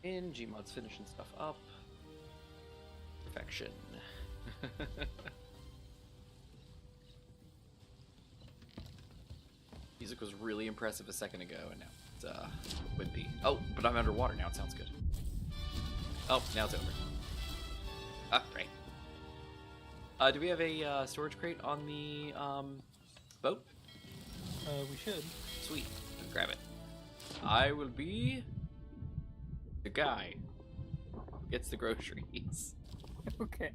In Gmod's finishing stuff up. Perfection. Music was really impressive a second ago, and now it's wimpy. Oh, but I'm underwater now. It sounds good. Oh, now it's over. Ah, great. Do we have a storage crate on the boat? We should. Sweet. Grab it. I will be the guy who gets the groceries. Okay.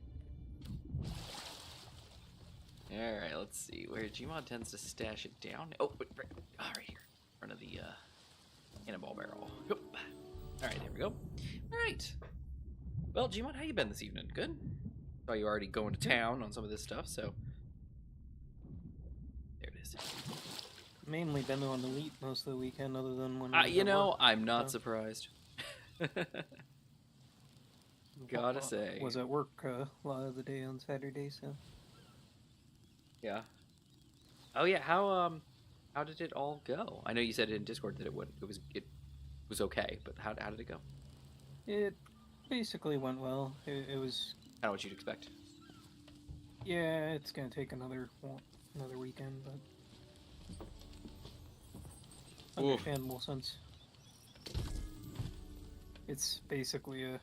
Alright, let's see. Where Gmod tends to stash it down. Oh, right here. In front of the cannonball barrel. Yep. Alright, there we go. Alright. Well, Gmod, how you been this evening? Good? Saw you already going to town on some of this stuff, so... There it is. Mainly been on the leap most of the weekend, other than when. You know, I'm not surprised. Gotta say. Was at work a lot of the day on Saturday, so. Yeah. Oh yeah. How did it all go? I know you said in Discord that it was okay, but how did it go? It basically went well. It was. Kind of what you'd expect. Yeah, it's gonna take another weekend, but. Understandable since it's basically a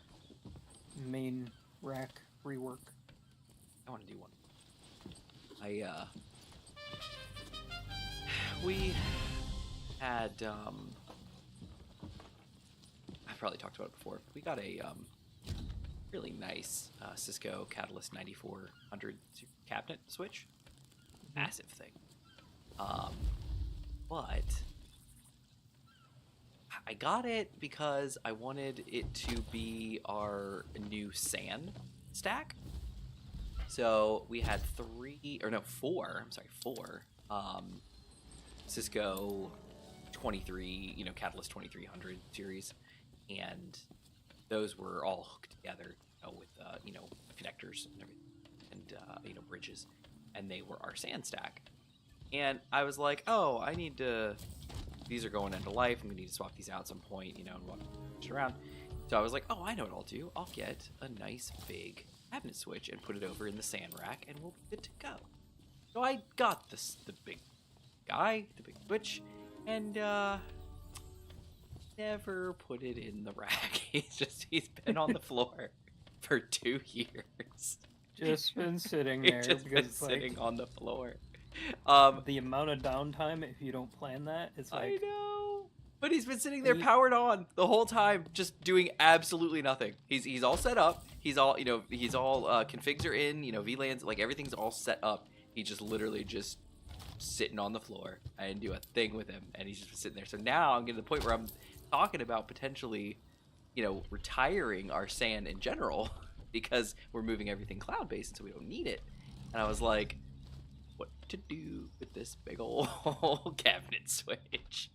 main rack rework. I want to do one. We had I've probably talked about it before. We got a really nice Cisco Catalyst 9400 cabinet switch. Massive thing. But I got it because I wanted it to be our new SAN stack. So we had four Cisco 23, Catalyst 2300 series, and those were all hooked together, with connectors and everything, and bridges, and they were our SAN stack. And I was like, oh, these are going into life, I'm gonna need to swap these out at some point, and walk around. So I was like, oh, I know what I'll do. I'll get a nice big cabinet switch and put it over in the SAN rack, and we'll be good to go. So I got the big guy, the big switch, and never put it in the rack. He's been on the floor for 2 years. Just been sitting there. Just been sitting on the floor. The amount of downtime if you don't plan that, it's like... I know. But he's been sitting there powered on the whole time, just doing absolutely nothing. He's all set up. He's all configs are in, VLANs, like everything's all set up. He just literally just sitting on the floor. I didn't do a thing with him, and he's just sitting there. So now I'm getting to the point where I'm talking about potentially, retiring our SAN in general because we're moving everything cloud-based, and so we don't need it. And I was like, what to do with this big old cabinet switch?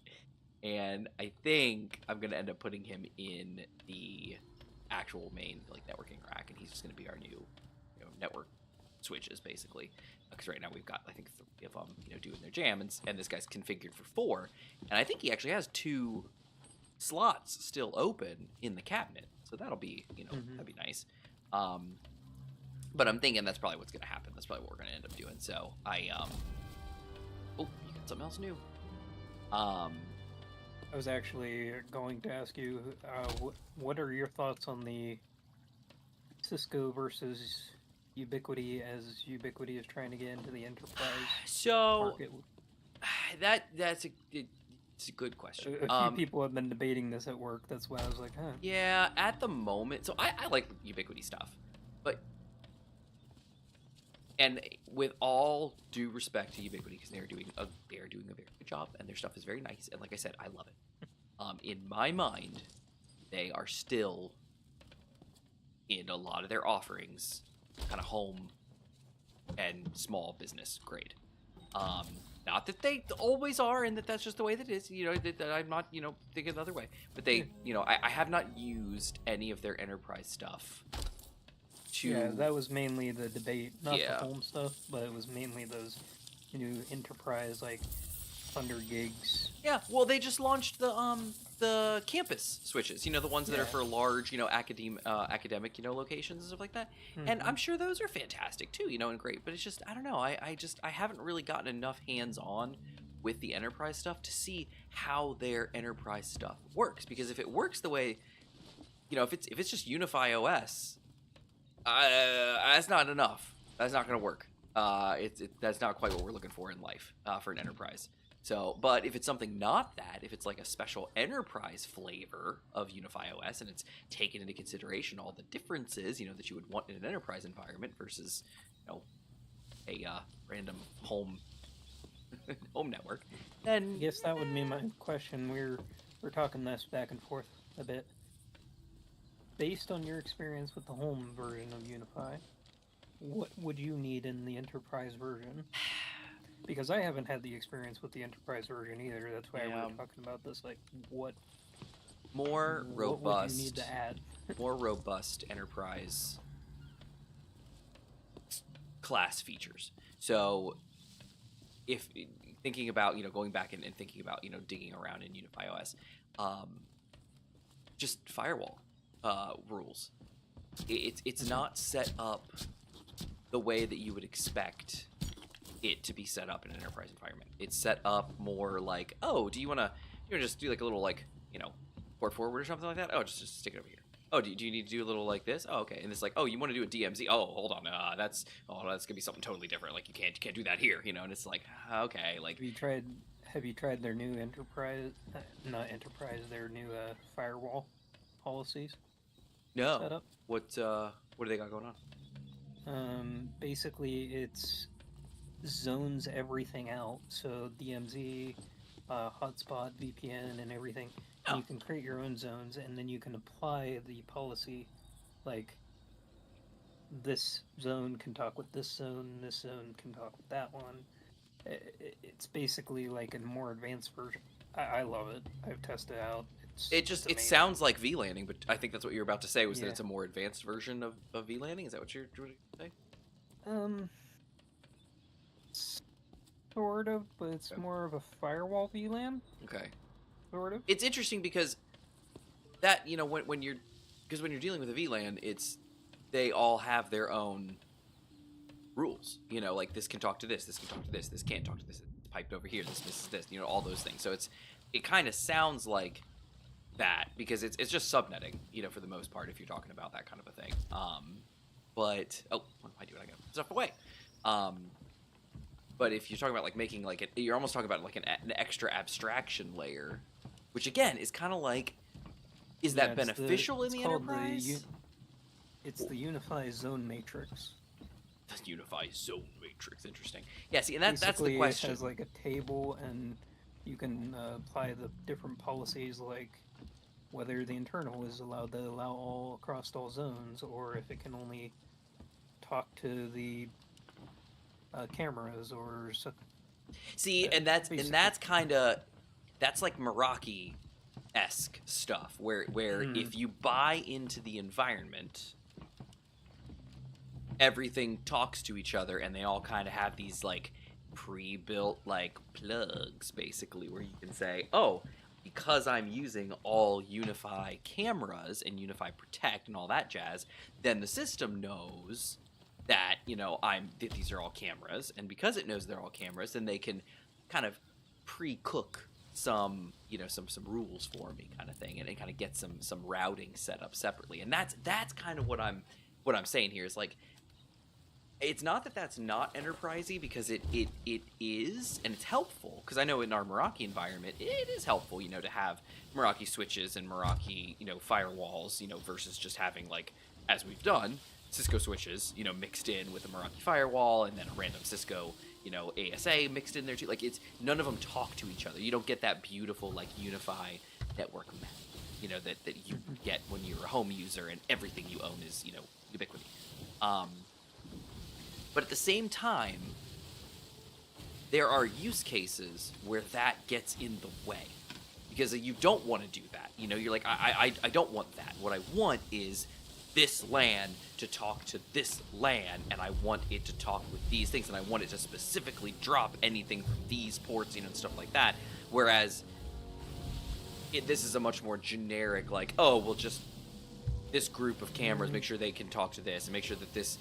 And I think I'm gonna end up putting him in the actual main networking rack, and he's just gonna be our new network switches basically. Because right now we've got I think 3 of them doing their jam, and this guy's configured for 4, and I think he actually has 2 slots still open in the cabinet, so that'll be that'd be nice. But I'm thinking that's probably what's gonna happen. That's probably what we're gonna end up doing. So I oh, you got something else new. I was actually going to ask you, what are your thoughts on the Cisco versus Ubiquiti, as Ubiquiti is trying to get into the enterprise market? That's a good question. A few people have been debating this at work. That's why I was like, huh. Yeah, at the moment, so I like Ubiquiti stuff, but and with all due respect to Ubiquiti, because they are doing a very good job, and their stuff is very nice, and like I said, I love it. In my mind, they are still in a lot of their offerings kind of home and small business grade. Not that they always are, and that's just the way that it is. That I'm not thinking another way, but they I have not used any of their enterprise stuff. Yeah, that was mainly the debate, not the home stuff, but it was mainly those new enterprise 100 gigs. Yeah, well, they just launched the the campus switches, the ones that are for large, academic, locations and stuff like that. And I'm sure those are fantastic too, and great. But it's just, I don't know. I haven't really gotten enough hands-on with the enterprise stuff to see how their enterprise stuff works. Because if it works the way, if it's just Unify OS, that's not enough. That's not going to work. That's not quite what we're looking for in life for an enterprise. So, but if it's something not that, if it's like a special enterprise flavor of Unify OS and it's taken into consideration all the differences, that you would want in an enterprise environment versus, a random home network, then I guess that would be my question. We're talking this back and forth a bit. Based on your experience with the home version of Unify, what would you need in the enterprise version? Because I haven't had the experience with the enterprise version either. That's why we're talking about this. Like, what robust? What would you need to add? More robust enterprise class features. So, if thinking about going back and thinking about digging around in Unify OS, just firewall rules. It's not set up the way that you would expect it to be set up in an enterprise environment. It's set up more like, oh, do you want to just do like a little port forward or something like that? Oh, just stick it over here. Oh, do you need to do a little like this? Oh, okay. And it's like, oh, you want to do a DMZ? Oh, hold on. That's gonna be something totally different. Like you can't do that here, And it's like, okay, like. Have you tried their new their new firewall policies? No. Setup? What do they got going on? Basically, it's zones everything out. So DMZ, hotspot, VPN, and everything. Oh. And you can create your own zones, and then you can apply the policy, like this zone can talk with this zone can talk with that one. It's basically like a more advanced version. I love it. I've tested it out. It sounds like VLANing, but I think that's what you're about to say was that it's a more advanced version of VLANing. Is that what you're saying? Sort of, but it's more of a firewall VLAN. Okay. Sort of. It's interesting because that when you're dealing with a VLAN, they all have their own rules. Like this can talk to this can talk to this can't talk to this. It's piped over here. This misses this. All those things. So it kind of sounds like that because it's just subnetting. For the most part, if you're talking about that kind of a thing. But what am I doing? I got stuff away. But if you're talking about like making like you're almost talking about like an extra abstraction layer, which again is kind of like, is that beneficial in the enterprise? It's the Unify Zone Matrix. The Unify Zone Matrix, interesting. Yeah, see, and that's the question. It has like a table, and you can apply the different policies, like whether the internal is allowed to allow all across all zones, or if it can only talk to the cameras or something. See, and that's like Meraki-esque stuff, where if you buy into the environment, everything talks to each other, and they all kind of have these like pre-built like plugs, basically, where you can say, oh, because I'm using all Unify cameras and Unify Protect and all that jazz, then the system knows that these are all cameras, and because it knows they're all cameras, then they can kind of pre-cook some rules for me, kind of thing, and kind of get some routing set up separately. And that's kind of what I'm saying here is like, it's not that that's not enterprisey, because it is, and it's helpful, because I know in our Meraki environment it is helpful, to have Meraki switches and Meraki firewalls, versus just having, like, as we've done, Cisco switches, mixed in with a Meraki firewall, and then a random Cisco, ASA mixed in there too. Like, it's none of them talk to each other. You don't get that beautiful like Unify network map, that you get when you're a home user and everything you own is ubiquity. But at the same time, there are use cases where that gets in the way, because you don't want to do that. You're like, I don't want that. What I want is this LAN to talk to this LAN, and I want it to talk with these things, and I want it to specifically drop anything from these ports, and stuff like that. Whereas this is a much more generic, like, oh, well, just this group of cameras, make sure they can talk to this, and make sure that this,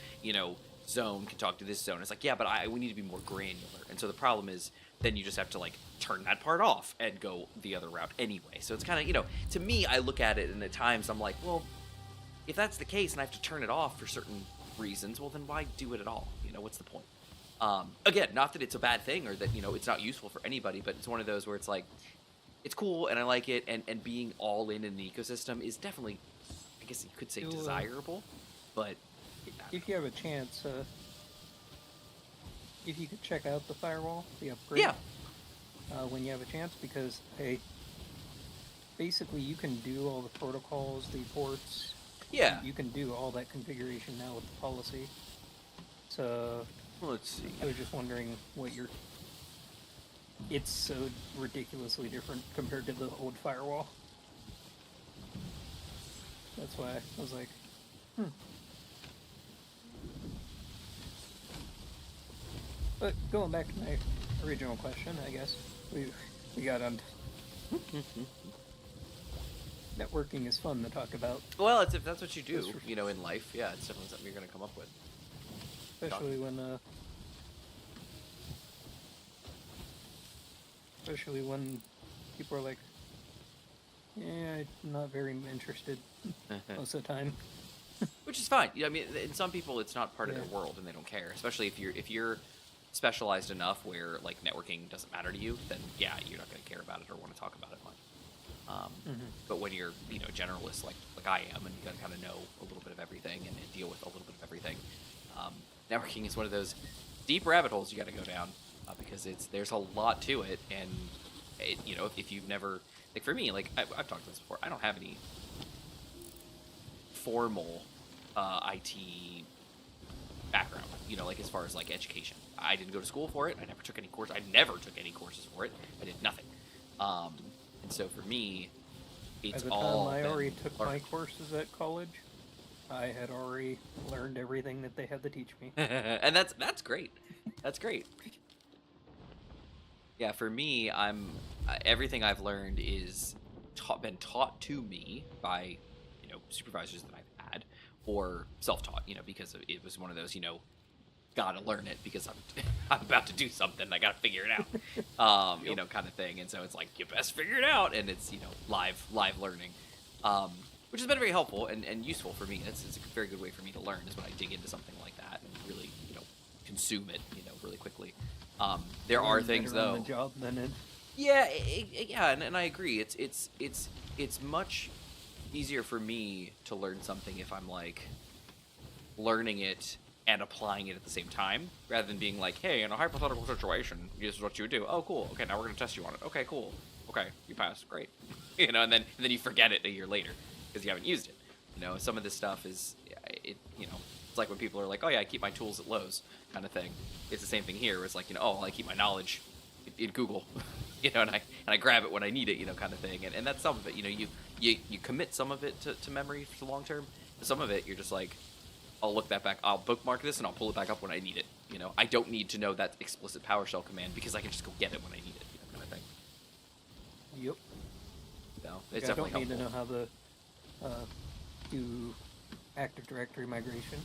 zone can talk to this zone. It's like, yeah, but we need to be more granular. And so the problem is, then you just have to, like, turn that part off and go the other route anyway. So it's kind of, to me, I look at it, and at times I'm like, well, if that's the case and I have to turn it off for certain reasons, well, then why do it at all? What's the point? Again, not that it's a bad thing or that, it's not useful for anybody, but it's one of those where it's like, it's cool and I like it, and being all in an ecosystem is definitely, I guess you could say, desirable, but if you have a chance, if you could check out the firewall, the upgrade, yeah, when you have a chance, because basically you can do all the protocols, the ports. Yeah, you can do all that configuration now with the policy. So let's see. I was just wondering what your. It's so ridiculously different compared to the old firewall. That's why I was like, But going back to my original question, I guess we got on. Networking is fun to talk about. Well, if that's what you do, in life, yeah, it's definitely something you're going to come up with. Especially when people are like, yeah, I'm not very interested most of the time. Which is fine. I mean, in some people, it's not part of their world and they don't care. Especially if you're specialized enough where, like, networking doesn't matter to you, then yeah, you're not going to care about it or want to talk about it much. But when you're, generalist like I am, and you got to kind of know a little bit of everything and deal with a little bit of everything, networking is one of those deep rabbit holes you got to go down, because there's a lot to it, and if you've never, like, for me, like I've talked about this before, I don't have any formal IT background, like as far as like education. I didn't go to school for it. I never took any course. I never took any courses for it. I did nothing. And so for me, it's all. By the time I already took my courses at college, I had already learned everything that they had to teach me. And that's great. That's great. Yeah, for me, everything I've learned is been taught to me by supervisors that I've had, or self-taught. Because it was one of those gotta learn it because I'm about to do something. I gotta figure it out, kind of thing. And so it's like, you best figure it out, and it's live learning, which has been very helpful and useful for me. It's a very good way for me to learn, is when I dig into something like that and really consume it really quickly. There are things though. The job than it. Yeah, and I agree. It's much easier for me to learn something if I'm like learning it and applying it at the same time, rather than being like, hey, in a hypothetical situation, this is what you would do. Oh, cool. Okay, now we're gonna test you on it. Okay, cool. Okay, you passed. Great. And then you forget it a year later because you haven't used it. Some of this stuff is, it's like when people are like, oh yeah, I keep my tools at Lowe's, kind of thing. It's the same thing here. Where it's like, I keep my knowledge in Google, and I grab it when I need it, kind of thing. And that's some of it. You commit some of it to memory for the long term. Some of it, you're just like, I'll look that back. I'll bookmark this and I'll pull it back up when I need it. I don't need to know that explicit PowerShell command because I can just go get it when I need it, kind of thing. Yep. So it's definitely helpful. I don't need to know how to do Active Directory migration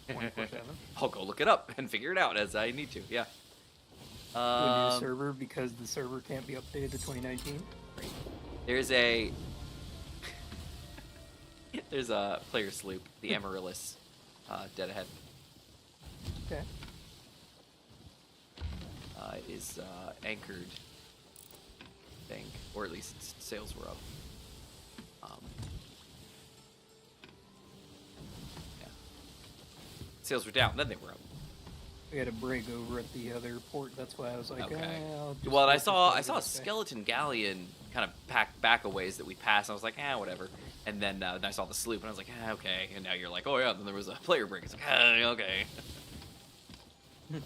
24/7. I'll go look it up and figure it out as I need to. Yeah. Do a new server because the server can't be updated to 2019. There's a player sloop, the Amaryllis, dead ahead. Okay. It is anchored, I think, or at least its sails were up. Yeah. Sails were down, then they were up. We had a brig over at the other port. That's why I was like, okay. I'll just well, I saw a skeleton galleon kind of packed back a ways that we passed. And I was like, whatever. And then I saw the sloop, and I was like, okay. And now you're like, oh yeah. Then there was a player brig. It's like, okay. Yeah.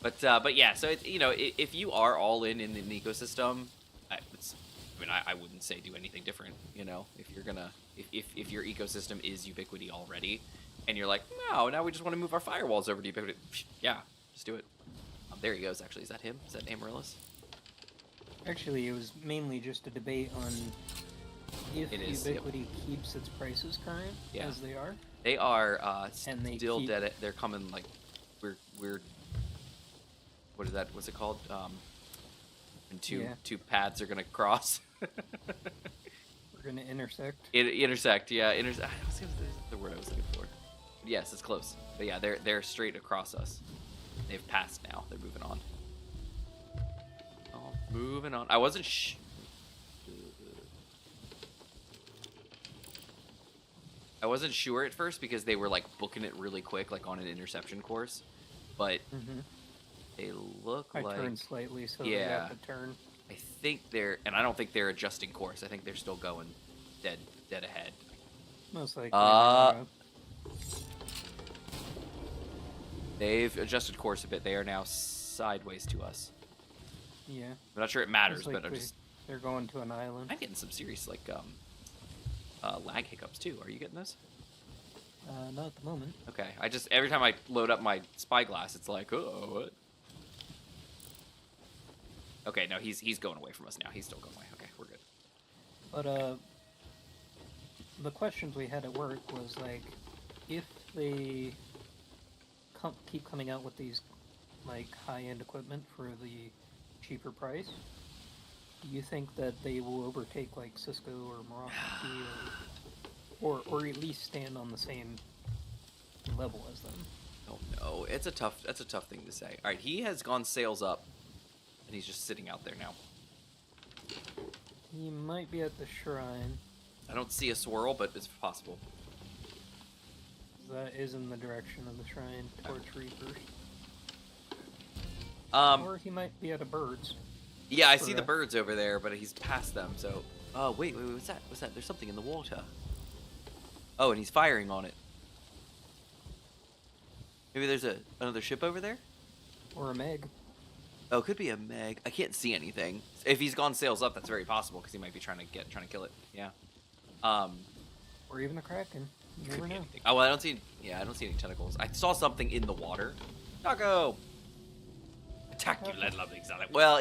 But yeah. So it's, if you are all in an ecosystem, I wouldn't say do anything different. If you're gonna, if your ecosystem is Ubiquity already, and you're like, no, now we just want to move our firewalls over to Ubiquity. Yeah, just do it. There he goes, actually. Is that him? Is that Amaryllis? Actually, it was mainly just a debate on if It is, Ubiquity keeps its prices current Yeah. as they are. They are And they still keep- dead. They're coming like we're. What is that? What's it called? When two paths are gonna cross. We're gonna intersect. Intersect. Yeah, intersect. That's the word I was looking for. But yes, it's close. But yeah, they're straight across us. They've passed now. They're moving on. Oh, moving on. I wasn't I wasn't sure at first because they were like booking it really quick, like on an interception course. But they look I like turned slightly, so they Yeah. got the turn. I think they're, and I don't think they're adjusting course. I think they're still going dead ahead. Most likely. They've adjusted course a bit. They are now sideways to us. Yeah. I'm not sure it matters, Most but I'm likely just they're going to an island. I'm getting some serious like lag hiccups too. Are you getting those? Not at the moment. Okay. I just every time I load up my spyglass, it's like, oh, what? Okay, no, he's going away from us now. He's still going away. Okay, we're good. But the questions we had at work was like, if they keep coming out with these like high-end equipment for the cheaper price, do you think that they will overtake like Cisco or Meraki or at least stand on the same level as them? Oh no, that's a tough thing to say. All right, he has gone sails up, and he's just sitting out there now. He might be at the shrine. I don't see a swirl, but it's possible. That is in the direction of the shrine towards Reapers. Or he might be at a bird's. Yeah, I see the birds over there, but he's past them. So, oh wait, what's that? What's that? There's something in the water. Oh, and he's firing on it. Maybe there's another ship over there. Or a Meg. Oh, it could be a Meg. I can't see anything. If he's gone sails up, that's very possible because he might be trying to kill it. Yeah. Or even a Kraken. You never know. Anything. Oh, well, I don't see any tentacles. I saw something in the water. Taco! Attack you, lead lovely exotic. Well,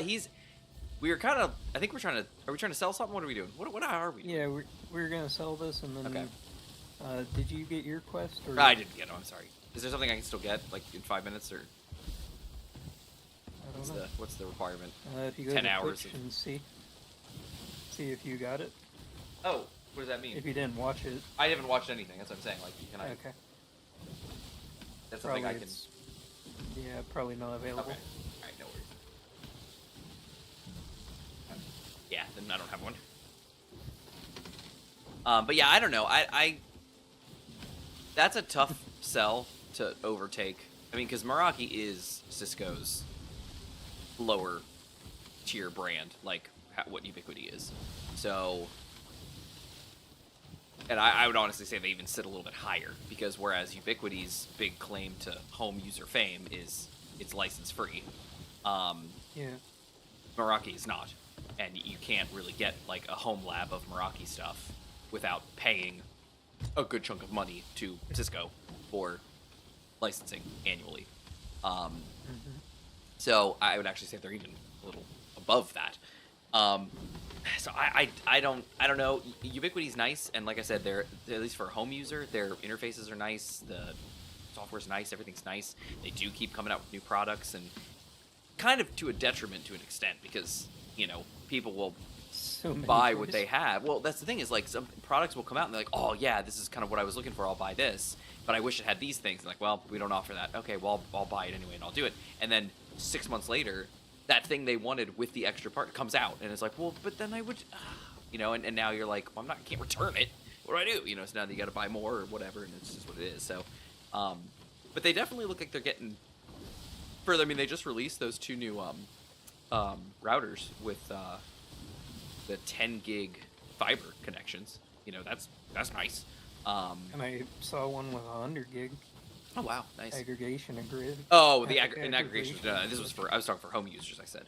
we were kind of, I think are we trying to sell something? What are we doing? What are we doing? Yeah, we're gonna sell this and then, Okay. Did you get your quest? Or I didn't get it, I'm sorry. Is there something I can still get, like, in 5 minutes, or I don't know. what's the requirement? If you go 10 to hours Twitch of- and see if you got it. Oh, what does that mean? If you didn't watch it. I haven't watched anything, that's what I'm saying. Like, can I, Okay. that's something I can... Yeah, probably not available. Okay. Alright, no worries. Yeah, then I don't have one. But yeah, I don't know. I that's a tough sell to overtake. I mean, because Meraki is Cisco's lower tier brand, like what Ubiquity is. So, and I would honestly say they even sit a little bit higher, because whereas Ubiquity's big claim to home user fame is it's license free, Yeah. Meraki is not, and you can't really get like a home lab of Meraki stuff without paying a good chunk of money to Cisco for licensing annually. So I would actually say they're even a little above that. So I don't know. Ubiquity's nice, and like I said, they're at least for a home user, their interfaces are nice, the software's nice, everything's nice. They do keep coming out with new products, and kind of to a detriment to an extent, because people will So many buy what choices. they have. Well, that's the thing, is like some products will come out and they're like, oh yeah, this is kind of what I was looking for, I'll buy this, but I wish it had these things. And like, well, we don't offer that. Okay, well, I'll buy it anyway and I'll do it. And then 6 months later, that thing they wanted with the extra part comes out, and it's like, well, but then I would, and now you're like, well, I can't return it. What do I do? So now you got to buy more or whatever, and it's just what it is. So, but they definitely look like they're getting further. I mean, they just released those 2 new routers with the 10 gig fiber connections. That's nice. And I saw one with 100 gig Oh wow, nice. aggregation and grid. Oh, the aggregation. This was I was talking for home users. I said.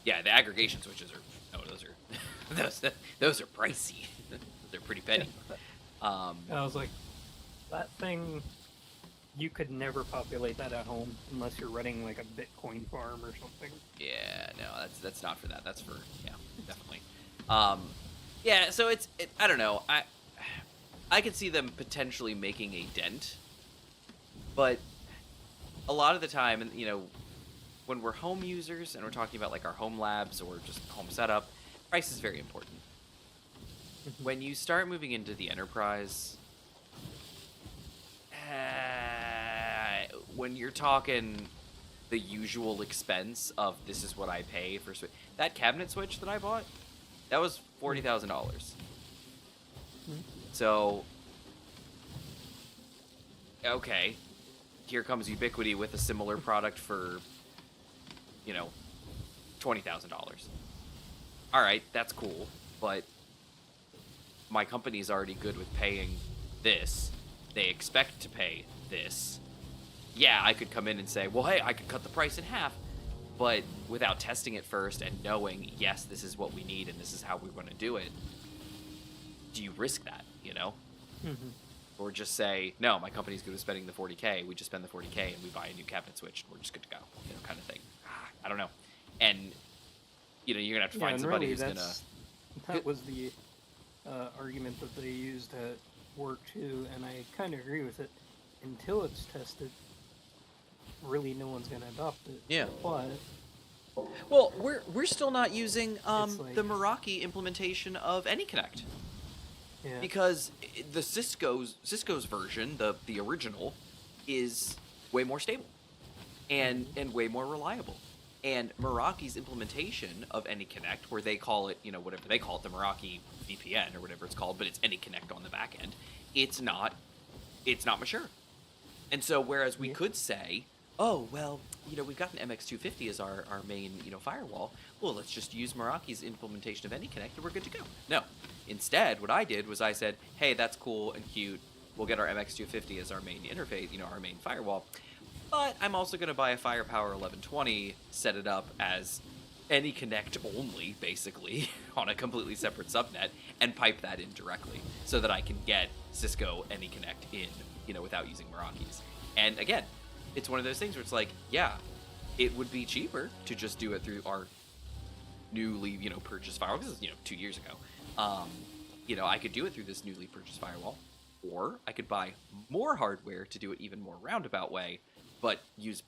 Yeah, the aggregation switches are. No, those are those are pricey. They're pretty penny. I was like, that thing You could never populate that at home unless you're running like a Bitcoin farm or something. Yeah, no, that's not for that. That's for yeah, definitely. Yeah, so I don't know. I could see them potentially making a dent, but a lot of the time, and when we're home users and we're talking about like our home labs or just home setup, price is very important. When you start moving into the enterprise, when you're talking the usual expense of this is what I pay for that cabinet switch that I bought, that was $40,000. So, okay, here comes Ubiquity with a similar product for, $20,000. All right, that's cool, but my company's already good with paying this. They expect to pay this. Yeah, I could come in and say, well, hey, I could cut the price in half, but without testing it first and knowing, yes, this is what we need and this is how we want to do it, do you risk that, Or just say, no, my company's good with spending the $40K, we just spend the $40K and we buy a new cabinet switch and we're just good to go, kind of thing. I don't know. And, you're going to have to find somebody really, who's going to... That was the argument that they used at work, too, and I kind of agree with it. Until it's tested, really no one's going to adopt it. Yeah. But... Well, we're still not using like... the Meraki implementation of AnyConnect. Yeah. Because the Cisco's version, the original, is way more stable and way more reliable. And Meraki's implementation of AnyConnect, where they call it, whatever they call it, the Meraki VPN or whatever it's called, but it's AnyConnect on the back end, it's not mature. And so whereas we could say, oh, well, we've got an MX250 as our main, firewall. Well, let's just use Meraki's implementation of AnyConnect and we're good to go. No. Instead, what I did was I said, hey, that's cool and cute. We'll get our MX250 as our main interface, our main firewall. But I'm also going to buy a Firepower 1120, set it up as AnyConnect only, basically, on a completely separate subnet, and pipe that in directly so that I can get Cisco AnyConnect in, without using Meraki's. And again, it's one of those things where it's like, yeah, it would be cheaper to just do it through our newly, purchased firewall. This is, 2 years ago. I could do it through this newly purchased firewall, or I could buy more hardware to do it even more roundabout way, but use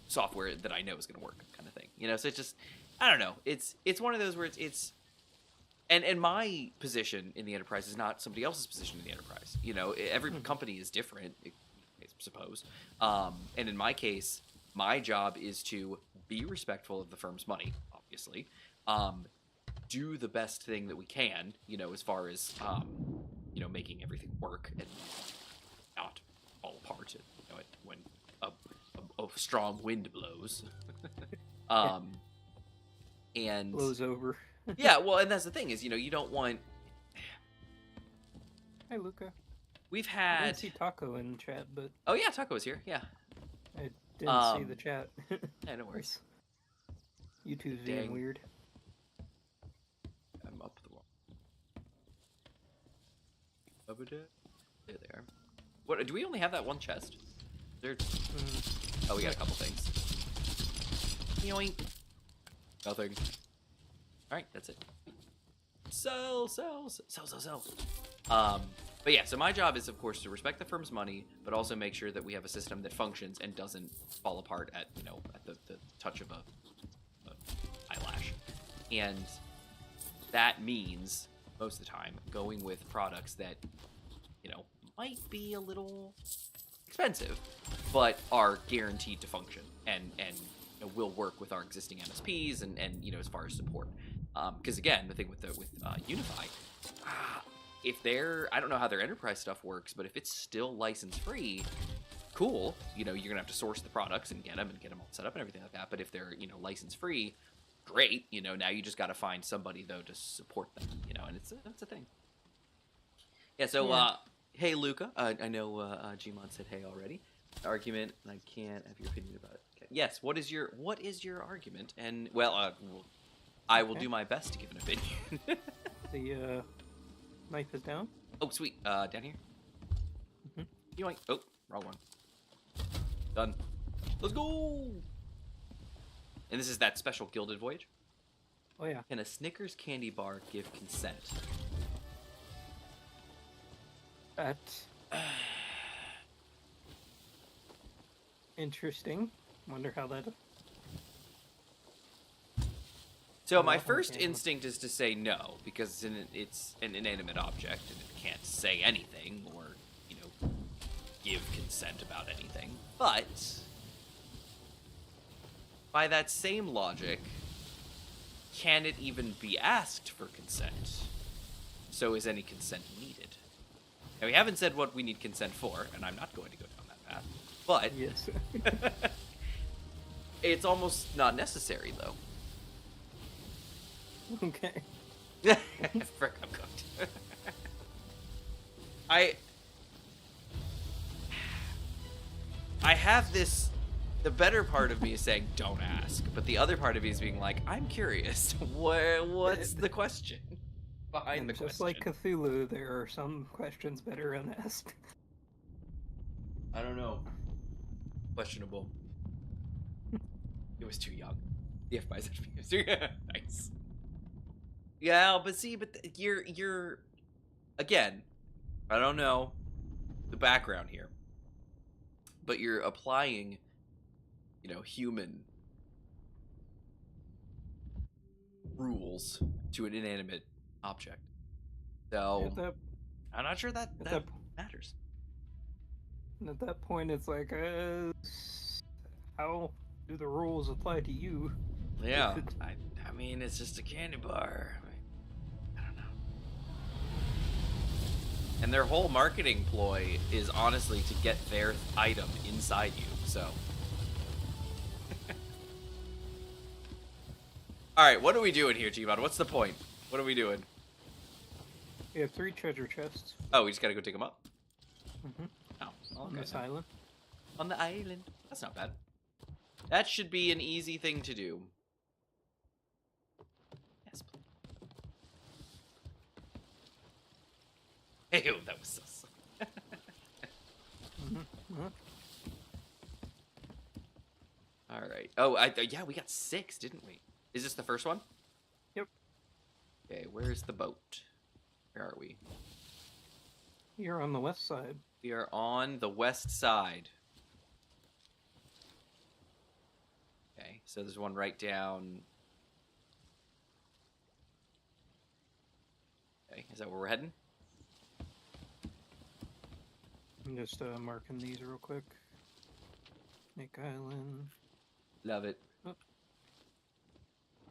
software that I know is going to work, kind of thing. So it's just, I don't know. It's one of those where it's and my position in the enterprise is not somebody else's position in the enterprise. Every company is different, I suppose. And in my case, my job is to be respectful of the firm's money, obviously. Do the best thing that we can, as far as, making everything work and not fall apart, when a strong wind blows. And blows over. Yeah, well, and that's the thing is, you don't want... Hi, Luca. We've I had... didn't see Taco in chat, but... Oh, yeah, Taco was here, yeah. I didn't see the chat. Yeah, no worries. YouTube's being weird. I'm up the wall. There they are. What, do we only have that one chest? There... Oh, we got a couple things. Yoink. Nothing. Alright, that's it. Sell. But yeah, so my job is, of course, to respect the firm's money, but also make sure that we have a system that functions and doesn't fall apart at, at the touch of a eyelash. And that means, most of the time, going with products that, might be a little expensive, but are guaranteed to function and will work with our existing MSPs and as far as support. Because again, the thing with Unify, if I don't know how their enterprise stuff works, but if it's still license free, cool. You're gonna have to source the products and get them all set up and everything like that. But if they're license free, great. Now you just got to find somebody though to support them. And that's a thing. Yeah. So hey Luca, I know Gmod said hey already. Argument, and I can't have your opinion about it. Okay. Yes. What is your argument? And well, I will do my best to give an opinion. The knife is down. Oh, sweet. Down here. Yoink. Oh, wrong one. Done. Let's go! And this is that special Gilded Voyage. Oh yeah. Can a Snickers candy bar give consent? That. Interesting. Wonder how that. So my first instinct is to say no, because it's an inanimate object and it can't say anything or, you know, give consent about anything. But by that same logic, can it even be asked for consent? So is any consent needed? Now we haven't said what we need consent for, and I'm not going to go down that path. But Yes. it's almost not necessary, though. Okay. Frick, I'm cooked. I have this. The better part of me is saying don't ask, but the other part of me is being like, I'm curious. What's the question behind And the just question? like Cthulhu, there are some questions better unasked. I don't know. Questionable. It was too young. The F by Z was too nice. Yeah, but see, you're again. I don't know the background here, but you're applying, you know, human rules to an inanimate object. So I'm not sure that matters. At that point, it's like, how do the rules apply to you? Yeah, I mean, it's just a candy bar. I don't know. And their whole marketing ploy is honestly to get their item inside you, so. Alright, what are we doing here, G-Mod? What's the point? What are we doing? We have 3 treasure chests. Oh, we just gotta go take them up? Mm-hmm. Oh, On okay. this island. On the island. That's not bad. That should be an easy thing to do. Yes, please. Ew, that was so Alright. Oh, yeah, we got 6, didn't we? Is this the first one? Yep. Okay, where's the boat? Where are we? You're on the west side. We are on the west side. Okay, so there's one right down. Okay, is that where we're heading? I'm just marking these real quick. Snake Island. Love it.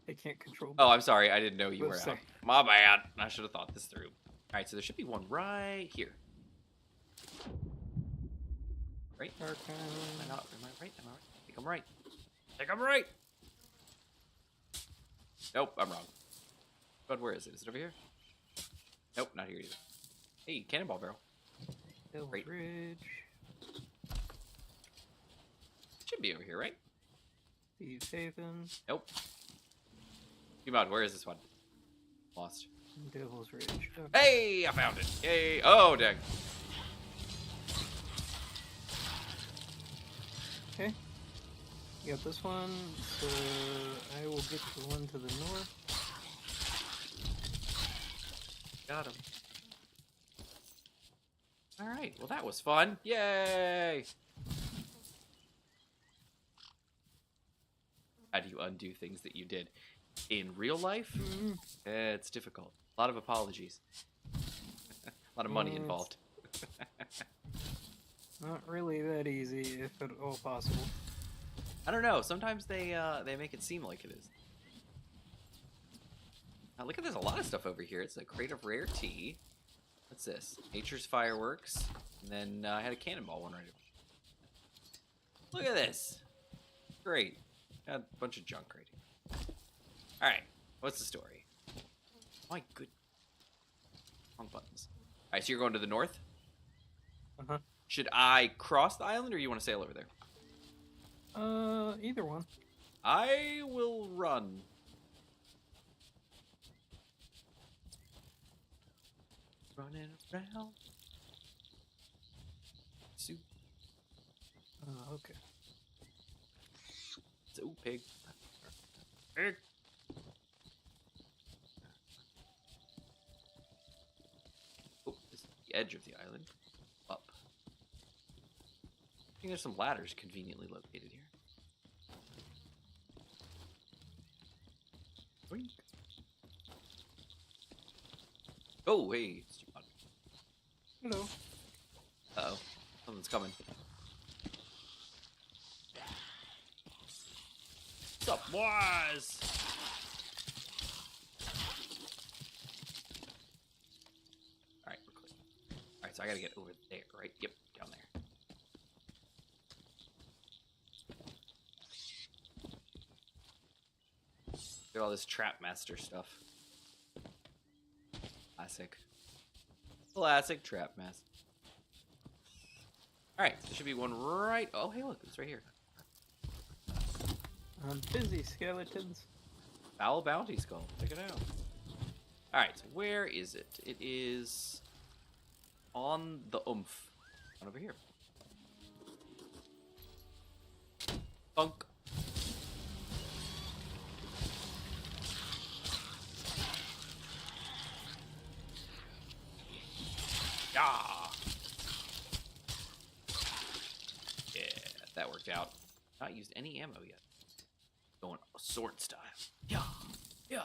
I can't control. Oh, I'm sorry. I didn't know you were Let's out. say. My bad. I should have thought this through. All right, so there should be one right here. Right? Am I not? Am I right? Am I right? I think I'm right. I think I'm right. Nope, I'm wrong. But where is it? Is it over here? Nope, not here either. Hey, cannonball barrel. Hill Great. Ridge. Should be over here, right? Thieves Haven. Nope. Come on, where is this one? Lost. Devil's Ridge. Okay. Hey, I found it. Yay. Oh, dang. Okay. You got this one, so I will get the one to the north. Got him. All right. Well, that was fun. Yay. How do you undo things that you did in real life? It's difficult. A lot of apologies. A lot of money involved. Not really that easy, if at all possible. I don't know. Sometimes they make it seem like it is. Now look at there's a lot of stuff over here. It's a crate of rare tea. What's this? Nature's fireworks. And then I had a cannonball one right here. Look at this. Great. Got a bunch of junk right here. All right. What's the story? My good. Wrong buttons. All right. So you're going to the north. Uh-huh. Should I cross the island, or you want to sail over there? Either one. I will run. Running around. Soup. Okay. Ooh, pig. Pig. Oh, this is the edge of the island. Up. I think there's some ladders conveniently located here. Boink. Oh, hey, it's Jimon. Hello. Uh-oh. Something's coming. What's up, boys? Alright, we're clear. Alright, so I gotta get over there, right? Yep, down there. Look at all this Trap Master stuff. Classic. Classic Trap Master. Alright, there should be one right... Oh, hey, look, it's right here. I'm busy, skeletons. Foul Bounty Skull. Check it out. Alright, so where is it? It is on the oomph. One over here. Bunk. Yeah. Yeah, that worked out. Not used any ammo yet. Going sword style. Yeah. Yeah.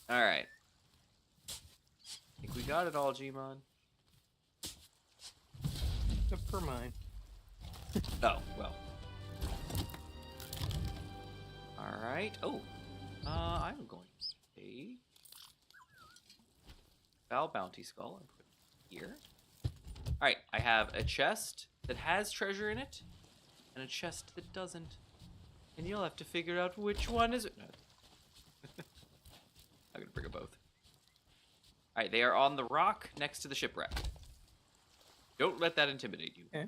Alright. Think we got it all, Gmon. Except for mine. Oh, well. Alright. Oh. I'm going to a Foul Bounty Skull and put it here. Alright, I have a chest that has treasure in it, and a chest that doesn't. And you'll have to figure out which one is it. No. I'm gonna bring them both. Alright, they are on the rock next to the shipwreck. Don't let that intimidate you. Okay.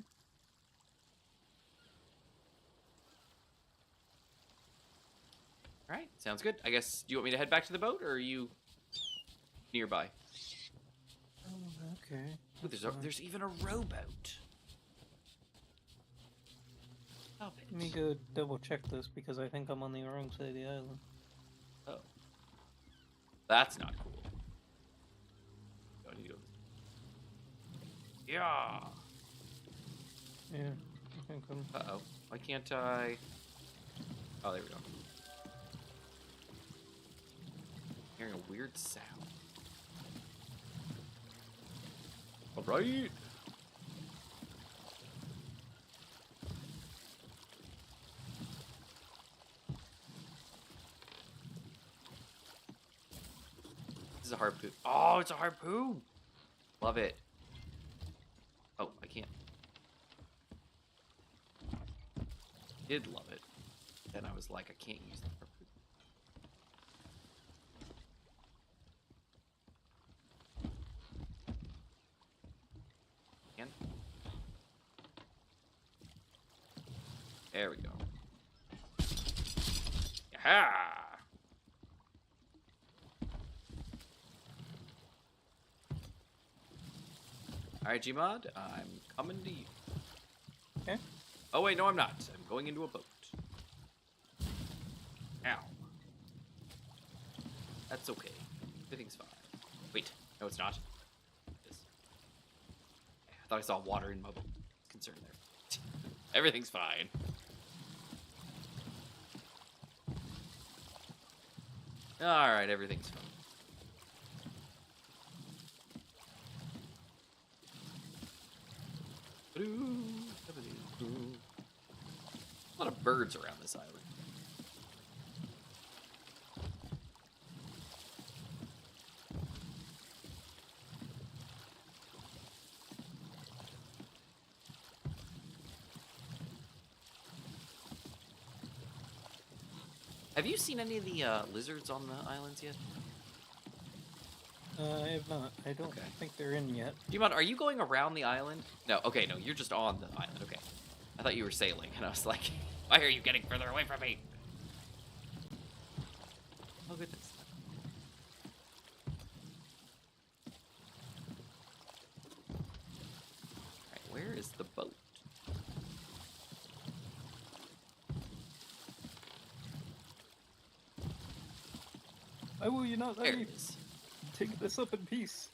Alright, sounds good. I guess, do you want me to head back to the boat, or are you nearby? Oh, okay. Ooh, there's even a rowboat. Stop it. Let me go double check this because I think I'm on the wrong side of the island. Oh. That's not cool. Oh, I need to go this. Yeah. Yeah, I think I'm... Uh-oh. Why can't I... Oh, there we go. Hearing a weird sound. Alright. This is a harpoon. Oh, it's a harpoon! Love it. Oh, I can't. Did love it. Then I was like, I can't use the harpoon. Again. There we go. Yaha! Alright, Gmod, I'm coming to you. Okay. Oh wait, no I'm not. I'm going into a boat. Ow. That's okay. Everything's fine. Wait, no it's not. It is. I thought I saw water in my boat. Concern there. Everything's fine. Alright, everything's fine. A lot of birds around this island. Have you seen any of the lizards on the islands yet? I have not. I don't think they're in yet. Jimon, are you going around the island? No, okay, no, you're just on the island, okay. I thought you were sailing, and I was like, why are you getting further away from me? Oh, goodness. Alright, where is the boat? Why will you not let There me it is. take this up in peace?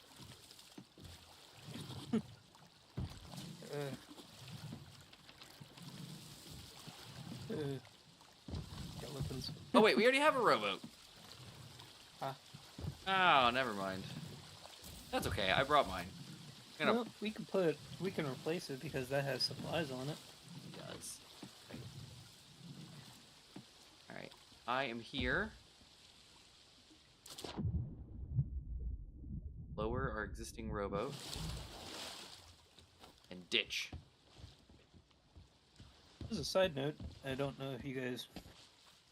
Skeletons. Oh wait, we already have a rowboat. Huh? Oh, never mind. That's okay. I brought mine. Well, we can replace it because that has supplies on it. It does. Okay. All right. I am here. Lower our existing rowboat and ditch. As a side note, I don't know if you guys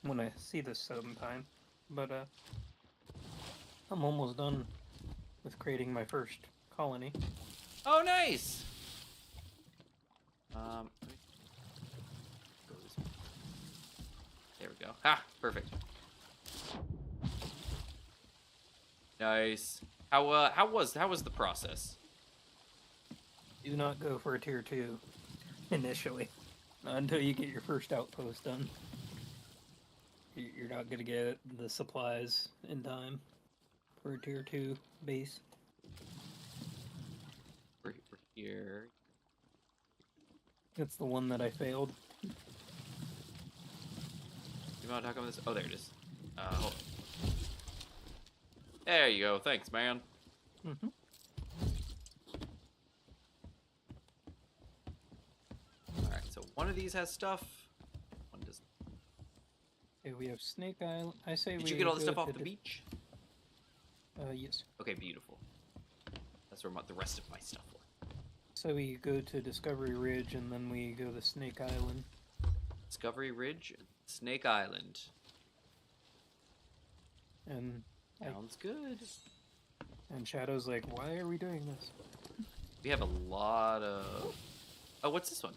want to see this sometime, but I'm almost done with creating my first colony. Oh, nice. There we go. Ha! Perfect. Nice. How was the process? Do not go for a tier 2 initially. Not until you get your first outpost done. You're not going to get the supplies in time for a tier 2 base. We're here. That's the one that I failed. You want to talk about this? Oh, there it is. Hold on. There you go. Thanks, man. Mm-hmm. Alright, so one of these has stuff. One doesn't. Okay, we have Snake Island. I say Did we you get all the go stuff to off the beach? Yes. Okay, beautiful. That's where the rest of my stuff was. So we go to Discovery Ridge and then we go to Snake Island. Discovery Ridge, Snake Island. And Sounds good. And Shadow's like, why are we doing this? We have a lot of... Oh, what's this one?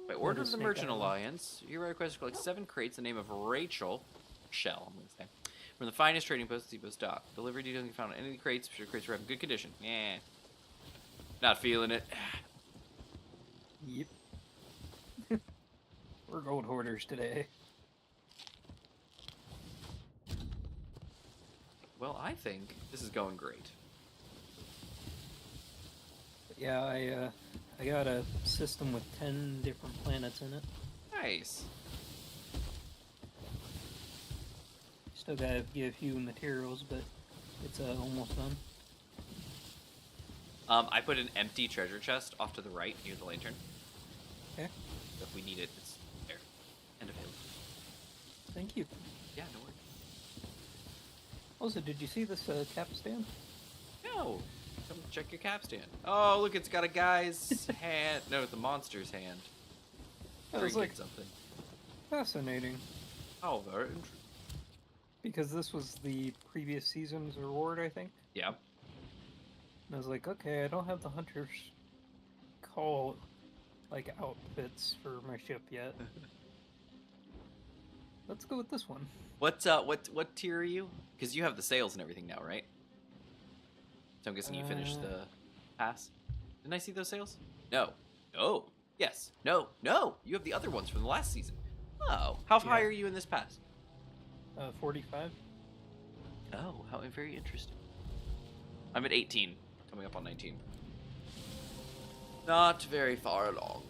By order of the Snake Merchant Island. Alliance, you request to collect 7 crates in the name of Rachel. Shell, I'm going to say. From the finest trading post at Depot's dock. Delivery details can be found on any of the crates. Be sure crates are in good condition. Yeah. Not feeling it. Yep. We're gold hoarders today. Well, I think this is going great. Yeah, I got a system with 10 different planets in it. Nice. Still gotta get a few materials, but it's almost done. I put an empty treasure chest off to the right near the lantern. Okay. So if we need it, it's there. And available. Thank you. Yeah, no worries. Also, did you see this capstan? No. Come check your capstan. Oh, look, it's got a guy's hand. No, the monster's hand. That was Drinking like something. fascinating. Oh, very interesting. Because this was the previous season's reward, I think. Yeah. And I was like, okay, I don't have the hunter's call like outfits for my ship yet. Let's go with this one. What tier are you? Because you have the sails and everything now, right? So I'm guessing you finished the pass. Didn't I see those sails? No. No. Yes. No. No. You have the other ones from the last season. Oh. How high are you in this pass? 45. Oh, how very interesting. I'm at 18, coming up on 19. Not very far along.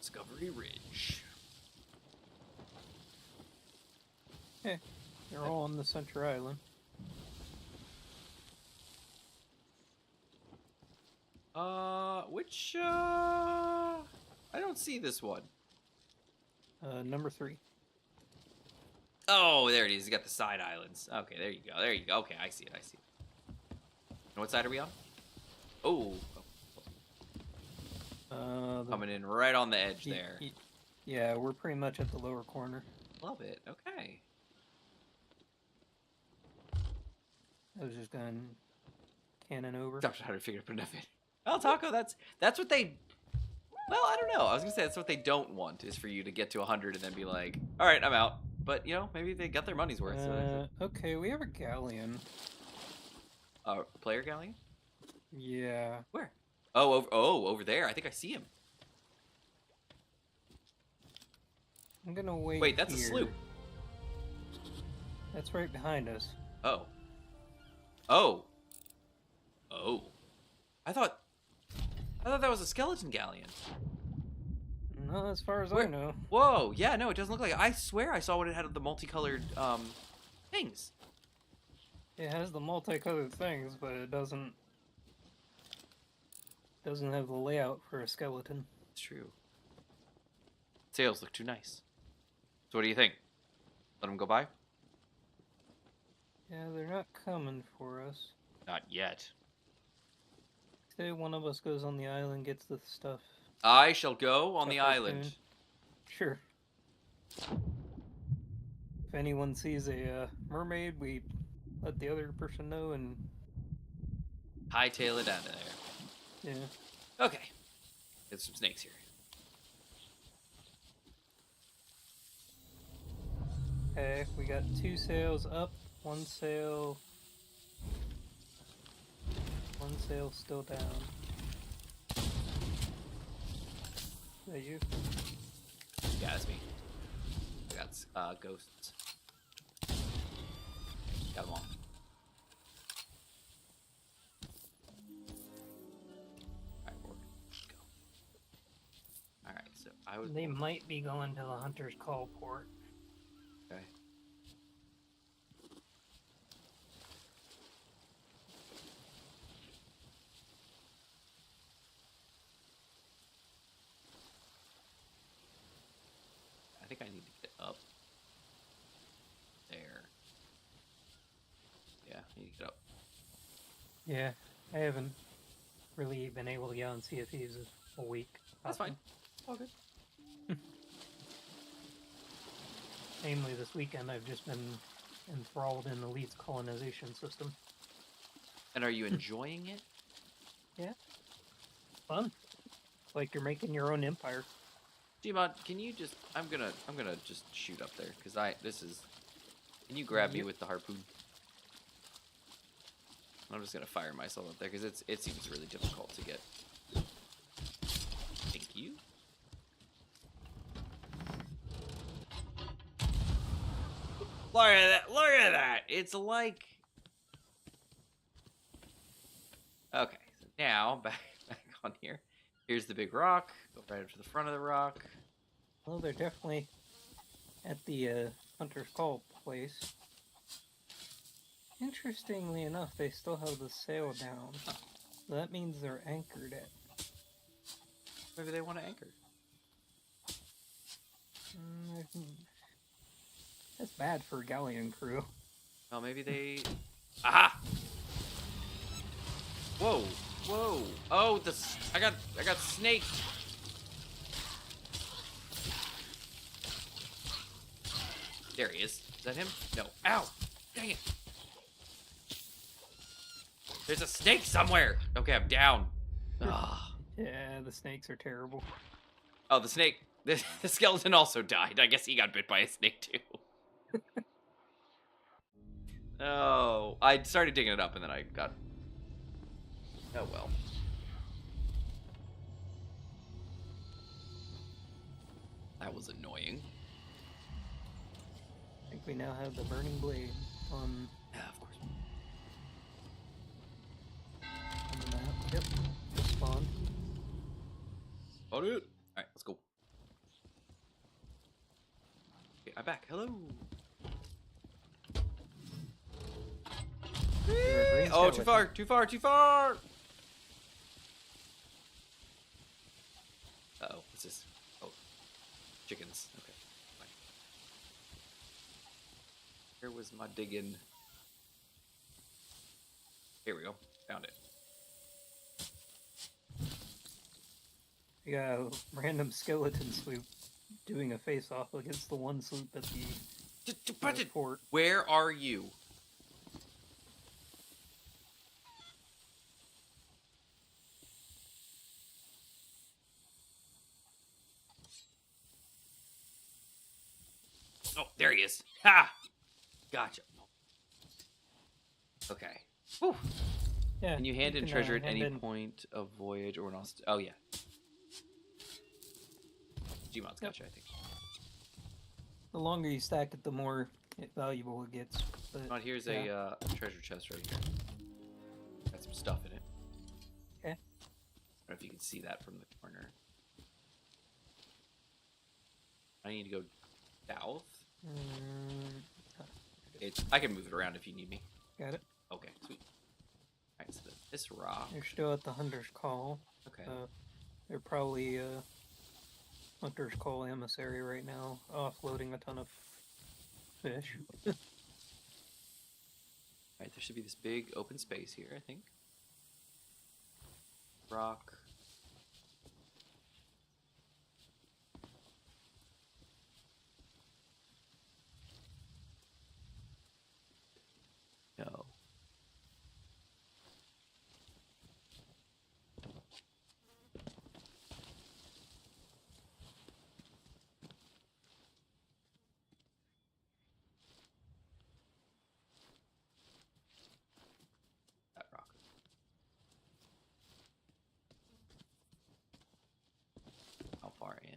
Discovery Ridge. Hey, they're all on the center island. I don't see this one. Number 3. Oh, there it is. You got the side islands. Okay, there you go. There you go. Okay, I see it. I see it. And what side are we on? Oh. Coming in right on the edge there. Yeah, we're pretty much at the lower corner. Love it. Okay. I was just going cannon over. I'm trying to figure out enough. Well, Taco, that's what they. Well, I don't know. I was gonna say that's what they don't want is for you to get to 100 and then be like, all right, I'm out. But you know, maybe they got their money's worth. Okay, we have a galleon. Player galleon? Yeah. Where? Oh, over there. I think I see him. I'm gonna wait. Wait, that's here. a sloop. That's right behind us. Oh. Oh. Oh. I thought that was a skeleton galleon. Not as far as I know. Whoa, yeah, no, it doesn't look like it. I swear I saw what it had the multicolored things. It has the multicolored things, but it doesn't have the layout for a skeleton. It's true. Sails look too nice. So what do you think? Let them go by? Yeah, they're not coming for us. Not yet. Say one of us goes on the island, gets the stuff. I shall go on the island. Soon. Sure. If anyone sees a mermaid, we let the other person know and Hightail it out of there. yeah. Okay. Get some snakes here. Okay, we got 2 sails up, 1 sail still down. Is that you? Yeah, that's me. I got ghosts. Got them all. Alright, forward. Go. Alright, so I was... They might be going to the Hunter's Call port. Okay. I think I need to get up. There. Yeah, I need to get up. Yeah, I haven't really been able to get on Sea of Thieves in a week. That's fine. All good. Namely, this weekend I've just been enthralled in Elite's colonization system. And are you enjoying it? Yeah. Fun. Like you're making your own empire. Gmod, can you just... I'm gonna just shoot up there, because can you grab me with the harpoon? I'm just gonna fire myself up there, because it seems really difficult to get. Thank you. Look at that! Look at that! It's like... Okay, so now, back on here. Here's the big rock. Go right up to the front of the rock. Well, they're definitely at the Hunter's Call place. Interestingly enough, they still have the sail down. So that means they're anchored at. Maybe they want to anchor. That's bad for a galleon crew. Well, maybe they... Aha! Whoa! Whoa! Oh, I got snaked. There he is. Is that him? No. Ow! Dang it! There's a snake somewhere. Okay, I'm down. Ugh. Yeah, the snakes are terrible. Oh, the snake. The skeleton also died. I guess he got bit by a snake too. Oh, I started digging it up and then I got... Oh well. That was annoying. I think we now have the burning blade on Yeah, of course. the map. Yep. Spawn. Got it. Alright, let's go. Okay, I'm back. Hello. Oh, too far, too far, too far! Uh-oh, what's this? Oh, chickens. Okay, fine. Where was my digging? Here we go. Found it. We got a random skeleton sloop doing a face-off against the one sloop at the port. Where are you? Oh, there he is. Ha! Gotcha. Okay. Whew. Yeah. Can you hand in treasure at any in. point of voyage or not? Oh, yeah. Gmod's Yep. gotcha, I think. The longer you stack it, the more valuable it gets. But, Oh, here's yeah. a treasure chest right here. Got some stuff in it. Okay. I don't know if you can see that from the corner. I need to go south. I can move it around if you need me. Got it. Okay, sweet. Alright, so this rock. You're still at the Hunter's Call. Okay. They're probably Hunter's Call emissary right now, offloading a ton of fish. Alright, there should be this big open space here, I think. Rock. No. That rock. How far in?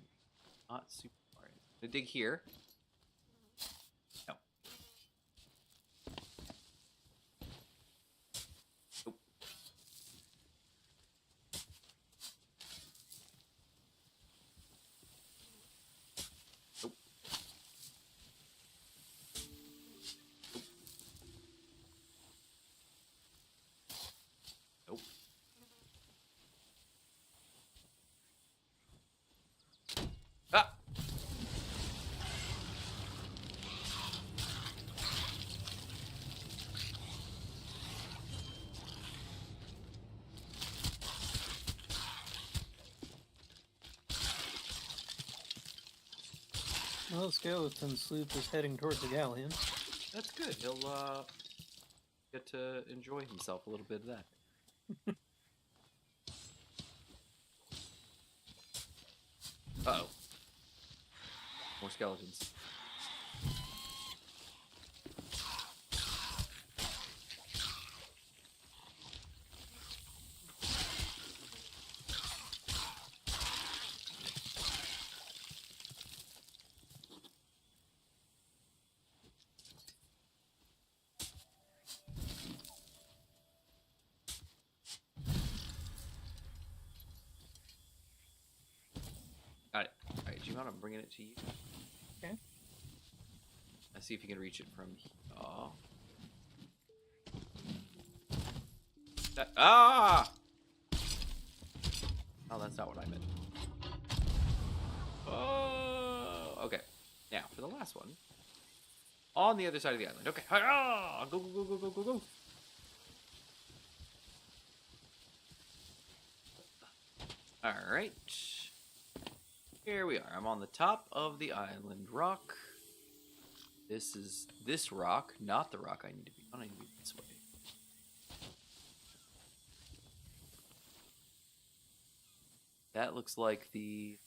Not super far in. I'm gonna dig here. No. Nope. Nope. Nope. Ah! Well, Skeleton Sloop is heading towards the galleon. That's good. He'll get to enjoy himself a little bit of that. Uh-oh. More skeletons. Got it. Alright, do you mind I'm bringing it to you? Okay. Let's see if you can reach it from here. Oh. Ah! Oh, that's not what I meant. Oh, okay. Now, for the last one. On the other side of the island. Okay. Ah! Go, go, go, go, go, go, go. Alright. Here we are. I'm on the top of the island rock. This is this rock, not the rock I need to be on. I need to be this way. That looks like the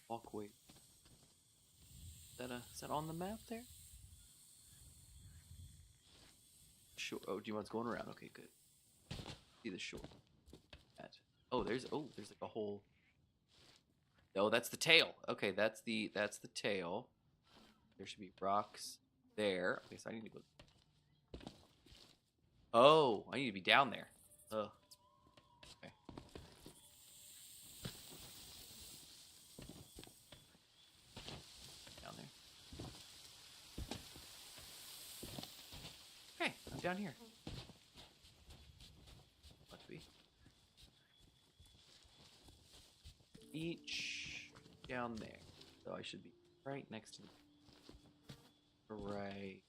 walkway. Is that on the map there? Sure. Oh, do you know what's going around? Okay, good. See the shore. There's like a whole. Oh, that's the tail. Okay, that's the tail. There should be rocks there. Okay, so I need to go. Oh, I need to be down there. Ugh. Okay. Down there. Okay, I'm down here. Let's be. Beach down there. So I should be right next to the. Right.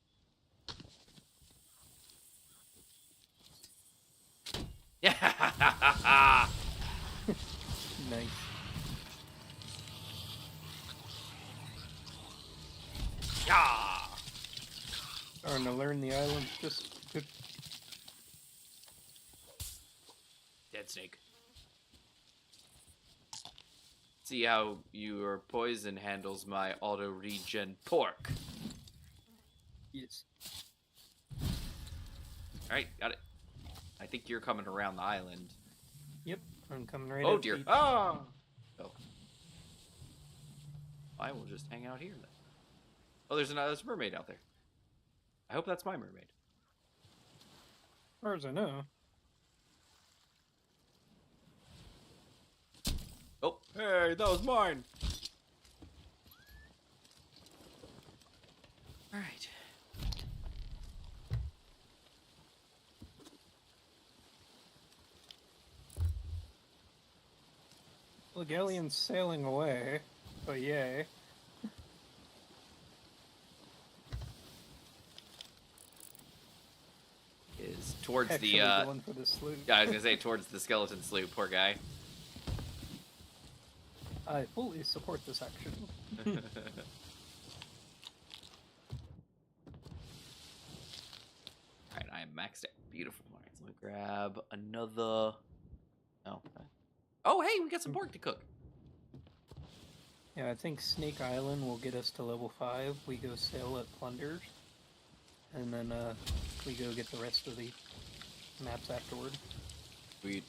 Yeah. Nice. Yeah. Starting to learn the island. Just good. Dead snake. See how your poison handles my auto regen pork. Yes. Alright, got it. I think you're coming around the island. Yep, I'm coming right Oh up dear. to you. Oh! Oh. I will just hang out here then. Oh, there's a mermaid out there. I hope that's my mermaid. As far as I know. Oh, hey, that was mine. All right. Well, the galleon's sailing away, but yay. Is towards Actually the going for the sloop. yeah, I was gonna say towards the skeleton sloop. Poor guy. I fully support this action. Alright, I am maxed out. Beautiful. Alright, so let me grab another. Oh. Oh, hey, we got some pork to cook. Yeah, I think Snake Island will get us to level 5. We go sail at Plunders. And then we go get the rest of the maps afterward. Sweet.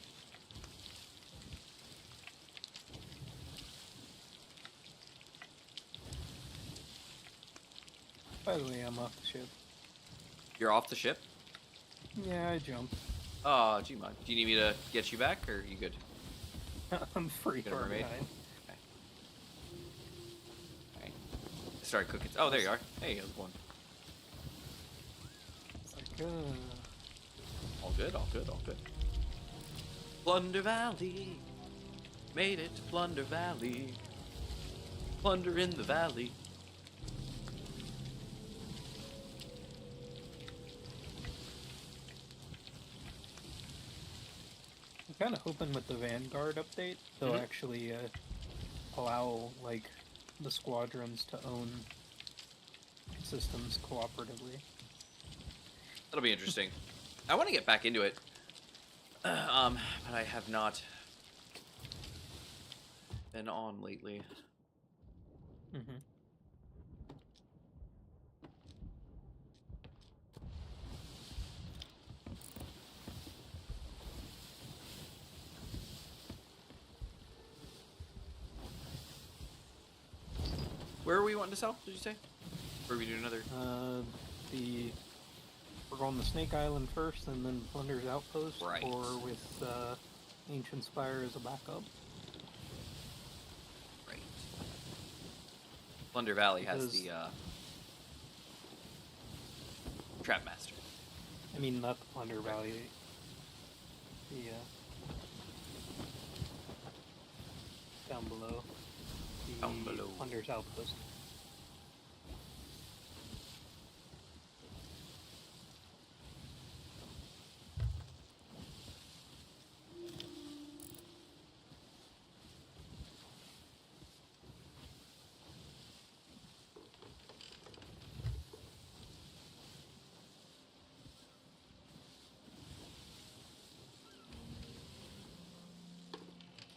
By the way, I'm off the ship. You're off the ship? Yeah, I jumped. Oh, gee, man. Do you need me to get you back, or are you good? I'm free Got a far mermaid? behind. Okay. Alright. Start cooking. Oh, there you are. Hey, there's one. It's like, All good, all good, all good. Plunder Valley. Made it to Plunder Valley. Plunder in the valley. I'm kind of hoping with the Vanguard update, they'll actually allow, like, the squadrons to own systems cooperatively. That'll be interesting. I want to get back into it. But I have not been on lately. Mm-hmm. Where are we wanting to sell, did you say? Or are we doing another? We're going to Snake Island first, and then Plunder's Outpost, Right. or with Ancient Spire as a backup. Right. Plunder Valley has Because- the Trap Master. I mean, not the Plunder Valley. The down below. The Down below. Plunder's Outpost.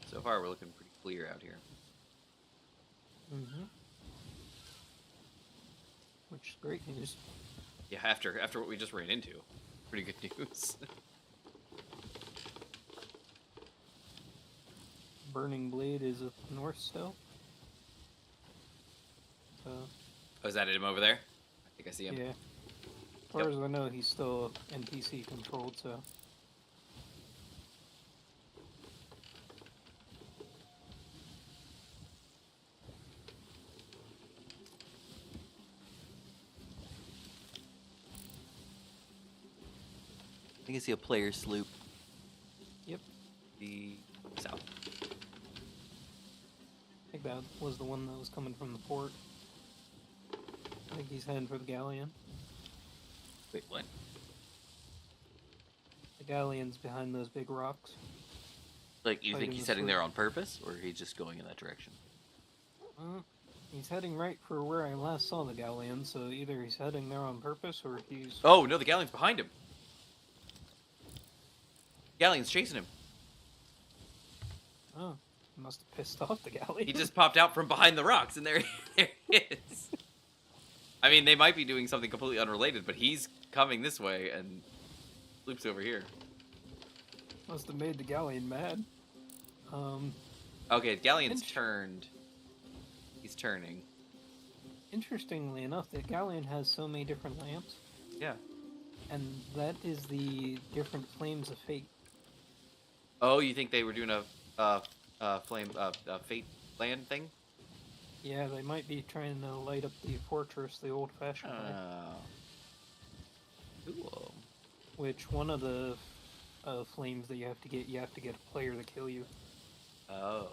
So far, we're looking pretty clear out here. Mm-hmm. Which is great news. Yeah, after what we just ran into, pretty good news. Burning Blade is up north still. So, Oh, is that him over there? I think I see him. yeah. As far as I know, he's still NPC controlled, so. I think I see a player sloop. Yep. The south. I think that was the one that was coming from the port. I think he's heading for the galleon. Wait, what? The galleon's behind those big rocks. Like, you think Fighting he's the heading there sloop. on purpose, or he's just going in that direction? He's heading right for where I last saw the galleon, so either he's heading there on purpose or he's... Oh, no, the galleon's behind him. Galleon's chasing him. Oh, must have pissed off the galleon. He just popped out from behind the rocks, and there he is. I mean, they might be doing something completely unrelated, but he's coming this way, and Sloop's over here. Must have made the galleon mad. Okay, Galleon's Inch. turned. He's he's turning. Interestingly enough, the galleon has so many different lamps, Yeah. and that is the different flames of fate. Oh, you think they were doing a fate land thing? Yeah, they might be trying to light up the fortress the old-fashioned way. Cool. Which one of the flames that you have to get a player to kill you. Oh.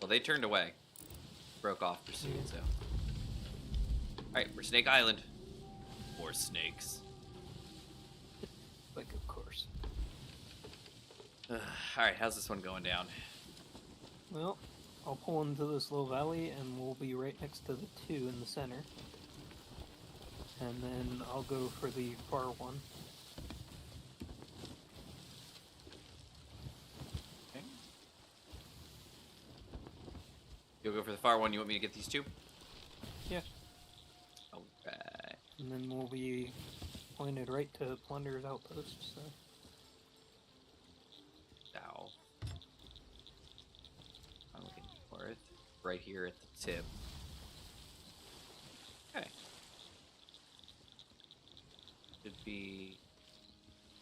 Well, they turned away. Broke off pursuit, so. Alright, we're Snake Island. More snakes. Like, of course. Alright, how's this one going down? Well, I'll pull into this little valley and we'll be right next to the 2 in the center. And then I'll go for the far one. Okay. You'll go for the far one. You want me to get these 2? Yeah. Okay. And then we'll be pointed right to Plunder's outpost, so... Ow. I'm looking north. Right here at the tip. Okay. Should be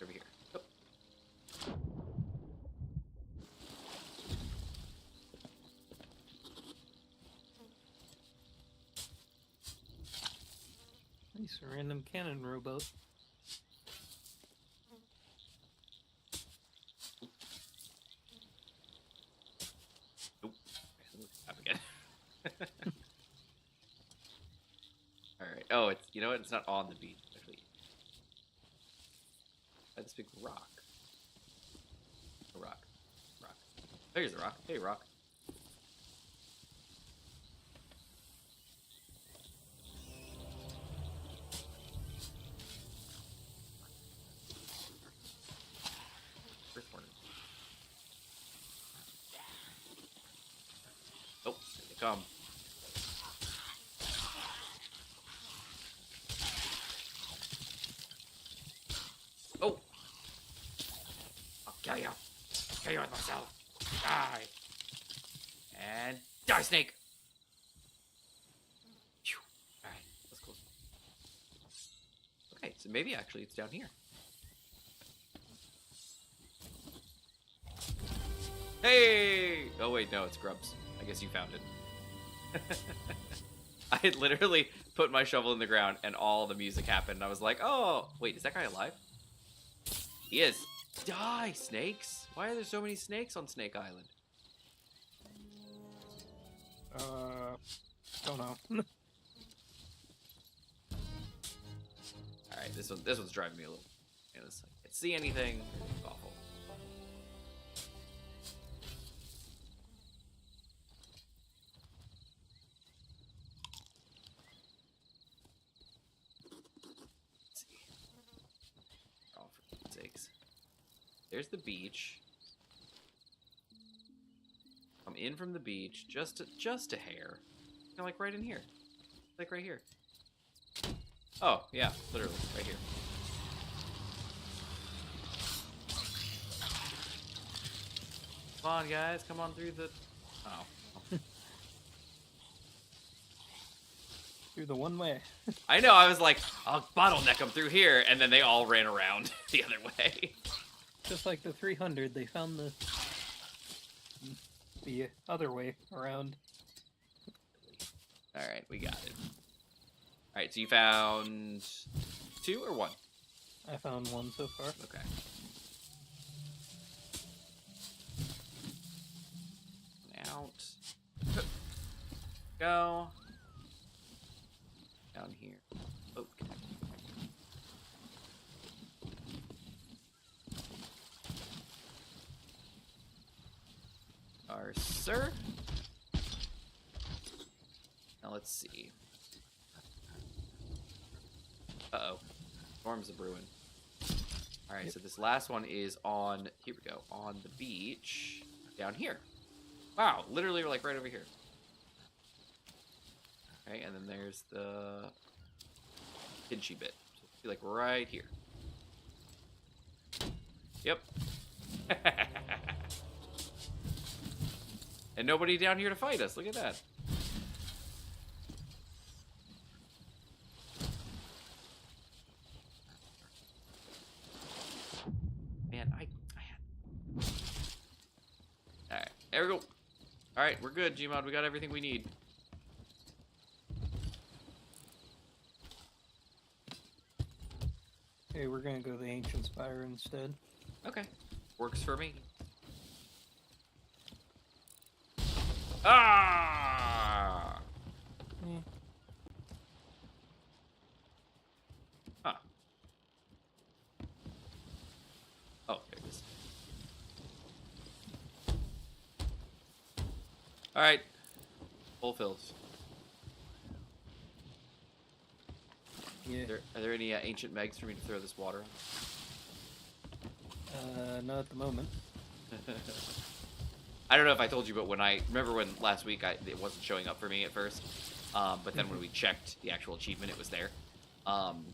over here. Oh. Nice random cannon rowboat. Nope. Up again. Alright. Oh, it's, you know what? It's not on the beach. Actually. By this big rock. A rock. Rock. There's a rock. Hey, rock. First one. Oh, here they come. Oh! I'll kill you. Kill you with myself. Die. And die, snake! Phew. Alright, that's close. Okay, so maybe actually it's down here. Hey! Oh wait, no, it's grubs. I guess you found it. I had literally put my shovel in the ground and all the music happened. And I was like, oh, wait, is that guy alive? He is. Die, snakes! Why are there so many snakes on Snake Island? Don't know. Alright, this one's driving me a little. I can't see anything. It's awful. Let's see. Oh, for God's sakes. There's the beach. I'm in from the beach, just a hair. You know, like right in here. Like right here. Oh, yeah, literally, right here. Come on, guys, come on through the... Oh. Through the one way. I know, I was like, I'll bottleneck them through here, and then they all ran around the other way. Just like the 300, they found the other way around. Alright, we got it. Alright, so you found 2 or 1? I found 1 so far. Okay. Out. Go. Down here. Okay. Our sir. Now let's see. Uh-oh. Storms a brewing. Alright, Yep. so this last one is on, here we go, on the beach, down here. Wow, literally like right over here. Okay, and then there's the pinchy bit. So it'll be like right here. Yep. And nobody down here to fight us. Look at that. Man, I had... Alright, there we go. Alright, we're good, Gmod. We got everything we need. Hey, we're gonna go to the Ancient Spire instead. Okay. Works for me. Ah! Huh. Oh, there it is. Alright. Full fills. Yeah. Are there any ancient megs for me to throw this water on? Not at the moment. I don't know if I told you, but remember when last week it wasn't showing up for me at first, but then when we checked the actual achievement, it was there.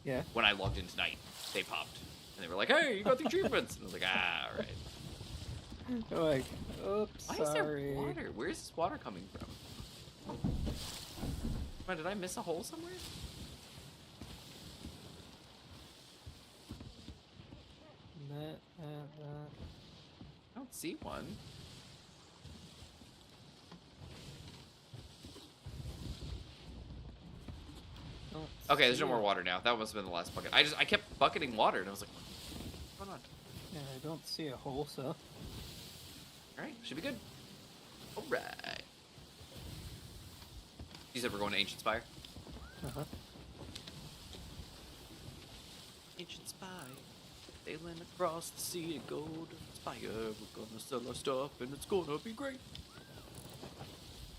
Yeah. When I logged in tonight, they popped, and they were like, "Hey, you got the achievements!" And I was like, "Ah, all right." Like, oops, Why sorry. is there water? Where's this water coming from? Did I miss a hole somewhere? I don't see one. Okay, there's no more water now. That must have been the last bucket. I kept bucketing water, and I was like, what's going on? Yeah, I don't see a hole, so. Alright, should be good. Alright. You said we're going to Ancient Spire? Uh-huh. Ancient Spire. Sailing across the sea to go to the Spire. We're gonna sell our stuff, and it's gonna be great.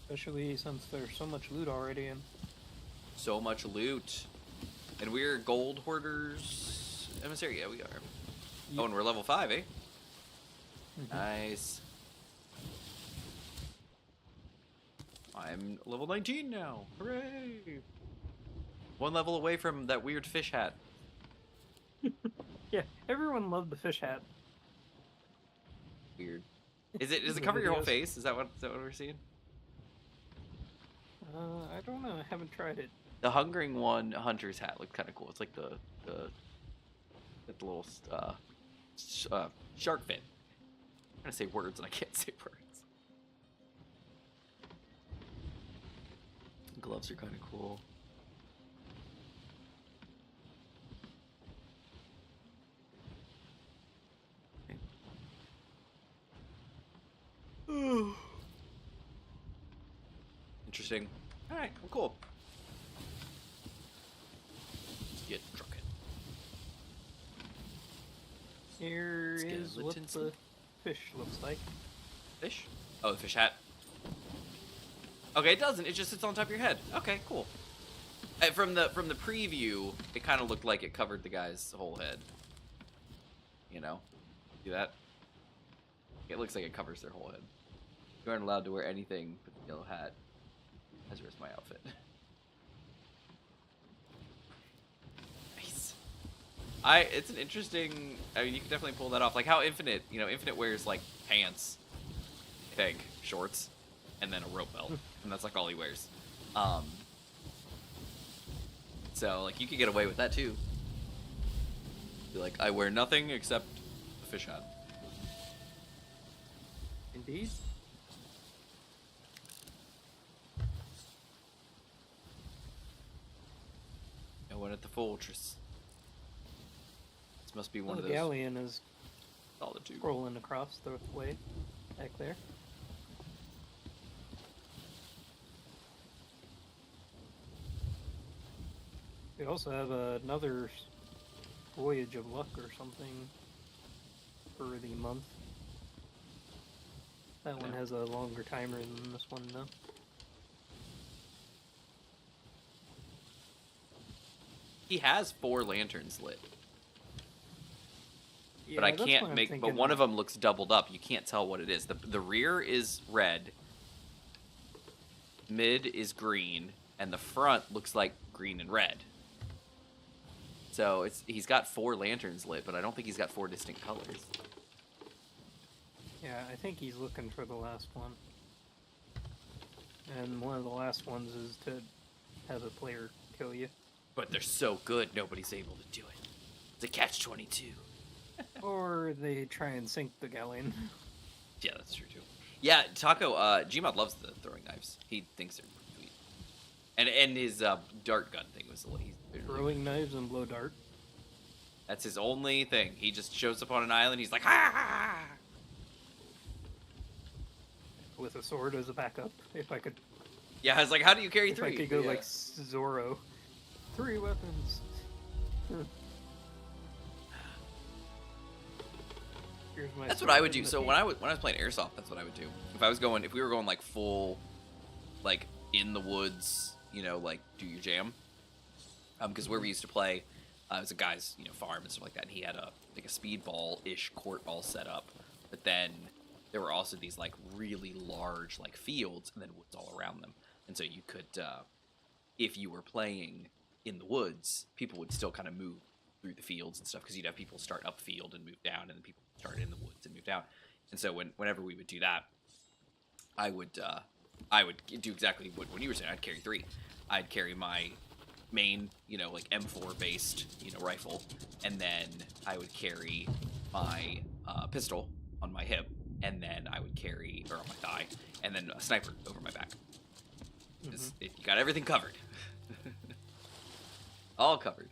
Especially since there's so much loot already in. So much loot. And we're gold hoarders. Emissary, yeah, we are. Yep. Oh, and we're level 5, eh? Mhm. Nice. I'm level 19 now. Hooray! One level away from that weird fish hat. Yeah, everyone loved the fish hat. Weird. Does it The cover your whole videos. face? Is that what we're seeing? I don't know. I haven't tried it. The Hungering One Hunter's hat looked kind of cool. It's like the little shark fin. I'm trying to say words and I can't say words. Gloves are kind of cool. Interesting. Alright, well, cool. Get drunk. Here is what Skeletons. the fish looks like. Fish? Oh, the fish hat. Okay, it doesn't. It just sits on top of your head. Okay, cool. From the preview, it kind of looked like it covered the guy's whole head. You know? See that? It looks like it covers their whole head. You aren't allowed to wear anything but the yellow hat. As is my outfit. Nice. It's an interesting. I mean, you can definitely pull that off. Like how Infinite, Infinite wears like pants, I think, shorts, and then a rope belt, and that's like all he wears. So like you could get away with that too. Be like, I wear nothing except a fish hat. Indeed. No one at the fortress. This must be one The of those galleon is solitude. rolling across the way back there. We also have another Voyage of Luck or something for the month. That one Yeah. has a longer timer than this one, though. He has 4 lanterns lit. Yeah, But I that's can't what I'm make. But thinking. one of them looks doubled up. You can't tell what it is. The rear is red. Mid is green, and the front looks like green and red. So he's got 4 lanterns lit, but I don't think he's got 4 distinct colors. Yeah, I think he's looking for the last one. And one of the last ones is to have a player kill you. But they're so good, nobody's able to do it. It's a catch-22. Or they try and sink the galleon. Yeah, that's true too. Yeah, Taco, Gmod loves the throwing knives. He thinks they're sweet. And his dart gun thing was Throwing knives and blow dart. That's his only thing. He just shows up on an island, he's like, ha ha ha! With a sword as a backup, if I could. Yeah, I was like, how do you carry If three? I could go Yeah. like Zorro. 3 weapons. Here's my That's what sword I would in do. the So feet. when I was playing airsoft, that's what I would do. If we were going like full, like in the woods, you know, like do your jam. Because where we used to play, it was a guy's, you know, farm and stuff like that, and he had a speedball-ish court all set up. But then there were also these like really large like fields and then woods all around them, and so you could, if you were playing in the woods, people would still kind of move through the fields and stuff because you'd have people start upfield and move down, and then people start in the woods and move down. And so whenever we would do that, I would do exactly what when you were saying. I'd carry 3. I'd carry my main, you know, like M4 based, you know, rifle, and then I would carry my pistol on my hip, and then I would carry, or on my thigh, and then a sniper over my back. You got everything covered. All covered.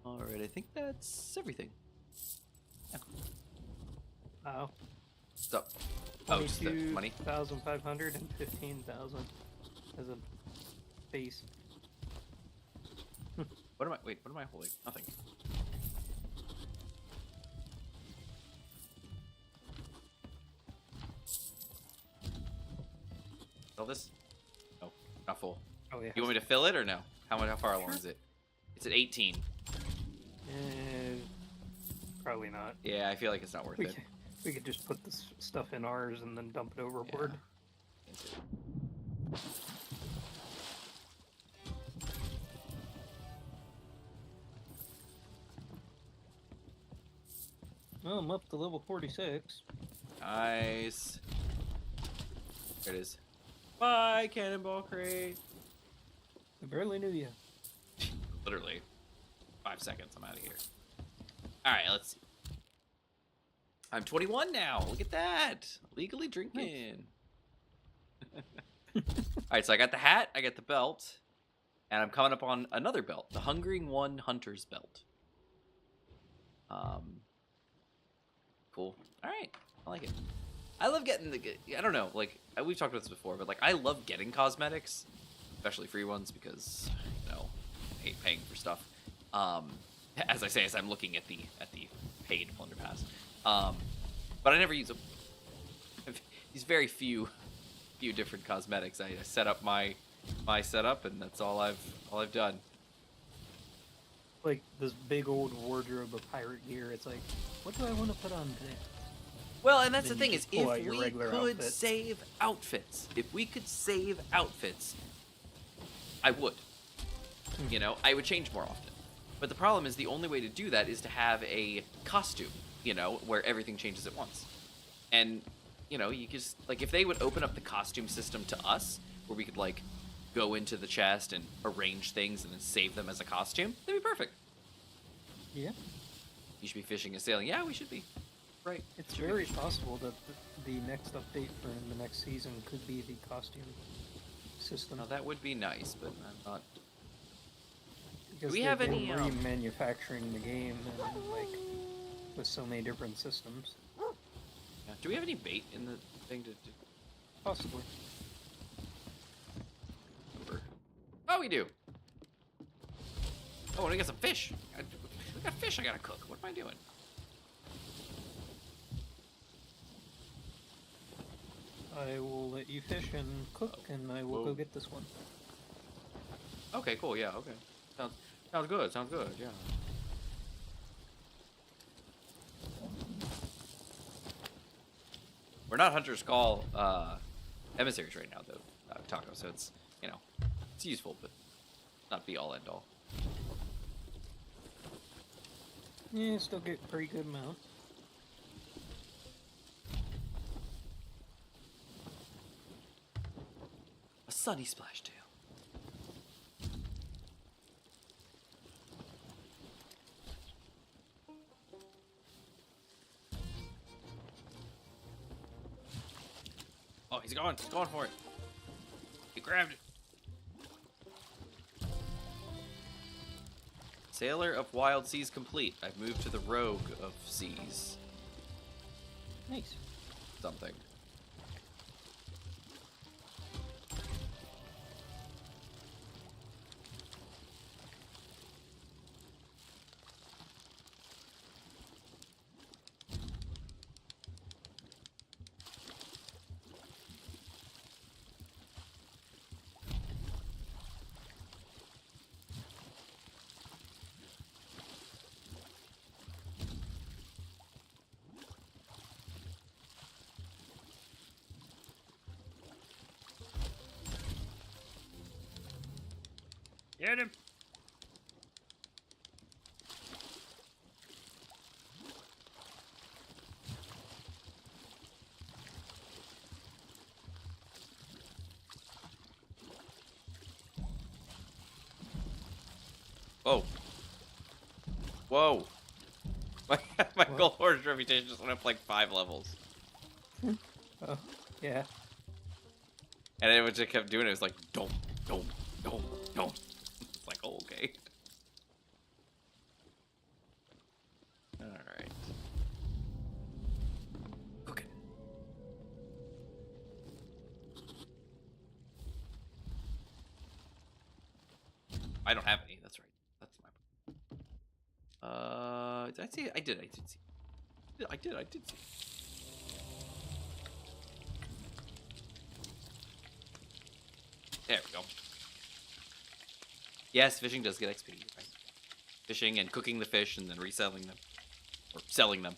Alright, I think that's everything. Yeah. Wow. What's up? Oh, just the money? 22,500 and 15,000 as a base. What am I holding? Nothing. Fill this? No, not full. Oh yeah. You want me to fill it or no? How far along is it? It's at 18. Probably not. Yeah, I feel like it's not worth it. We could just put this stuff in ours and then dump it overboard. Yeah. Oh, I'm up to level 46. Nice. There it is. Bye, Cannonball Crate. I barely knew you. Literally. 5 seconds, I'm out of here. Alright, let's see. I'm 21 now. Look at that. Legally drinking. Alright, so I got the hat, I got the belt, and I'm coming up on another belt, the Hungering One Hunter's Belt. Cool. Alright, I like it. I love getting I don't know, like, we've talked about this before, but, like, I love getting cosmetics, especially free ones, because, you know, I hate paying for stuff. As I say, as I'm looking at the paid Plunder Pass. But I never use them. These very few different cosmetics. I set up my setup, and that's all I've done. Like this big old wardrobe of pirate gear. It's like, what do I want to put on today? Well, and that's Then the you thing is, just pull out if your we regular could outfit. save outfits, I would. You know, I would change more often. But the problem is the only way to do that is to have a costume, you know, where everything changes at once. And, you know, you just, like, if they would open up the costume system to us, where we could, like, go into the chest and arrange things and then save them as a costume, that'd be perfect. Yeah. You should be fishing and sailing. Yeah, we should be. Right. It's very possible that the next update for the next season could be the costume system. Now, that would be nice, but I'm not... Because we they've have been any, remanufacturing the game and, like, with so many different systems. Yeah. Do we have any bait in the thing to do? Possibly. Oh, we do. Oh, and we got some fish. We got fish I gotta cook. What am I doing? I will let you fish and cook, and I will go get this one. Okay, cool. Yeah, okay. Sounds good. Sounds good. Yeah. We're not Hunter's Call emissaries right now, though, Taco. So it's, you know, it's useful, but Not be all end all. Yeah, still get pretty good amount. A sunny splash tail. Oh, he's going for it. He grabbed it. Sailor of Wild Seas complete. I've moved to the Rogue of Seas. Nice. Something. Get him! Oh. Whoa. My gold horse reputation just went up like 5 levels. Oh, yeah. And it just kept doing it. It was like, don't. It's like, oh, okay. Alright. Cooking. I don't have any. That's right. That's my. Did I see it? I did see. I did see. There we go. Yes, fishing does get XP. Right? Fishing and cooking the fish and then reselling them. Or selling them.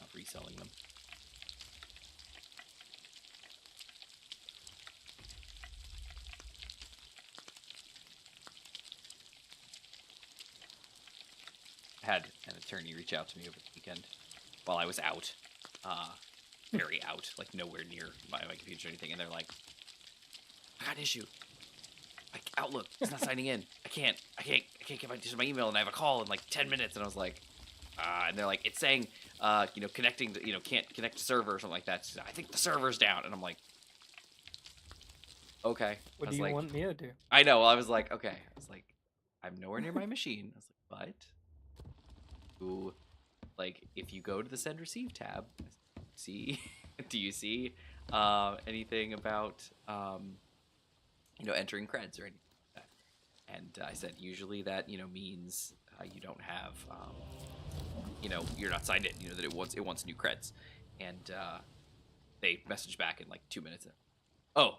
Not reselling them. I had an attorney reach out to me over the weekend while I was out. Very out. Like nowhere near my computer or anything. And they're like, I got an issue. Outlook, it's not signing in. I can't get my email, and I have a call in like 10 minutes. And I was like, and they're like, it's saying, connecting to, can't connect to server or something like that. So I think the server's down. And I'm like, okay. What do you want me to do? I know. Well, I was like, okay. I was like, I'm nowhere near my machine. I was like, but, ooh, like, if you go to the send receive tab, do you see anything about, entering creds or anything like that? And I said, usually that, means you don't have, you're not signed in, that it wants new creds. And they messaged back in like 2 minutes. Oh,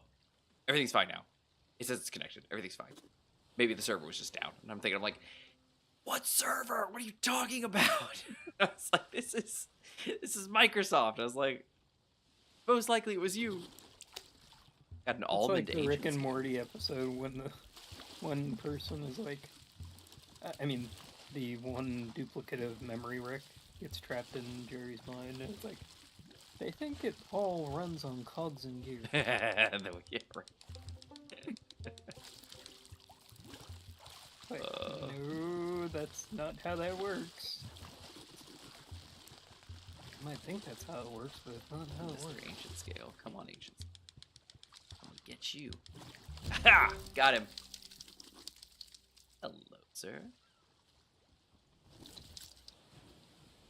everything's fine now. It says it's connected. Everything's fine. Maybe the server was just down. And I'm thinking, what server? What are you talking about? I was like, this is Microsoft. I was like, most likely it was you. Got an almond It's like the Rick and Morty episode when the one person is like, the one duplicative memory Rick gets trapped in Jerry's mind, and it's like, they think it all runs on cogs and gears. Yeah, right. Like, no, that's not how that works. You might think that's how it works, but it's not how it works. Ancient scale. Come on, ancient. I'm gonna get you. Ha! Got him. Hello, sir.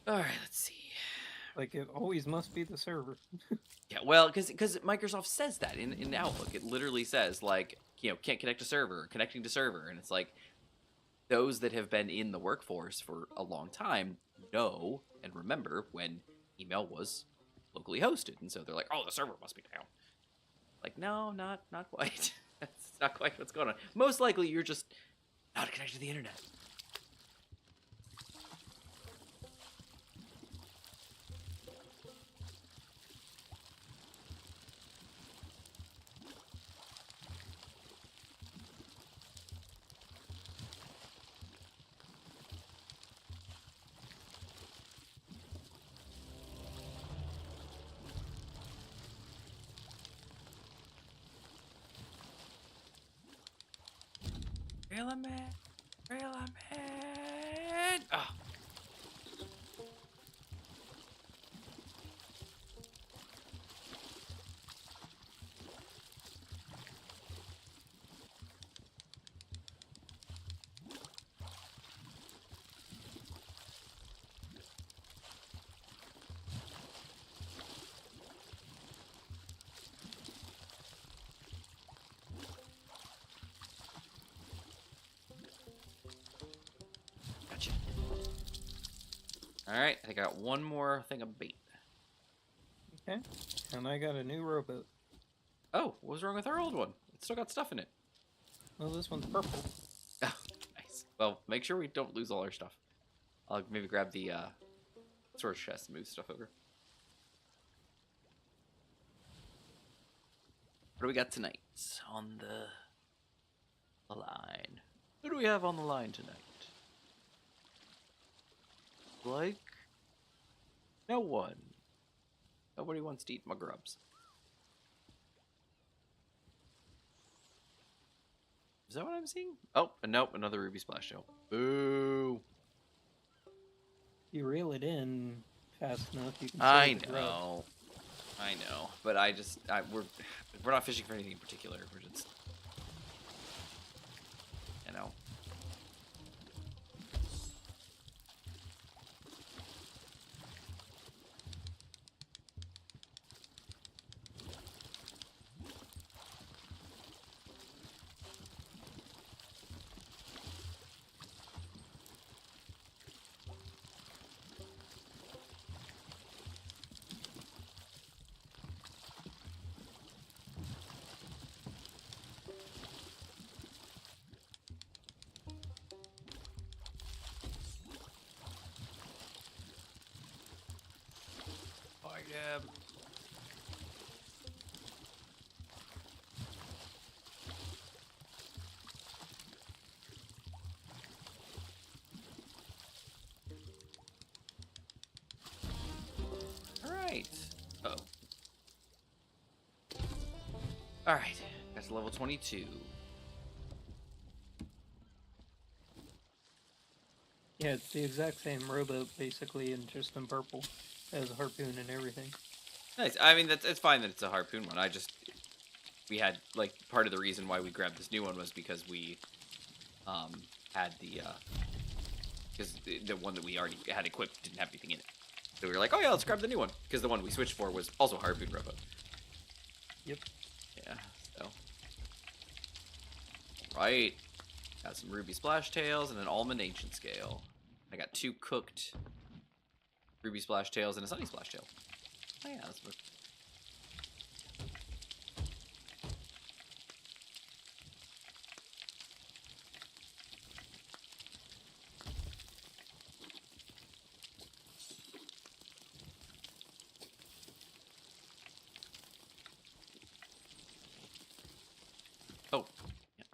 Alright, let's see. Like, it always must be the server. Yeah, well, because Microsoft says that in Outlook. It literally says, can't connect to server, connecting to server. And it's like, those that have been in the workforce for a long time know and remember when email was locally hosted. And so they're like, oh, the server must be down. Like, no, not quite. That's not quite what's going on. Most likely, you're just not connected to the internet. Reel him in. Reel him in. Oh. Gotcha. All right, I think I got one more thing of bait. Okay, and I got a new rowboat. Oh, what was wrong with our old one? It still got stuff in it. Well, this one's purple. Oh, nice. Well, make sure we don't lose all our stuff. I'll maybe grab the storage chest and move stuff over. What do we got tonight on the line? Who do we have on the line tonight? Like, no one. Nobody wants to eat my grubs. Is that what I'm seeing? Oh, nope, another ruby splash shell. Boo! You reel it in fast enough, you can. I know, but we're not fishing for anything in particular. We're just, you know. Yeah. All right. Uh-oh. All right. That's level 22. Yeah, it's the exact same rowboat basically, and just in purple, as a harpoon and everything. Nice. I mean, it's fine that it's a harpoon one. We had, like, part of the reason why we grabbed this new one was because we, had because the one that we already had equipped didn't have anything in it. So we were like, oh yeah, let's grab the new one. Because the one we switched for was also a harpoon rowboat. Yep. Yeah, so. Right. Got some ruby splash tails and an almond ancient scale. I got 2 cooked ruby splash tails and a sunny splash tail. Oh yeah, that's what. Oh. Yeah.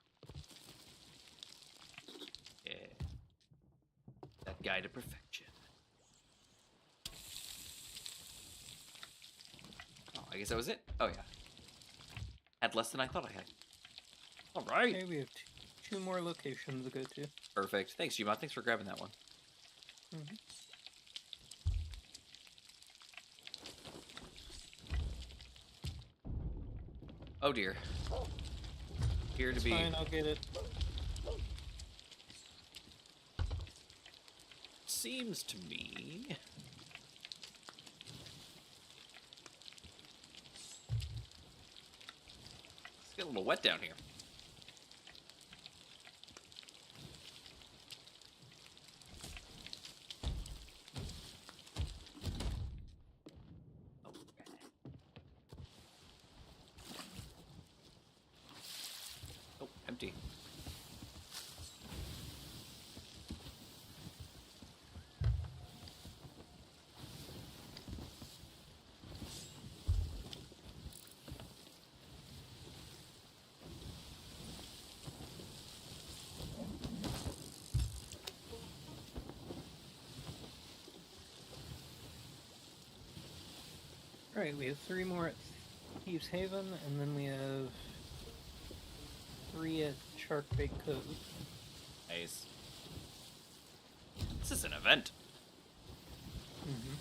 Yeah. That guy to perfection. Oh, I guess that was it? Oh yeah. Had less than I thought I had. Alright. Okay, we have two more locations to go to. Perfect. Thanks, Gmod. Thanks for grabbing that one. Mm-hmm. Oh dear. Here to be. Fine, I'll get it. Seems to me. It's getting a little wet down here. Oh, empty. Alright, we have 3 more at Thieves Haven, and then we have 3 at Shark Bait Cove. Nice. This is an event. Mm-hmm.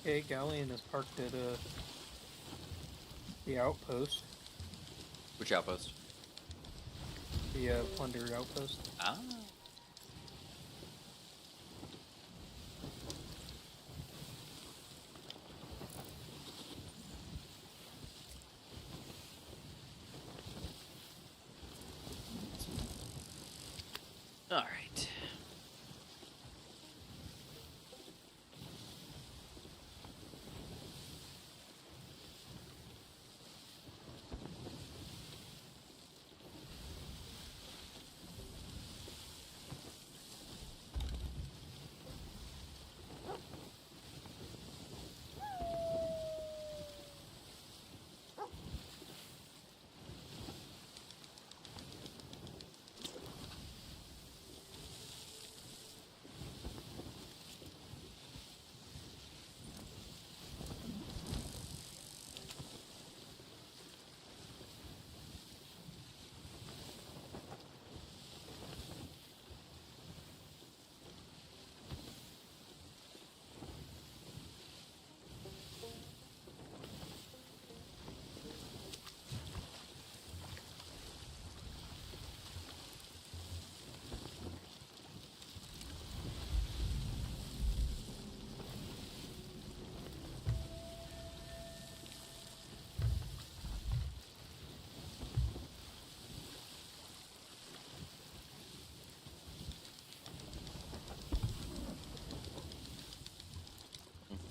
Okay, Galleon is parked at the outpost. Which outpost? The plunder outpost. Ah. All right.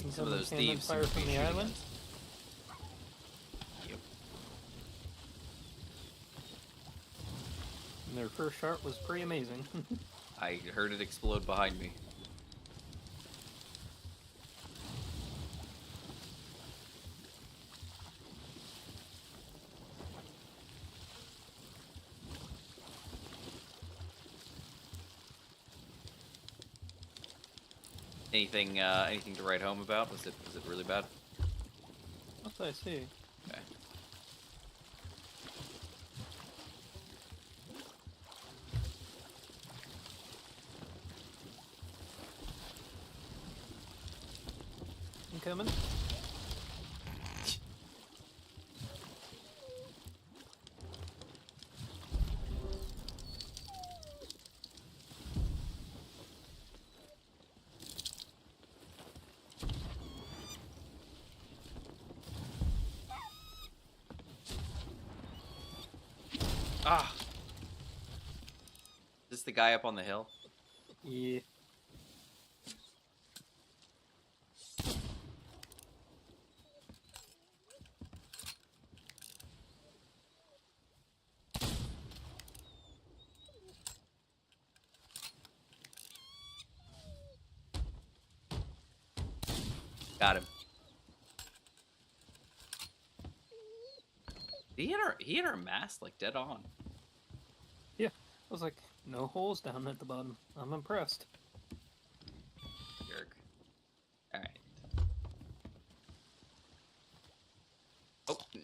Some of those thieves fire from the island. Yep. And their first shot was pretty amazing. I heard it explode behind me. Anything to write home about? Was it really bad? What did I see? Okay. You coming? Ah! Is this the guy up on the hill? Yeah. Got him. He hit our mast like dead on. Yeah. I was like, no holes down at the bottom. I'm impressed. Jerk. Alright. Oh, no!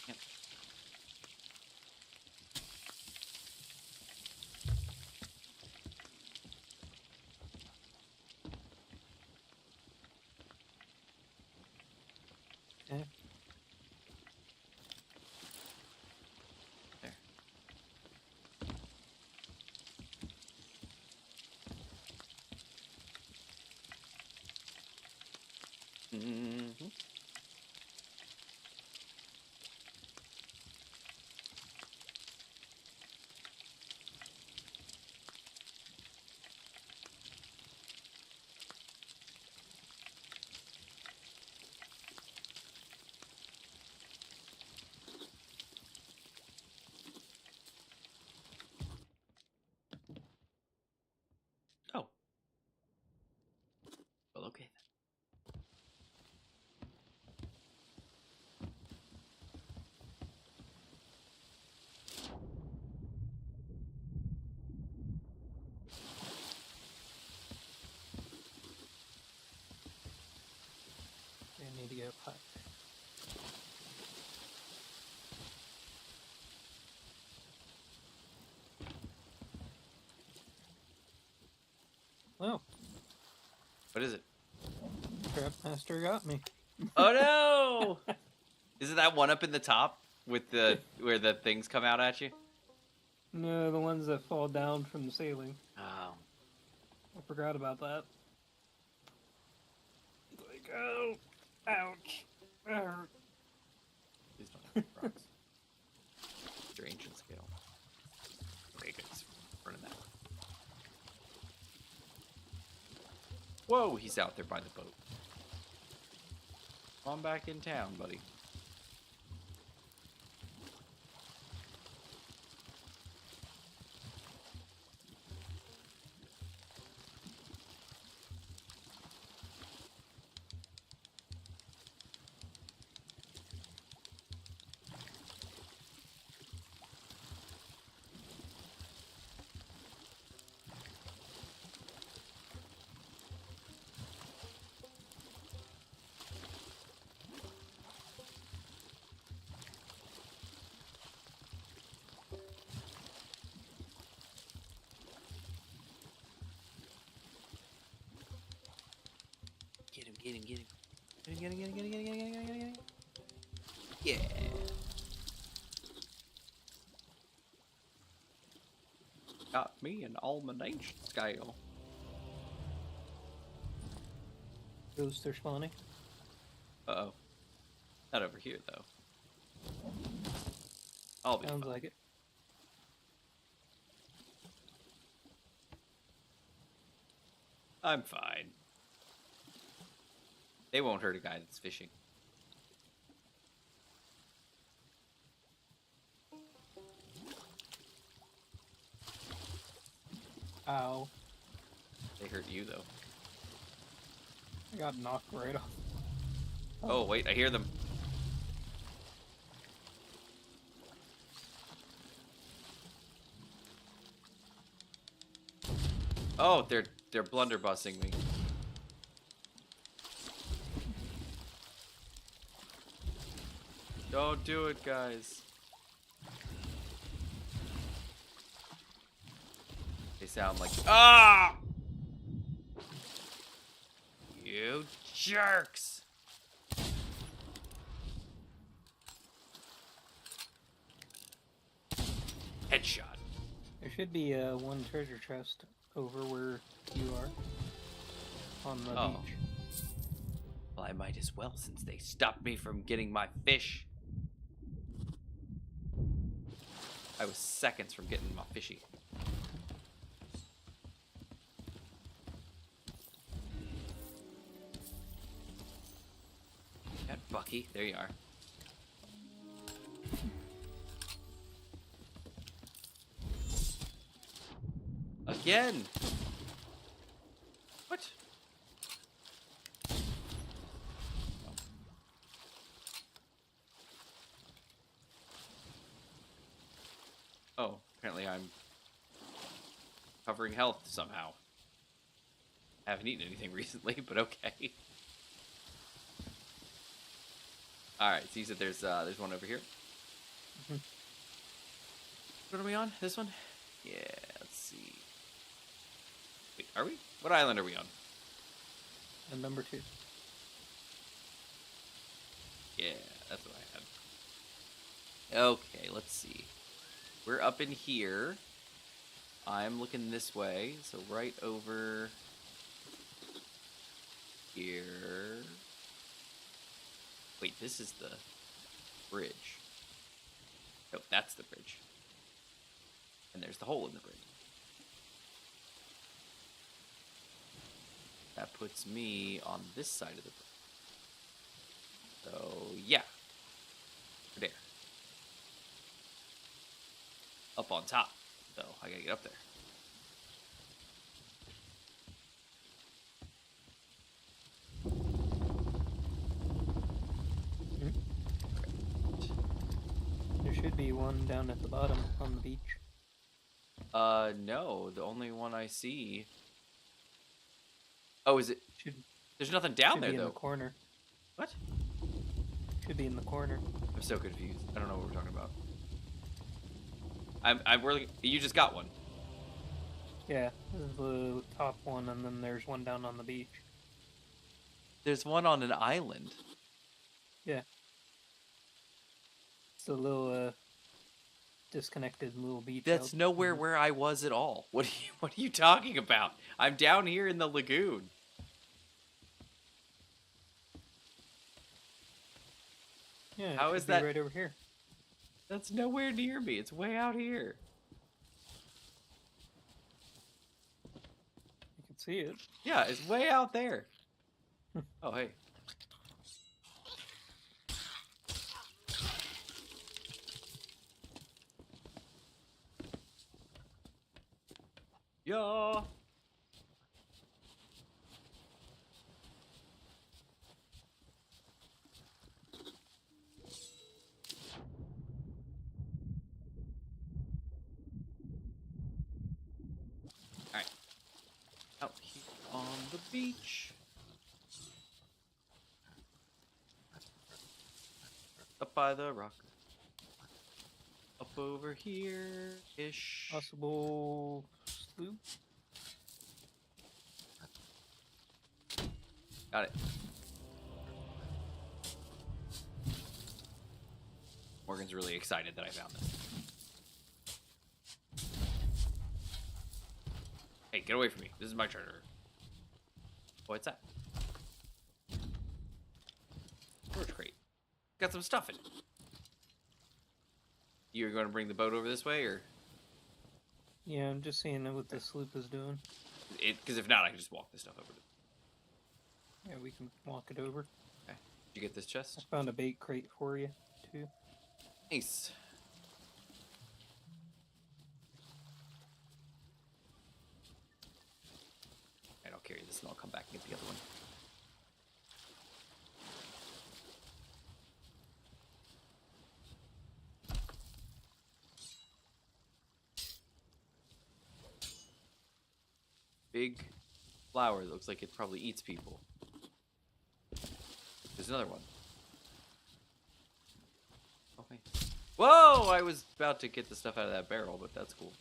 Yep. Okay. Mm-hmm. Oh. Well, okay then. I need to get a pipe. Oh, What is it? Trap Master got me. Oh no! Is it that one up in the top with the where the things come out at you? No, the ones that fall down from the ceiling. Oh. I forgot about that. Like, oh, ouch. Arr. Please don't have rocks. Your ancient scale. Okay, good. He's running that. Whoa, he's out there by the boat. Come on back in town, buddy. Get him, get him, get him. Get him, get him, get him, get him, get him, get him, get him, get him. Yeah. Got me an almond ancient scale. Ghosts are spawning. Uh-oh. Not over here, though. I'll be Sounds fine. like it. I'm fine. They won't hurt a guy that's fishing. Ow. They hurt you, though. I got knocked right off. Oh, wait, I hear them. Oh, they're blunderbussing me. Don't do it, guys. They sound like ah! You jerks! Headshot. There should be one treasure chest over where you are. On the beach. Well, I might as well since they stopped me from getting my fish. I was seconds from getting my fishy. Got Bucky. There you are. Again. What? Oh, apparently I'm covering health somehow. I haven't eaten anything recently, but okay. All right, so you said there's one over here. Mhm. What are we on? This one? Yeah, let's see. Wait, are we? What island are we on? And number 2. Yeah, that's what I had. Okay, let's see. We're up in here. I'm looking this way, so right over here. Wait, this is the bridge. No, that's the bridge. And there's the hole in the bridge. That puts me on this side of the bridge. So, yeah. There. Up on top. So, I gotta get up there. There should be one down at the bottom on the beach. No. The only one I see... Oh, is it... Should There's nothing down there, be in though. the corner. What? Should be in the corner. I'm so confused. I don't know what we're talking about. I'm really... You just got one. Yeah, this is the top one, and then there's one down on the beach. There's one on an island. Yeah. It's a little, disconnected little beach. That's nowhere where I was at all. What are you talking about? I'm down here in the lagoon. Yeah, it How should is be that? right over here? That's nowhere near me. It's way out here. You can see it. Yeah, it's way out there. Oh, hey. Yeah. Alright. Out here on the beach. Up by the rock. Up over here-ish. Possible sloop? Got it. Morgan's really excited that I found this. Hey, get away from me. This is my treasure. What's that? Storage crate. Got some stuff in it. You're going to bring the boat over this way, or? Yeah, I'm just seeing what the sloop is doing. Because if not, I can just walk this stuff over. Yeah, we can walk it over. Okay. Did you get this chest? I found a bait crate for you, too. Nice. Alright, I'll carry this and I'll come back and get the other one. Big flower that looks like it probably eats people. There's another one. Okay. Whoa! I was about to get the stuff out of that barrel, but that's cool.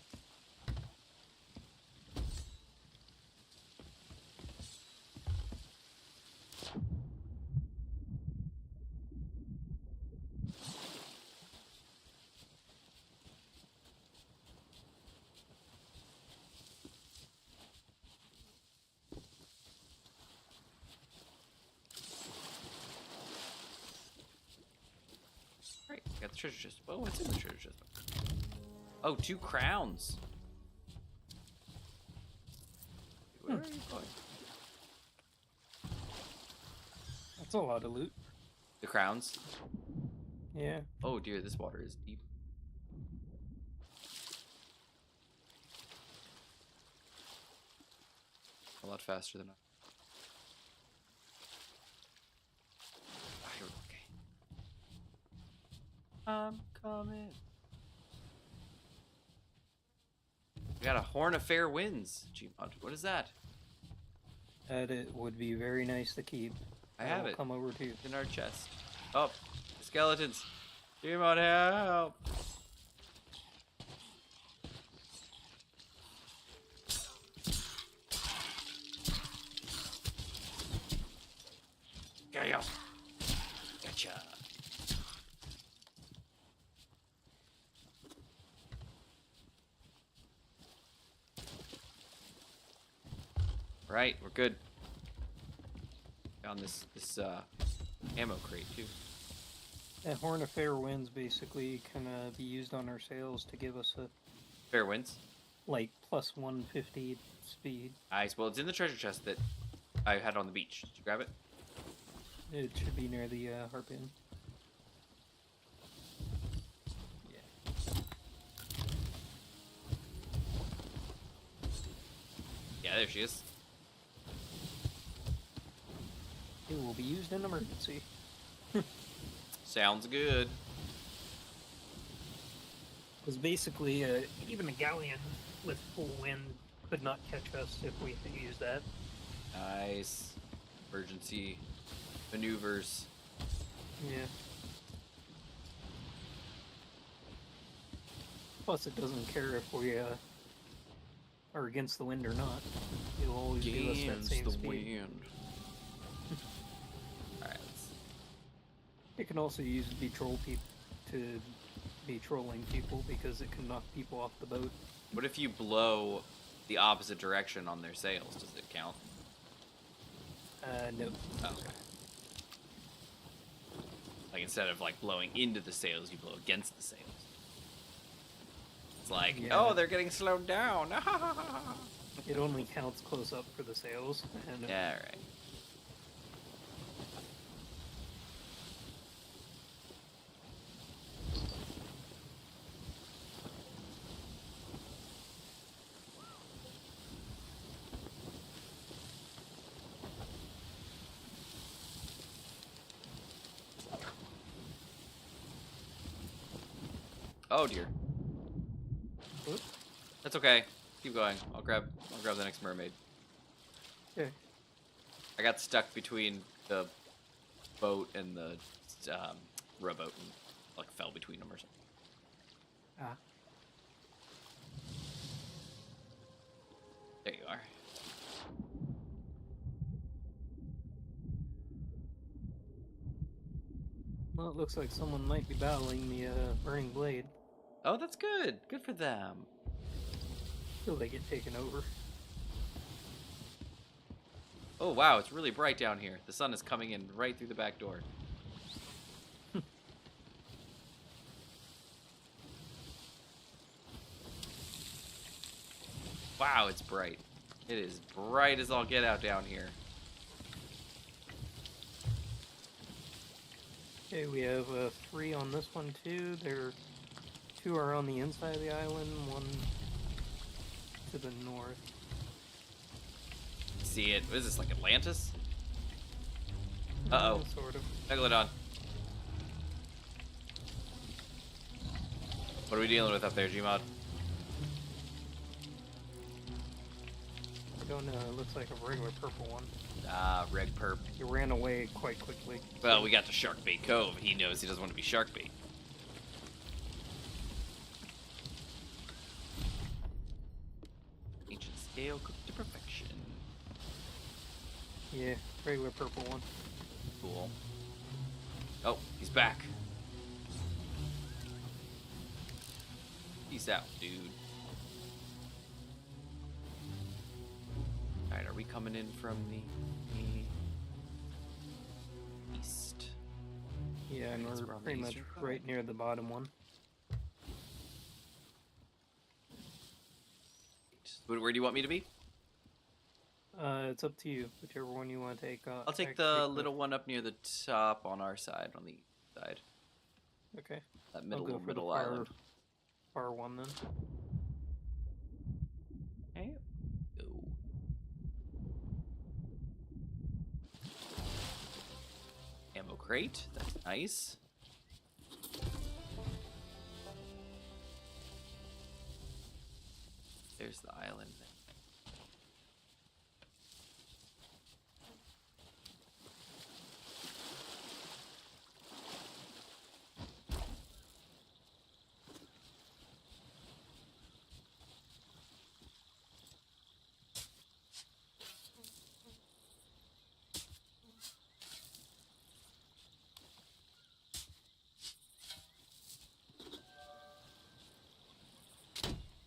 Right, got the treasure chest. Oh, what's in the treasure chest? Oh, 2 crowns. Where are you going? That's a lot of loot. The crowns? Yeah. Oh dear, this water is deep. A lot faster than I. Ah, here we go. Okay. I'm coming. We got a Horn of Fair Winds, Gmod. What is that? That it would be very nice to keep. I have will it. Come over to you. In our chest. Oh, skeletons. Gmod, help! There you go. Gotcha. Right, we're good. Found this Ammo crate, too. That Horn of Fair Winds basically can be used on our sails to give us a Fair winds. like plus 150 speed. Nice. Well, it's in the treasure chest that I had on the beach. Did you grab it? It should be near the harpoon. Yeah, there she is. It will be used in emergency. Sounds good. Because basically, even a galleon with full wind could not catch us if we used that. Nice. Emergency maneuvers. Yeah. Plus, it doesn't care if we are against the wind or not. It'll always give us that same speed. Wind. Alright, It can also use to be trolling people because it can knock people off the boat. what if you blow the opposite direction on their sails? Does it count? No. Oh, okay. Like instead of like blowing into the sails, you blow against the sails. It's like, Yeah. oh, they're getting slowed down. It only counts close up for the sails. And Yeah, right. Oh dear. Oops. That's okay. Keep going. I'll grab the next mermaid. Okay. I got stuck between the boat and the rowboat and like fell between them or something. Ah. There you are. Well, it looks like someone might be battling the burning blade. Oh, that's good. Good for them. Till they get taken over. Oh wow, it's really bright down here. The sun is coming in right through the back door. Wow, it's bright. It is bright as all get out down here. Okay, we have 3 on this one too. Two are on the inside of the island, one to the north. See it? What is this, like Atlantis? Uh-oh. Sort of. Megalodon. What are we dealing with up there, Gmod? I don't know, it looks like a regular purple one. Ah, reg perp. He ran away quite quickly. Well, we got to Sharkbait Cove. He knows he doesn't want to be sharkbait. Ancient scale cooked to perfection. Yeah, regular purple one. Cool. Oh, he's back. Peace out, dude. Alright, are we coming in from the east? Yeah, and It's we're from the pretty much eastern right side. near the bottom one. Where do you want me to be? It's up to you, whichever one you want to take. I'll take the little one up near the top on our side, on the east side. Okay. That I'll middle go for middle the island. far one then. Okay. Go. Ammo crate. That's nice. There's the island.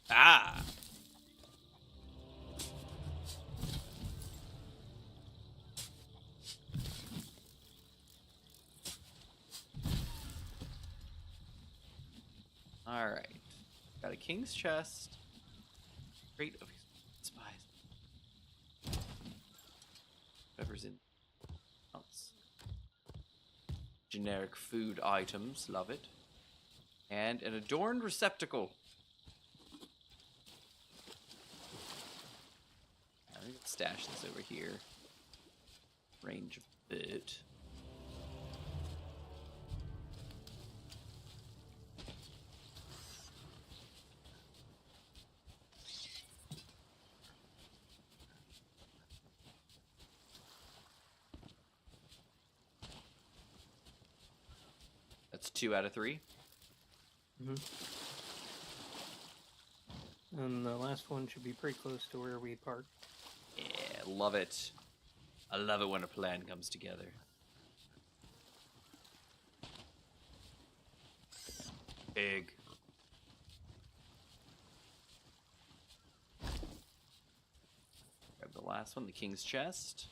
Ah! All right. Got a king's chest. Crate of spies. Whatever's in. Generic food items. Love it. And an adorned receptacle. I'm going to stash this over here. Range a bit. That's 2 out of 3. And the last one should be pretty close to where we parked. Yeah, love it. I love it when a plan comes together. Big. Grab the last one, the king's chest.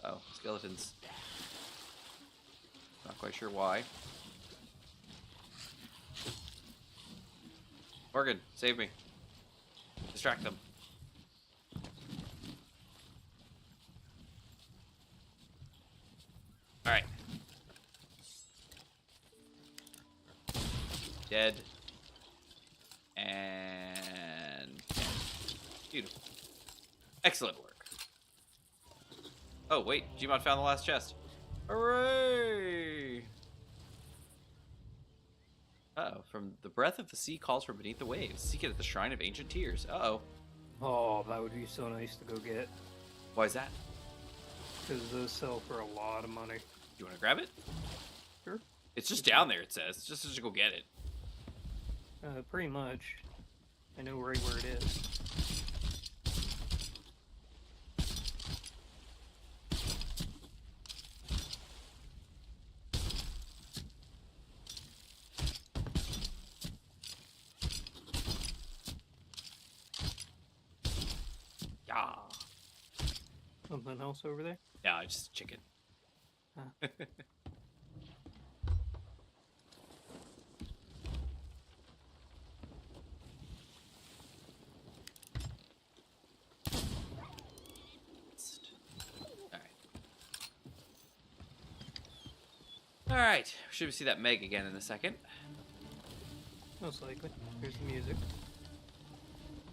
Uh-oh, skeletons. Not quite sure why. Morgan, save me. Distract them. Alright. Dead. And... beautiful. Excellent work. Oh, wait. Gmod found the last chest. Hooray! Uh-oh. From the breath of the sea calls from beneath the waves. Seek it at the shrine of ancient tears. Uh-oh. Oh, that would be so nice to go get. Why is that? Because those sell for a lot of money. You want to grab it? Sure. It's just down there, it says. Just to go get it. Pretty much. I know right where it is. Yeah. Something else over there? Yeah, just chicken. Huh. Alright, should we see that Meg again in a second? Most likely. Here's the music.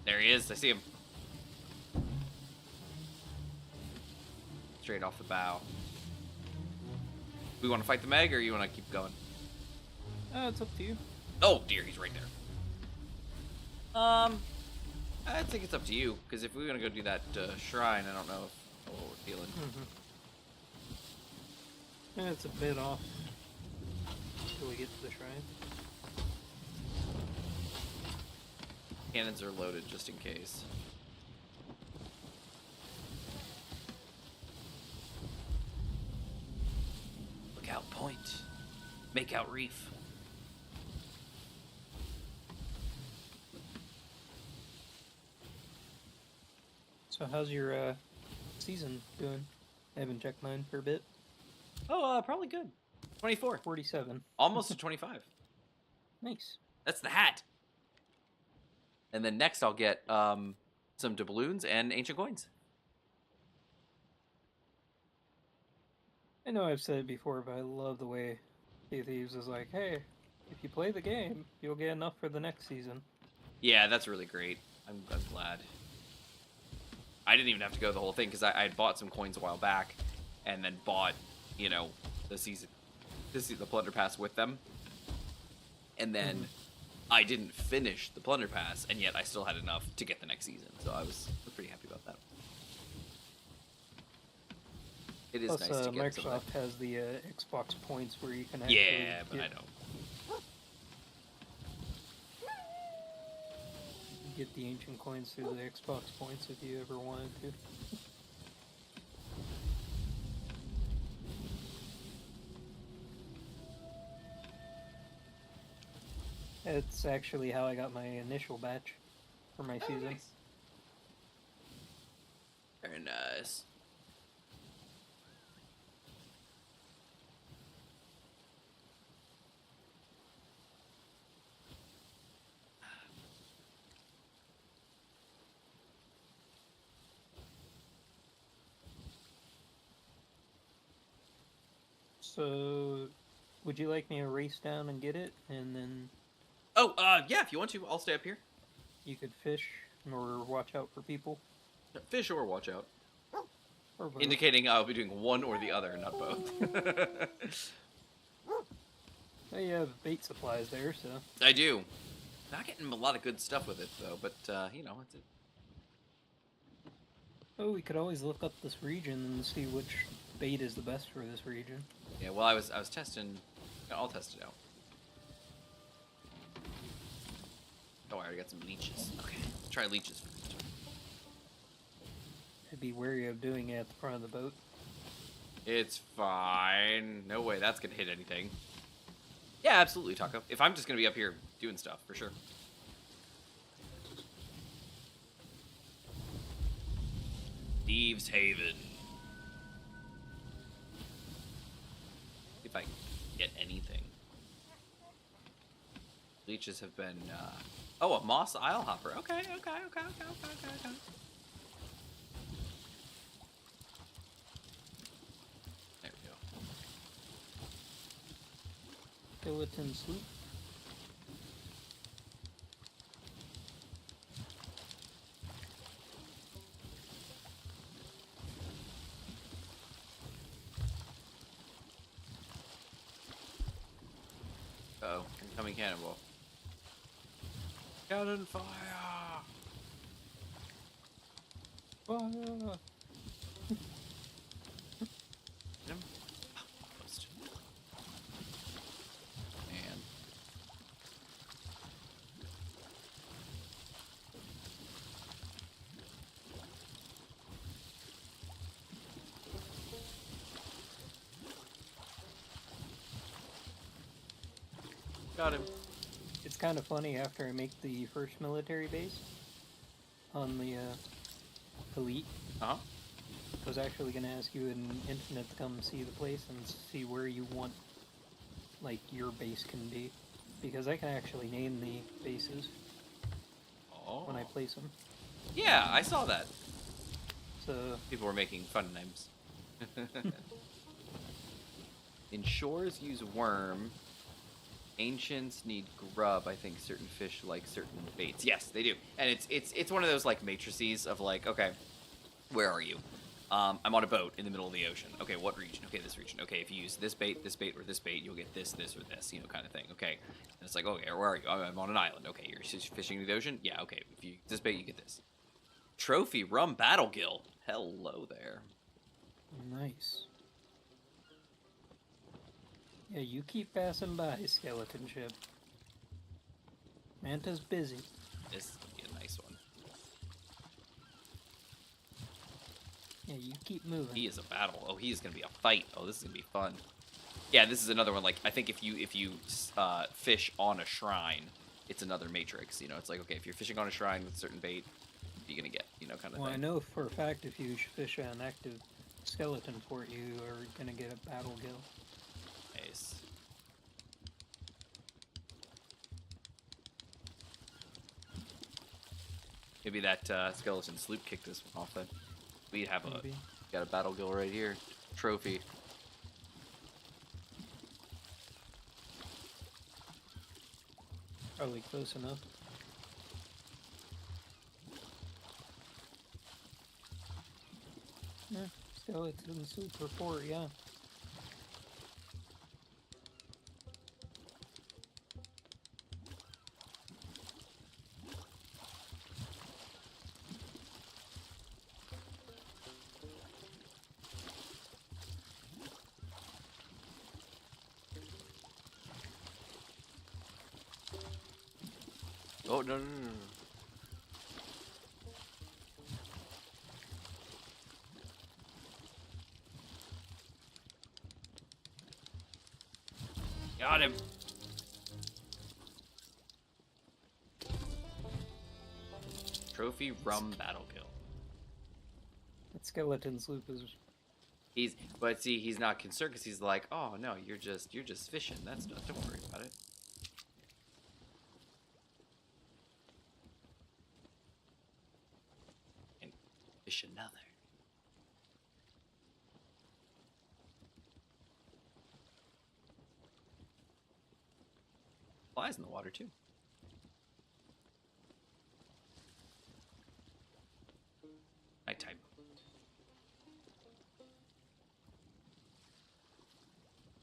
There he is, I see him. Straight off the bow. We want to fight the Meg, or you want to keep going? It's up to you. Oh dear, he's right there. I think it's up to you, because if we're gonna go do that shrine, I don't know what we're feeling. Yeah, it's a bit off until we get to the shrine. Cannons are loaded just in case. Look out, point. Make out reef. So how's your season doing? I haven't checked mine for a bit. Oh, probably good. 24. 47. Almost to 25. Nice. That's the hat. And then next I'll get some doubloons and ancient coins. I know I've said it before, but I love the way Thieves is like, hey, if you play the game, you'll get enough for the next season. Yeah, that's really great. I'm glad. I didn't even have to go the whole thing because I had bought some coins a while back, and then bought, you know, the plunder pass with them, and then I didn't finish the plunder pass, and yet I still had enough to get the next season. So I was pretty happy about that. It is Plus, nice to get some of Microsoft that. has the Xbox points where you can actually Yeah, but I don't. get the ancient coins through the Xbox points if you ever wanted to. It's actually how I got my initial batch for my season. Nice. Very nice. So, would you like me to race down and get it, and then Oh, yeah, if you want to, I'll stay up here. you could fish or watch out for people? Fish or watch out. Or both? Indicating I'll be doing one or the other, not both. Oh, you have bait supplies there, so... I do. Not getting a lot of good stuff with it, though, but, you know, it's... Oh, we could always look up this region and see which bait is the best for this region. Yeah, well, I was testing... I'll test it out. Oh, I already got some leeches. Okay, let's try leeches first. I'd be wary of doing it at the front of the boat. It's fine. No way that's gonna hit anything. Yeah, absolutely, Taco. If I'm just gonna be up here doing stuff, for sure. Thieves Haven. If I can get anything. Leeches have been, Oh, a moss isle hopper. Okay. There we go. Skeleton sloop. Uh-oh, incoming cannonball. Cannon fire! Fire! Hit him. Almost. And got him. It's kind of funny, after I make the first military base on the Elite, Uh-huh. I was actually going to ask you in Infinite to come see the place and see where you want, like, your base can be. Because I can actually name the bases Oh. when I place them. Yeah, I saw that. So, People were making fun names. Inshores use worm. Ancients need grub. I think certain fish like certain baits. Yes, they do. And it's one of those like matrices of like, okay, where are you? I'm on a boat in the middle of the ocean. Okay, what region? Okay, this region. Okay, if you use this bait, or this bait, you'll get this, this, or this, you know, kind of thing. Okay, and it's like, okay, where are you? I'm on an island. Okay, you're fishing in the ocean. Yeah, okay. If you use this bait, you get this. Trophy rum battle gill. Hello there. nice. Yeah, you keep passing by, skeleton ship. Manta's busy. This would be a nice one. Yeah, you keep moving. He is a battle. Oh, he is gonna be a fight. Oh, this is gonna be fun. Yeah, this is another one. Like, I think if you fish on a shrine, it's another matrix. You know, it's like, okay, if you're fishing on a shrine with certain bait, what are you gonna get? You know, kind of Well, thing. I know for a fact if you fish an active skeleton fort, you are gonna get a battle gill. Nice. Maybe that skeleton sloop kicked this one off then. We'd have Maybe. got a battle gill right here. Trophy. Probably close enough. Yeah, skeleton super fort, yeah. Oh, no. Got him. Trophy rum battle kill. That skeleton's loop is. But see, he's not concerned because he's like, oh no, you're just fishing. That's not. Don't worry about it. And fish another. Flies in the water too. Nighttime.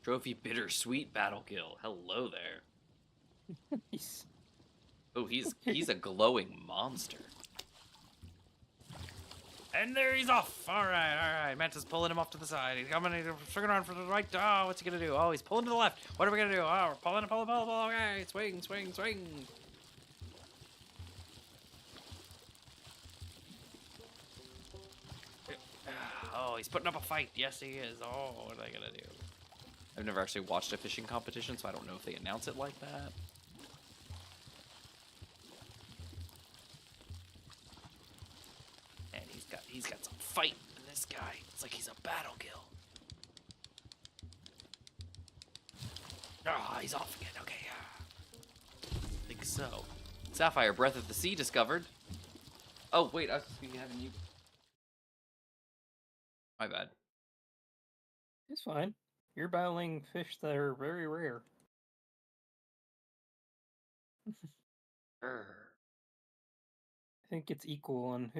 Trophy bittersweet battle kill. Hello there. Oh, he's a glowing monster. And there he's off. All right. Manta's pulling him off to the side. He's coming. He's swinging around for the right. Oh, what's he gonna do? Oh, he's pulling to the left. What are we gonna do? Oh, we're pulling. Okay, swing. Oh, he's putting up a fight. Yes, he is. Oh, what are they gonna do? I've never actually watched a fishing competition, so I don't know if they announce it like that. And he's got some fight in this guy. It's like he's a battle kill. Oh, he's off again. Okay, yeah. I think so. Sapphire, Breath of the Sea discovered. Oh, wait, I was having you. My bad. It's fine. You're battling fish that are very rare. I think it's equal on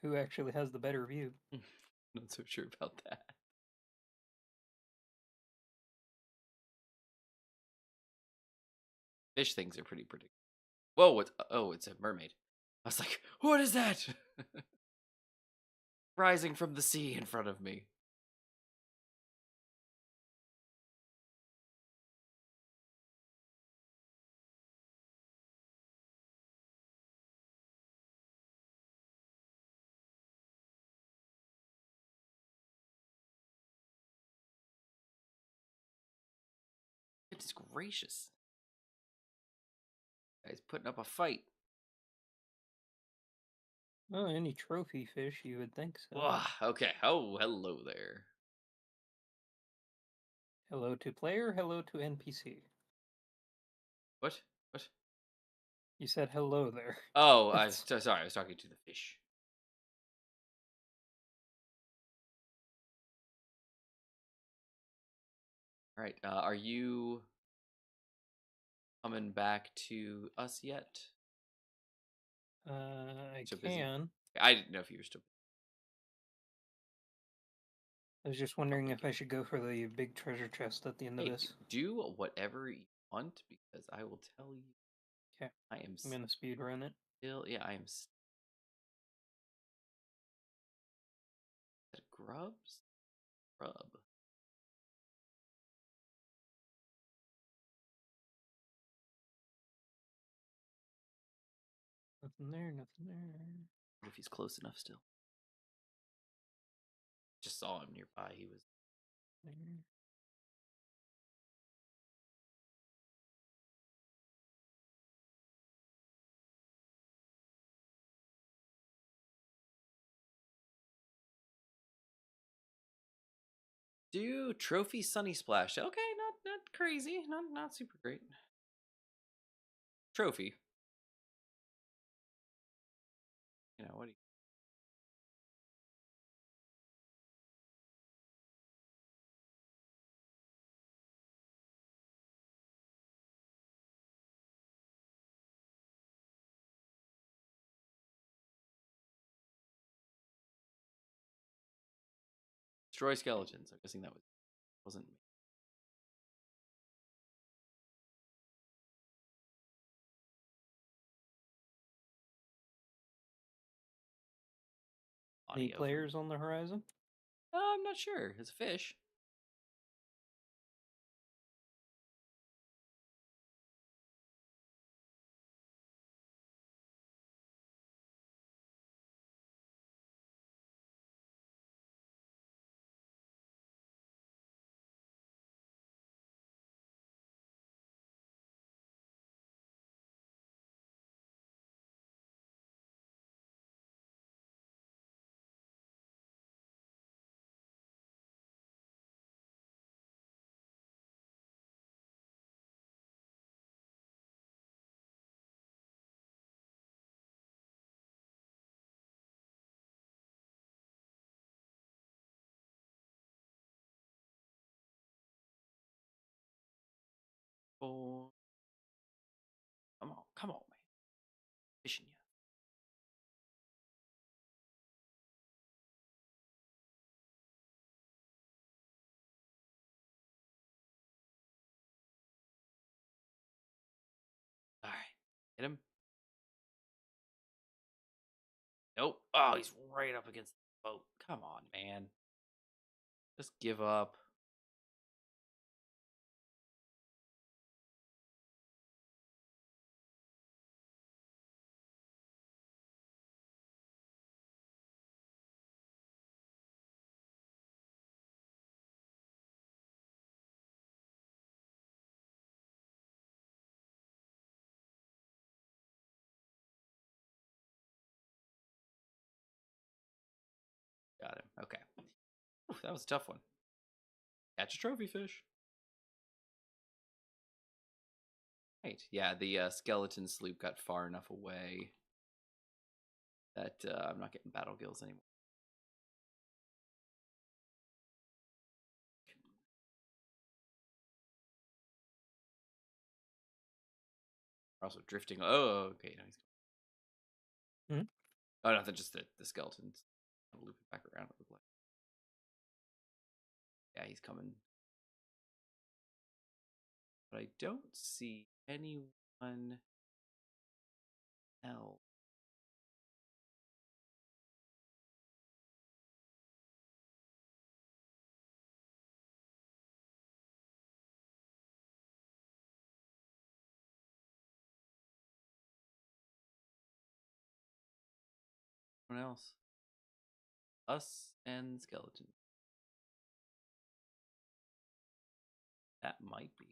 who actually has the better view. Not so sure about that. Fish things are pretty predictable. Whoa, it's a mermaid. I was like, what is that? Rising from the sea in front of me. Goodness gracious. Guy's putting up a fight. Oh, any trophy fish, you would think so. Okay. Oh, hello there. Hello to player, hello to NPC. What? You said hello there. Oh, sorry. I was talking to the fish. All right. Are you coming back to us yet? I So busy. can. I didn't know if you were still. I was just wondering if I should go for the big treasure chest at the end of this. Do whatever you want because I will tell you. Okay. I am. I'm gonna speed run it. Still, yeah, I am. Grubs? Grub. Nothing there, nothing there. What if he's close enough still? Just saw him nearby. He was. There. Do trophy Sunny Splash. Okay, not crazy. Not super great. Trophy. You know, what do you. Destroy skeletons. I'm guessing that wasn't. Any players on the horizon? I'm not sure. It's a fish. 4. Come on, man. Fishing you. All right, hit him. Nope. Oh, he's right up against the boat. Come on, man. Just give up. Got him. Okay. Oof, that was a tough one. Catch a trophy fish. Right. Yeah, the skeleton sloop got far enough away that I'm not getting battle gills anymore. Also drifting. Oh, okay. Now he's. Oh, nothing. Just the skeletons. I'll loop it back around. It looked like. Yeah, he's coming. But I don't see anyone else. Anyone else? Us and skeleton. That might be.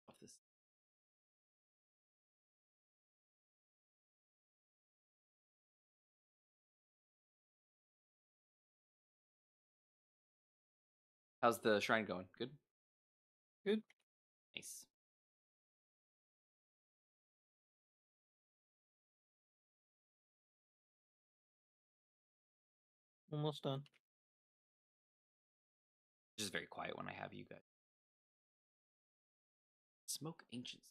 Off this. How's the shrine going? Good? Good. Nice. Almost done. Just very quiet when I have you guys. Smoke ancients.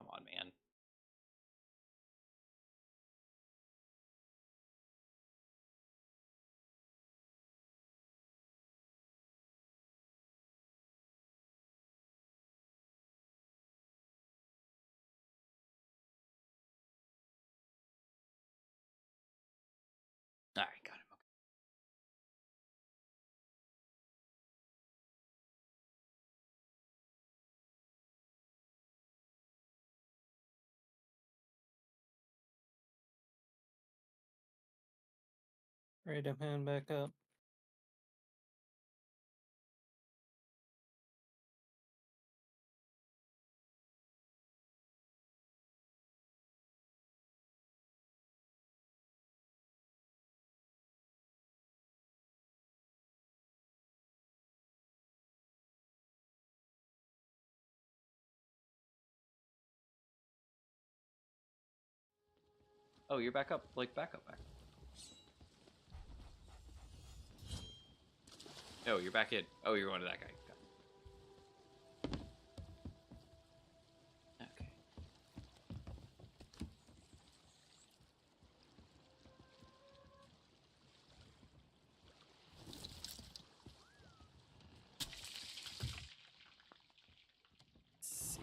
Come on, man. All right, got him. Okay. Right, I'm heading back up. Oh, you're back up. Like, back up, back. Oh, you're back in. Oh, you're going to that guy. Okay. Let's see.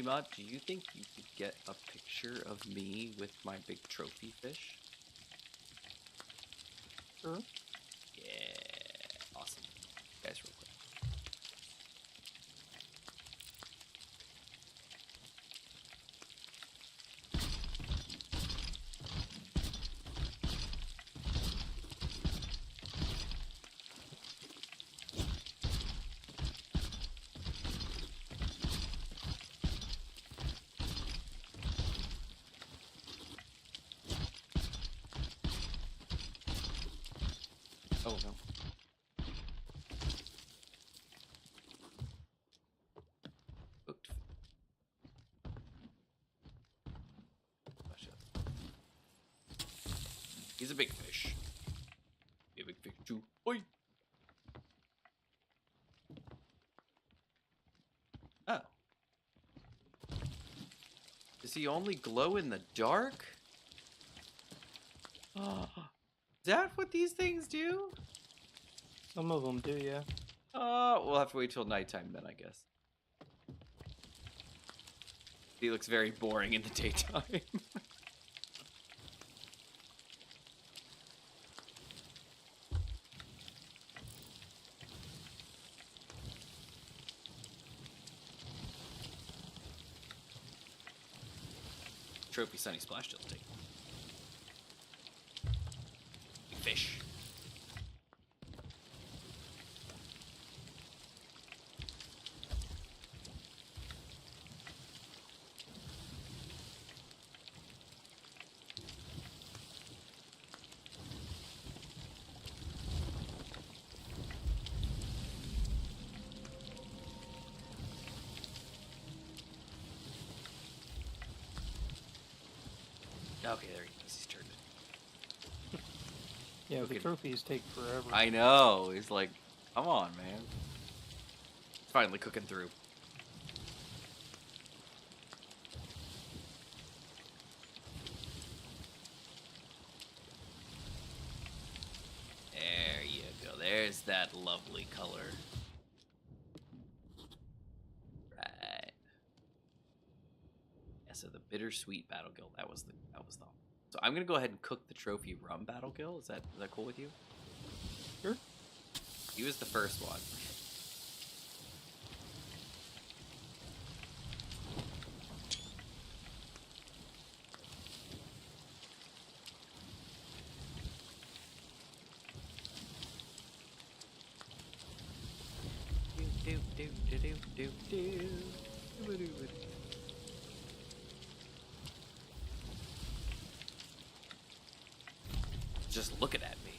Mod, do you think you could get a picture of me with my big trophy fish? Sure. Yeah, awesome. Guys, real quick. Oh no. Booked. Oh, shit. He's a big fish. Be a big fish too. Oi! Oh. Does he only glow in the dark? Oh. Is that what these things do? Some of them do, yeah. We'll have to wait till nighttime then, I guess. He looks very boring in the daytime. Trophy Sunny Splash Tail take. Fish. Okay, there he goes. He's turned it. Yeah, Okay. the trophies take forever. I know. He's like, come on, man. It's finally cooking through. There you go. There's that lovely color. Right. Yeah, so the bittersweet battle gill, that was the So I'm gonna go ahead and cook the trophy rum battle gill. Is that cool with you? Sure. He was the first one. Just looking at me.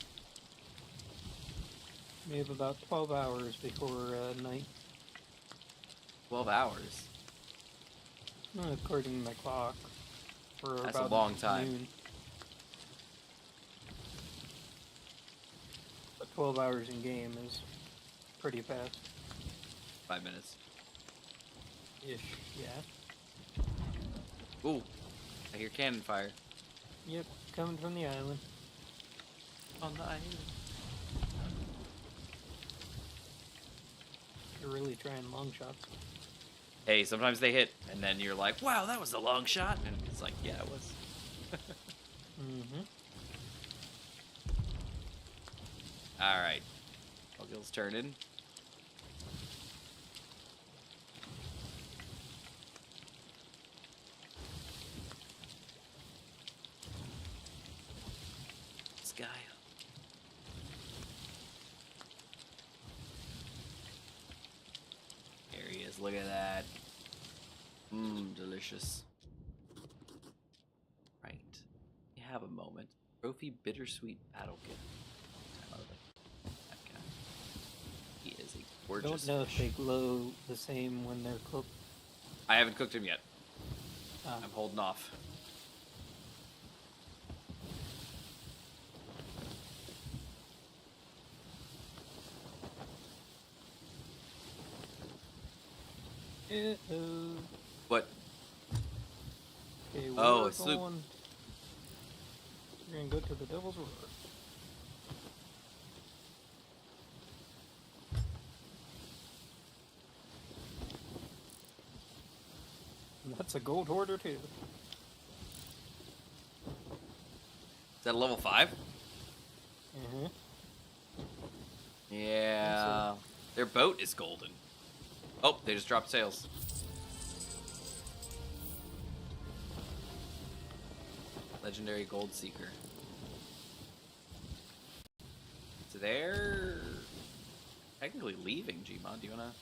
We have about 12 hours before night. 12 hours. According to my clock. For That's about a long time. noon. But 12 hours in game is pretty fast. 5 minutes. Ish, yeah. Ooh, I hear cannon fire. Yep, coming from the island. On the island. You're really trying long shots. Hey, sometimes they hit, and then you're like, wow, that was a long shot. And it's like, yeah, it was. Mm-hmm. Alright. Gill's turning. This guy. There he is. Look at that. Mmm, delicious. Right. You have a moment. Trophy bittersweet battle gift. That guy. We're Don't just know if fish. they glow the same when they're cooked. I haven't cooked them yet. Ah. I'm holding off. Uh-oh. What? Okay, Oh, we're a sloop. going... We're gonna go to the Devil's Roar. And that's a gold hoarder too. Is that a level 5? Mm-hmm. Yeah. Their boat is golden. Oh, they just dropped sails. Legendary Gold Seeker. So they're technically leaving, Gmod. Do you wanna?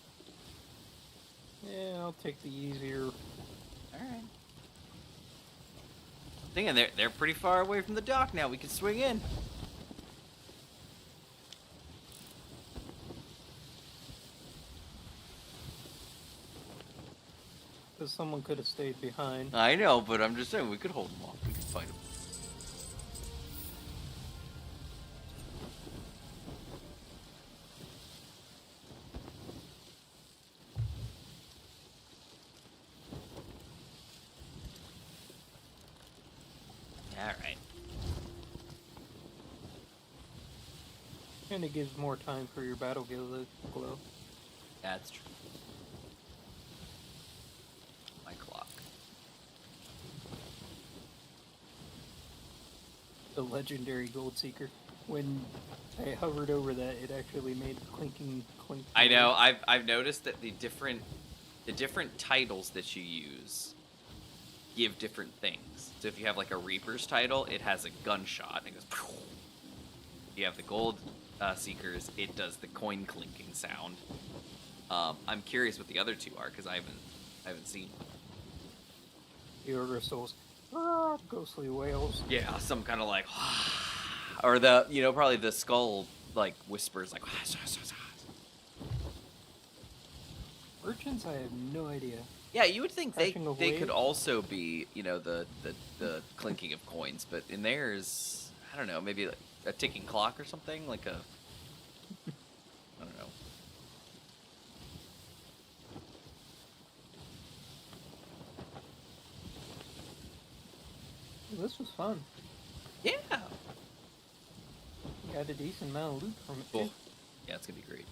Yeah, I'll take the easier. Alright. Thinking they're pretty far away from the dock now. We can swing in. Because someone could have stayed behind. I know, but I'm just saying we could hold them off. We could fight them. Alright. And it gives more time for your battle gilded glow. That's true. My clock. The legendary Gold Seeker. When I hovered over that, it actually made clinking clink. I know. I've noticed that the different titles that you use give different things. So if you have like a Reaper's title, it has a gunshot and it goes. Pew! You have the Gold Seekers, it does the coin clinking sound. I'm curious what the other two are because I haven't seen. The Order of Souls. Ghostly whales. Yeah, some kind of like, or the probably the skull like whispers like. Merchants, I have no idea. Yeah, you would think they Crashing of could waves? also be the clinking of coins, but in theirs, I don't know, maybe like a ticking clock or something like a. I don't know. This was fun. Yeah. Got a decent amount of loot from it Cool. too. Yeah, it's gonna be great.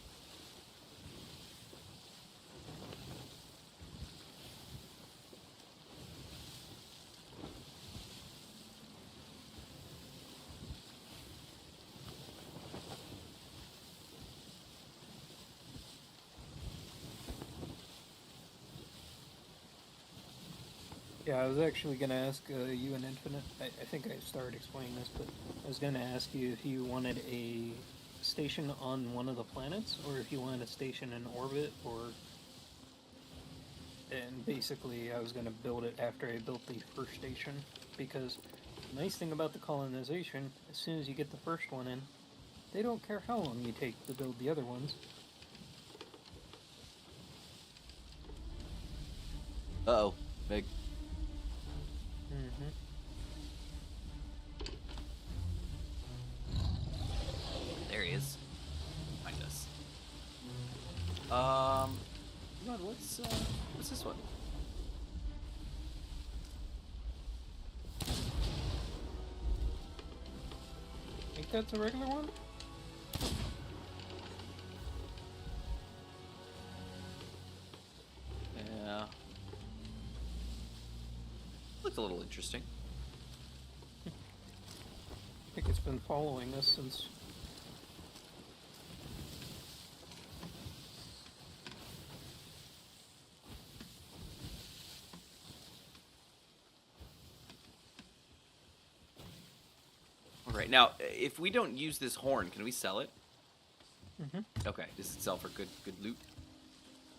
Yeah, I was actually going to ask you and Infinite. I think I started explaining this, but I was going to ask you if you wanted a station on one of the planets, or if you wanted a station in orbit, or. And basically, I was going to build it after I built the first station, because the nice thing about the colonization, as soon as you get the first one in, they don't care how long you take to build the other ones. Uh-oh. Big. Mm-hmm. There he is. Find us. God, what's this one? Think that's a regular one? Yeah. Looks a little interesting. I think it's been following us since. Alright, now, if we don't use this horn, can we sell it? Mm-hmm. Okay, does it sell for good loot?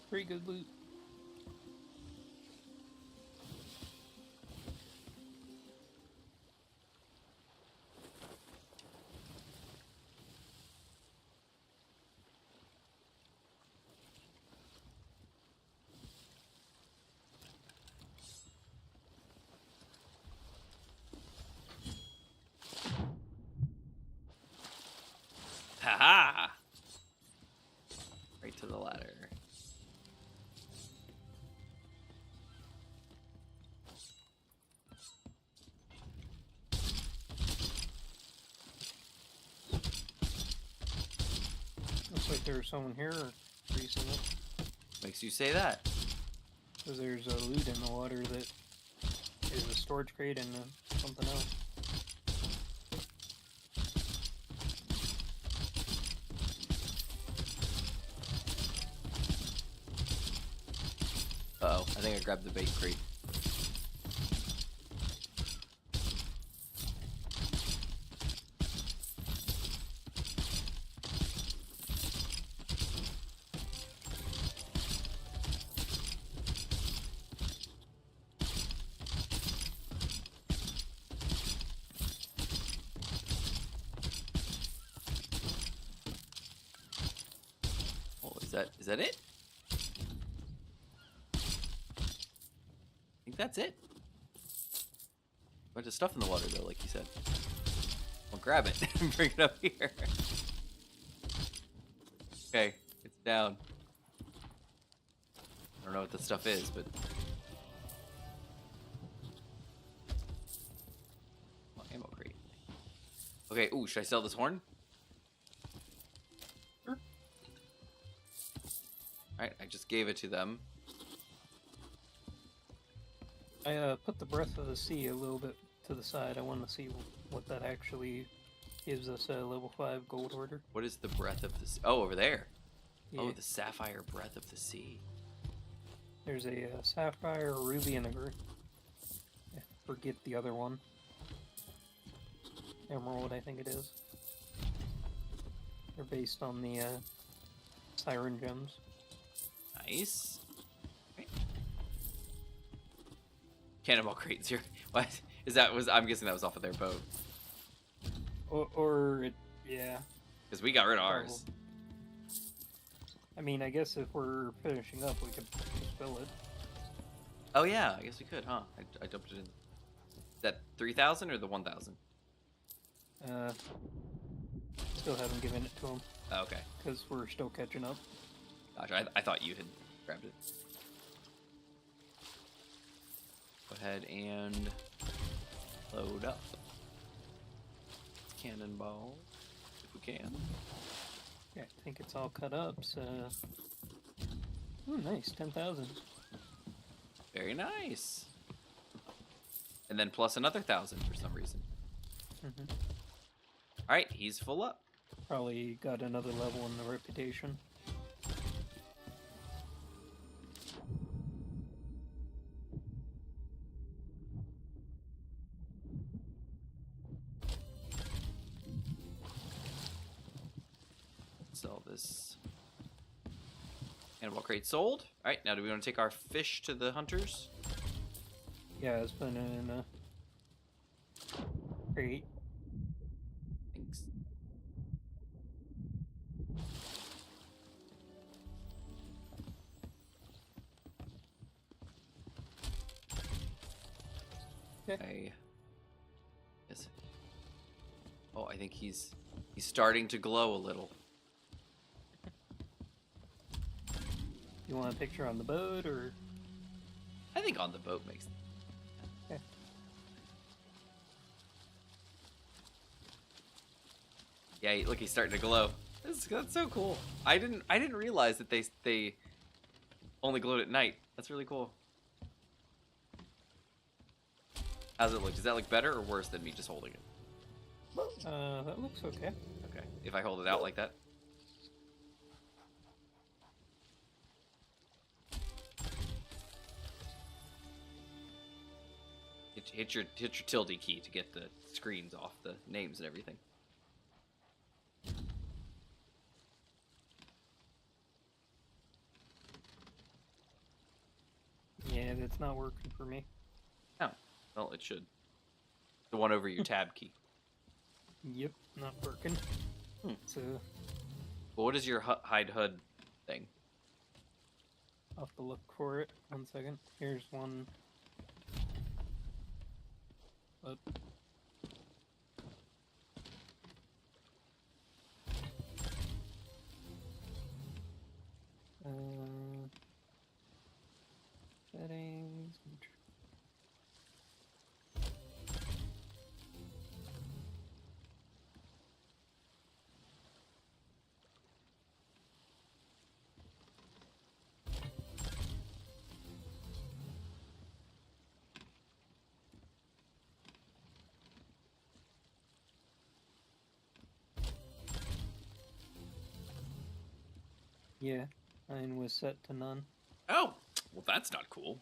Pretty good loot. there was someone here recently. Makes you say that. Because there's a loot in the water that is a storage crate and something else. Uh-oh, I think I grabbed the bait crate. Oh, is that it? I think that's it. Bunch of stuff in the water though, like you said. Well, grab it and bring it up here. Okay, it's down. I don't know what the stuff is, but... Oh, ammo crate. Okay, ooh, should I sell this horn? Sure. Alright, I just gave it to them. I put the Breath of the Sea a little bit to the side. I want to see what that actually gives us a level 5 gold order. What is the Breath of the Sea? Oh, over there. Yeah. Oh, the Sapphire Breath of the Sea. There's a sapphire, a ruby, and a forget the other one. Emerald, I think it is. They're based on the siren gems. Nice. Okay. Cannonball crate zero. What is that? I'm guessing that was off of their boat. Or it, yeah. Because we got rid of ours. I mean, I guess if we're finishing up, we could spill it. Oh yeah, I guess we could, huh? I dumped it in. Is that 3,000 or the 1,000? Still haven't given it to him. Oh, okay. Because we're still catching up. Gosh, I thought you had grabbed it. Go ahead and load up. Cannonball, if we can. Yeah, I think it's all cut up, so... Oh, nice, 10,000. Very nice. And then plus another 1,000 for some reason. Mm-hmm. Alright, he's full up. Probably got another level in the reputation. Sell this. Cannonball crate sold. Alright, now do we want to take our fish to the hunters? Yeah, it's been in a crate. Thanks. Okay. Yes. Oh, I think he's starting to glow a little. You want a picture on the boat, or...? I think on the boat makes. Okay. Yeah, look, he's starting to glow. That's so cool. I didn't realize that they only glowed at night. That's really cool. How's it look? Does that look better or worse than me just holding it? That looks okay. Okay, if I hold it out like that. Hit your tilde key to get the screens off the names and everything. Yeah, that's not working for me. Oh, well, it should. The one over your tab key. Yep, not working. So, Well, what is your hide HUD thing? I'll have to look for it. 1 second. Here's one. Up. Settings. Yeah, mine was set to none. Oh, well, that's not cool.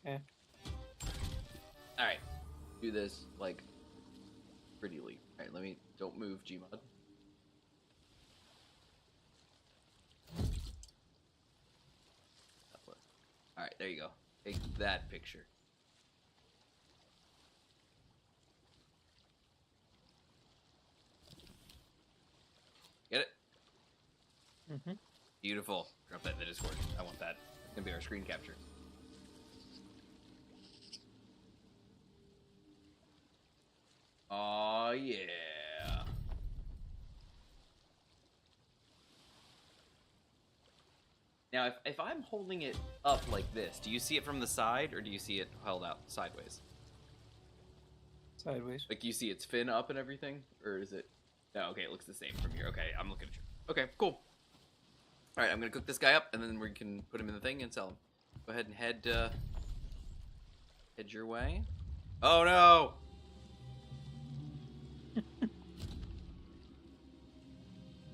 Okay. All right, do this like prettily. All right, don't move, Gmod. All right, there you go. Take that picture. Get it? Mm-hmm. Beautiful. Drop that in the Discord. I want that. It's gonna be our screen capture. Oh yeah. Now, if I'm holding it up like this, do you see it from the side, or do you see it held out sideways? Sideways. Like, you see its fin up and everything? Or is it... No, okay, it looks the same from here. Okay, I'm looking at you. Okay, cool. Alright, I'm gonna cook this guy up, and then we can put him in the thing and sell him. Go ahead and head your way. Oh, no!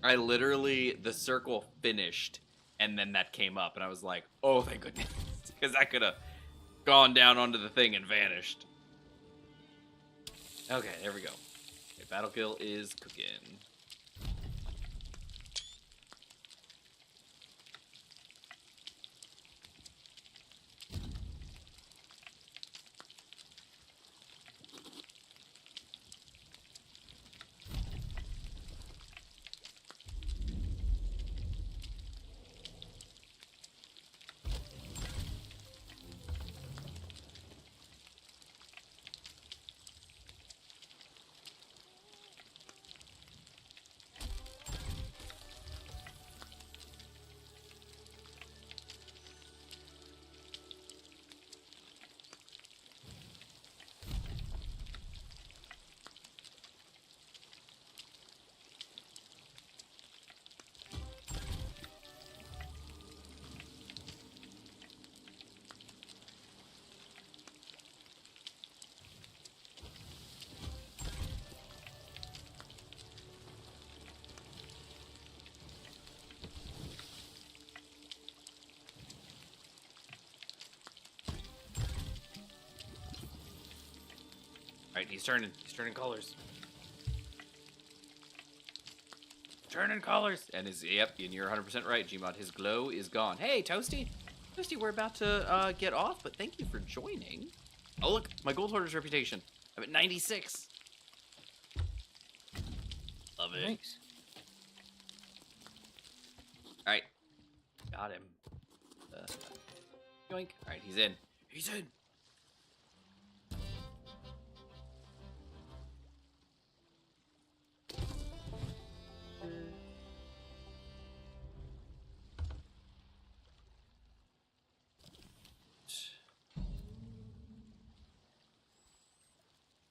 I literally... The circle finished, and then that came up, and I was like, oh, thank goodness. Because that could have gone down onto the thing and vanished. Okay, there we go. Okay, Battle Kill is cooking. Alright, he's turning colors. Turning colors! And yep, and you're 100% right, Gmod. His glow is gone. Hey, Toasty! Toasty, we're about to get off, but thank you for joining. Oh, look, my gold hoarder's reputation. I'm at 96. Love it. Nice. Alright. Got him. Yoink. Alright, he's in. He's in!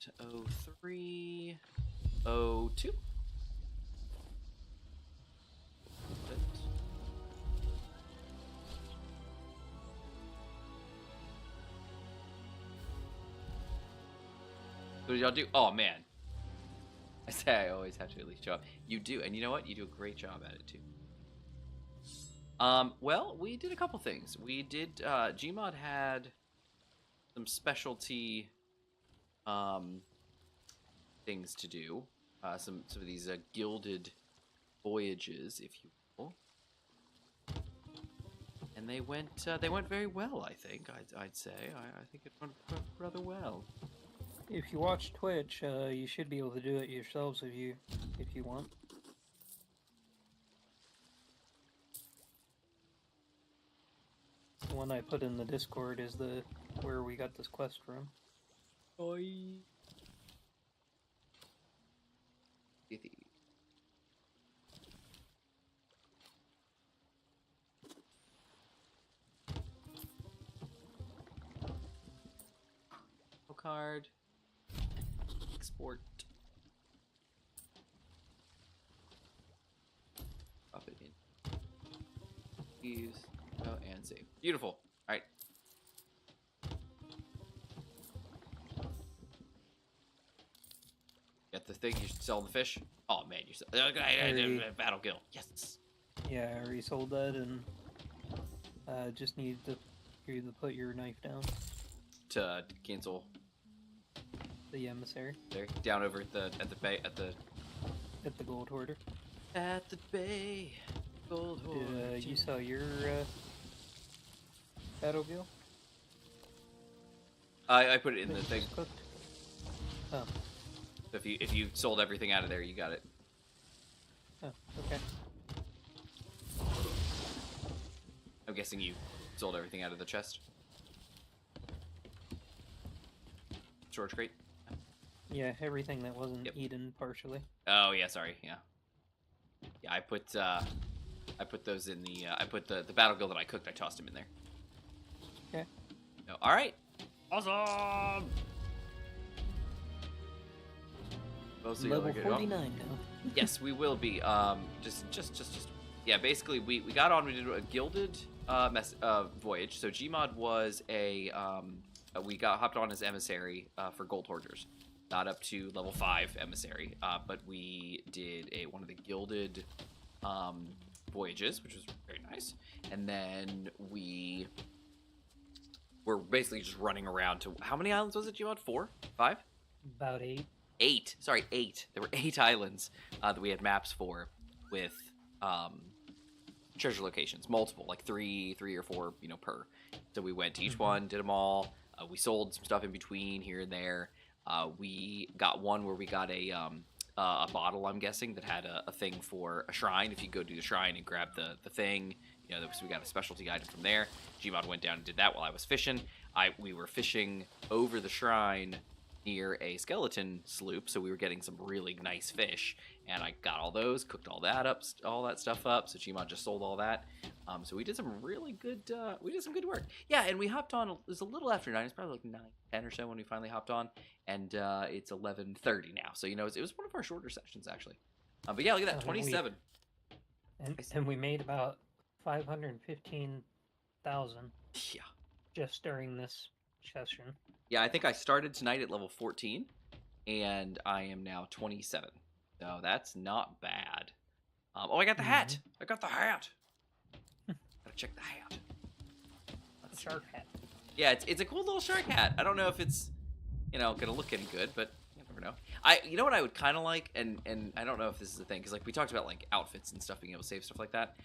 To 03, 02. What did y'all do? Oh man. I say I always have to at least show up. You do, and you know what? You do a great job at it too. Well, we did a couple things. We did, Gmod had some specialty, things to do. Some of these, Gilded Voyages, if you will. And they went very well, I think, I'd say. I think it went rather well. If you watch Twitch, you should be able to do it yourselves if you want. The one I put in the Discord is where we got this quest from. Oi. Card. Export. Drop it in. Use. Oh, and save. Beautiful. Alright. Get the thing, you should sell the fish. Oh man, you sell. Battle kill. Yes. Yeah, I already sold that, and just need to you to put your knife down. To cancel. The emissary. There, down over at the bay at the gold hoarder. At the bay, gold hoarder. You saw your battle gill? I put it in the thing. Cooked. Oh. So if you sold everything out of there, you got it. Oh, okay. I'm guessing you sold everything out of the chest. Storage crate. Yeah, everything that wasn't eaten partially. Oh yeah, sorry. Yeah. Yeah, I put those in the I put the battle gill that I cooked. I tossed them in there. Okay. No, all right. Awesome. Level 49 now. Yes, we will be. Just. Yeah, basically, we got on. We did a Gilded voyage. So Gmod was a we got hopped on as emissary for gold hoarders, not up to level 5 emissary, but we did one of the Gilded voyages, which was very nice. And then we were basically just running around to how many islands was it, Gmod? 4? 5? About 8. 8. Sorry, 8. There were 8 islands that we had maps for with treasure locations, multiple, like three or 4, per. So we went to each one, did them all. We sold some stuff in between here and there. We got one where we got a bottle, I'm guessing, that had a thing for a shrine. If you go do the shrine and grab the thing, so we got a specialty item from there. Gmod went down and did that while I was fishing. We were fishing over the shrine near a skeleton sloop, so we were getting some really nice fish, and I got all those, cooked all that stuff up. So Gmod just sold all that. So we did some really good work. Yeah, and we hopped on. It was a little after 9. It's probably like 9:10 or so when we finally hopped on, and it's 11:30 now. So it was one of our shorter sessions actually. But yeah, look at that, 27. And we made about 515,000. Yeah. Just during this session. Yeah, I think I started tonight at level 14, and I am now 27. So that's not bad. Oh, I got the hat. I got the hat. Gotta check the hat. The shark hat. Yeah, it's a cool little shark hat. I don't know if it's, gonna look any good, but you never know. You know what I would kind of like, and I don't know if this is the thing, because like we talked about like outfits and stuff, being able to save stuff like that.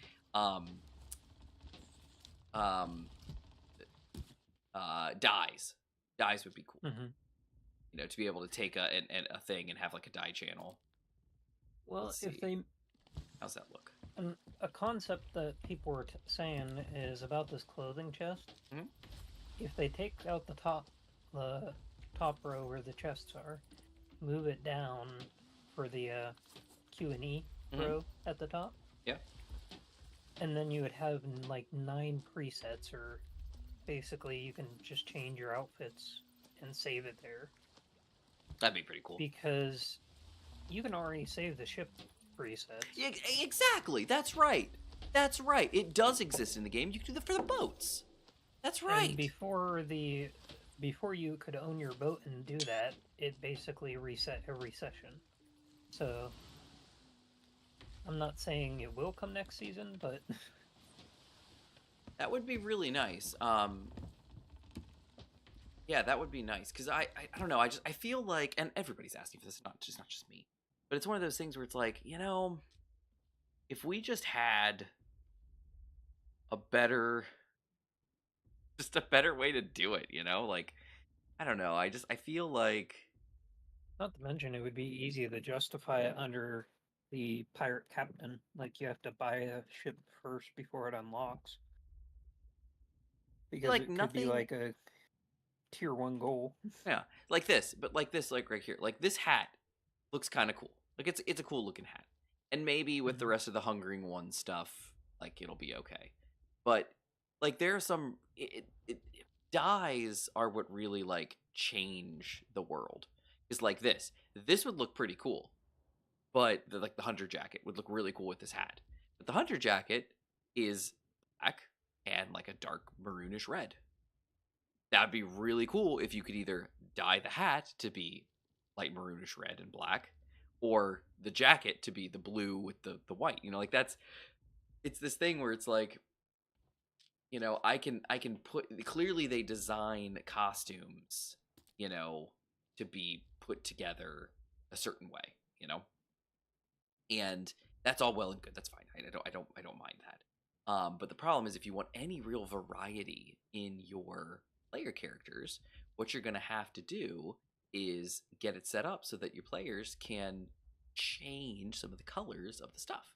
Dyes would be cool. To be able to take a thing and have like a dye channel. Well, how's that look? A concept that people were saying is about this clothing chest. If they take out the top row where the chests are, move it down for the Q&E row at the top. Yeah. And then you would have like 9 presets, or basically you can just change your outfits and save it there. That'd be pretty cool. Because you can already save the ship presets. Yeah, exactly. That's right. It does exist in the game. You can do that for the boats. That's right. And before you could own your boat and do that, it basically reset every session. So I'm not saying it will come next season, but that would be really nice. Yeah, that would be nice, because I don't know, I feel like, and everybody's asking for this, not just me, but it's one of those things where it's like, if we just had a better way to do it, like, I don't know, I feel like, not to mention it would be easy to justify it under the pirate captain. Like, you have to buy a ship first before it unlocks, because like it could nothing... be like a tier 1 goal. Yeah, like this, but like this, like right here, like this hat looks kind of cool. Like it's a cool looking hat, and maybe with the rest of the Hungering One stuff, like it'll be okay. But like there are some dyes are what really like change the world. Is like this would look pretty cool, but the hunter jacket would look really cool with this hat. But the hunter jacket is black and like a dark maroonish red. That'd be really cool if you could either dye the hat to be light maroonish red and black, or the jacket to be the blue with the white. Like that's it's this thing where it's like, you know, I can put, clearly they design costumes, you know, to be put together a certain way, you know, and that's all well and good. That's fine. I don't mind that. But the problem is if you want any real variety in your player characters, what you're gonna have to do is get it set up so that your players can change some of the colors of the stuff.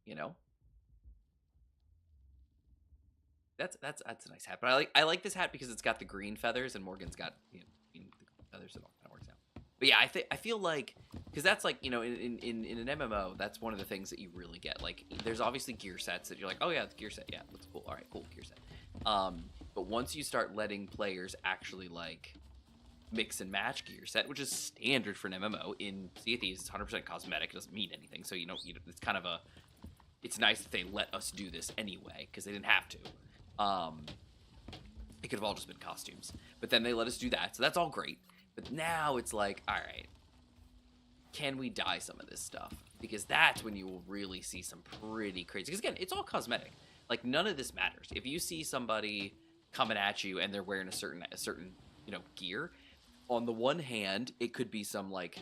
You know, that's a nice hat. But I like this hat because it's got the green feathers, and Morgan's got, you know, green feathers. It all kind of works out. But yeah, I feel like, because that's like, you know, in an MMO, that's one of the things that you really get. Like, there's obviously gear sets that you're like, oh yeah, the gear set, yeah, that's cool. All right, cool, gear set. But once you start letting players actually like mix and match gear set, which is standard for an MMO in Sea of Thieves, it's 100% cosmetic. It doesn't mean anything. So it's kind of it's nice that they let us do this anyway, because they didn't have to. It could have all just been costumes, but then they let us do that, so that's all great. But now it's like, all right, can we dye some of this stuff? Because that's when you will really see some pretty crazy. Because again, it's all cosmetic. Like, none of this matters. If you see somebody coming at you and they're wearing a certain you know, gear, on the one hand, it could be some like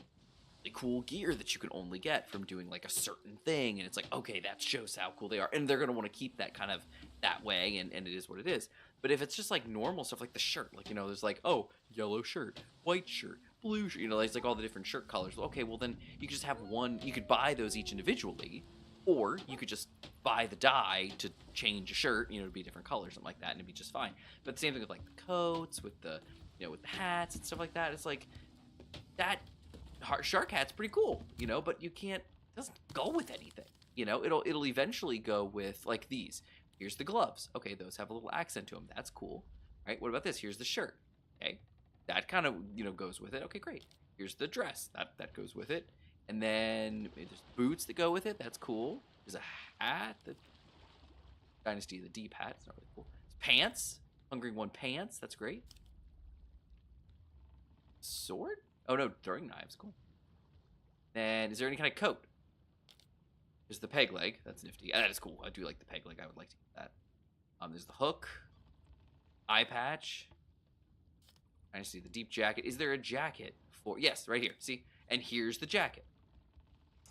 really cool gear that you can only get from doing like a certain thing, and it's like, okay, that shows how cool they are, and they're going to want to keep that kind of that way, and it is what it is. But if it's just like normal stuff, like the shirt, like, you know, there's like, oh, yellow shirt, white shirt, blue shirt, you know, there's like all the different shirt colors. Okay, well then you could just have one. You could buy those each individually, or you could just buy the dye to change a shirt, you know, to be different colors, something like that, and it'd be just fine. But the same thing with like the coats, with the, you know, with the hats and stuff like that. It's like that shark hat's pretty cool, you know, but you can't, it doesn't go with anything, you know. It'll eventually go with like these. Here's the gloves. Okay, those have a little accent to them. That's cool. Right? What about this? Here's the shirt. Okay, that kind of, you know, goes with it. Okay, great. Here's the dress. That goes with it. And then there's boots that go with it. That's cool. There's a hat. The Dynasty, the deep hat. It's not really cool. Pants. Hungry One pants. That's great. Sword? Oh no, throwing knives. Cool. And is there any kind of coat? There's the peg leg. That's nifty. Yeah, that is cool. I do like the peg leg. I would like to get that. There's the hook. Eye patch. I see the deep jacket. Is there a jacket for? Yes, right here. See? And here's the jacket.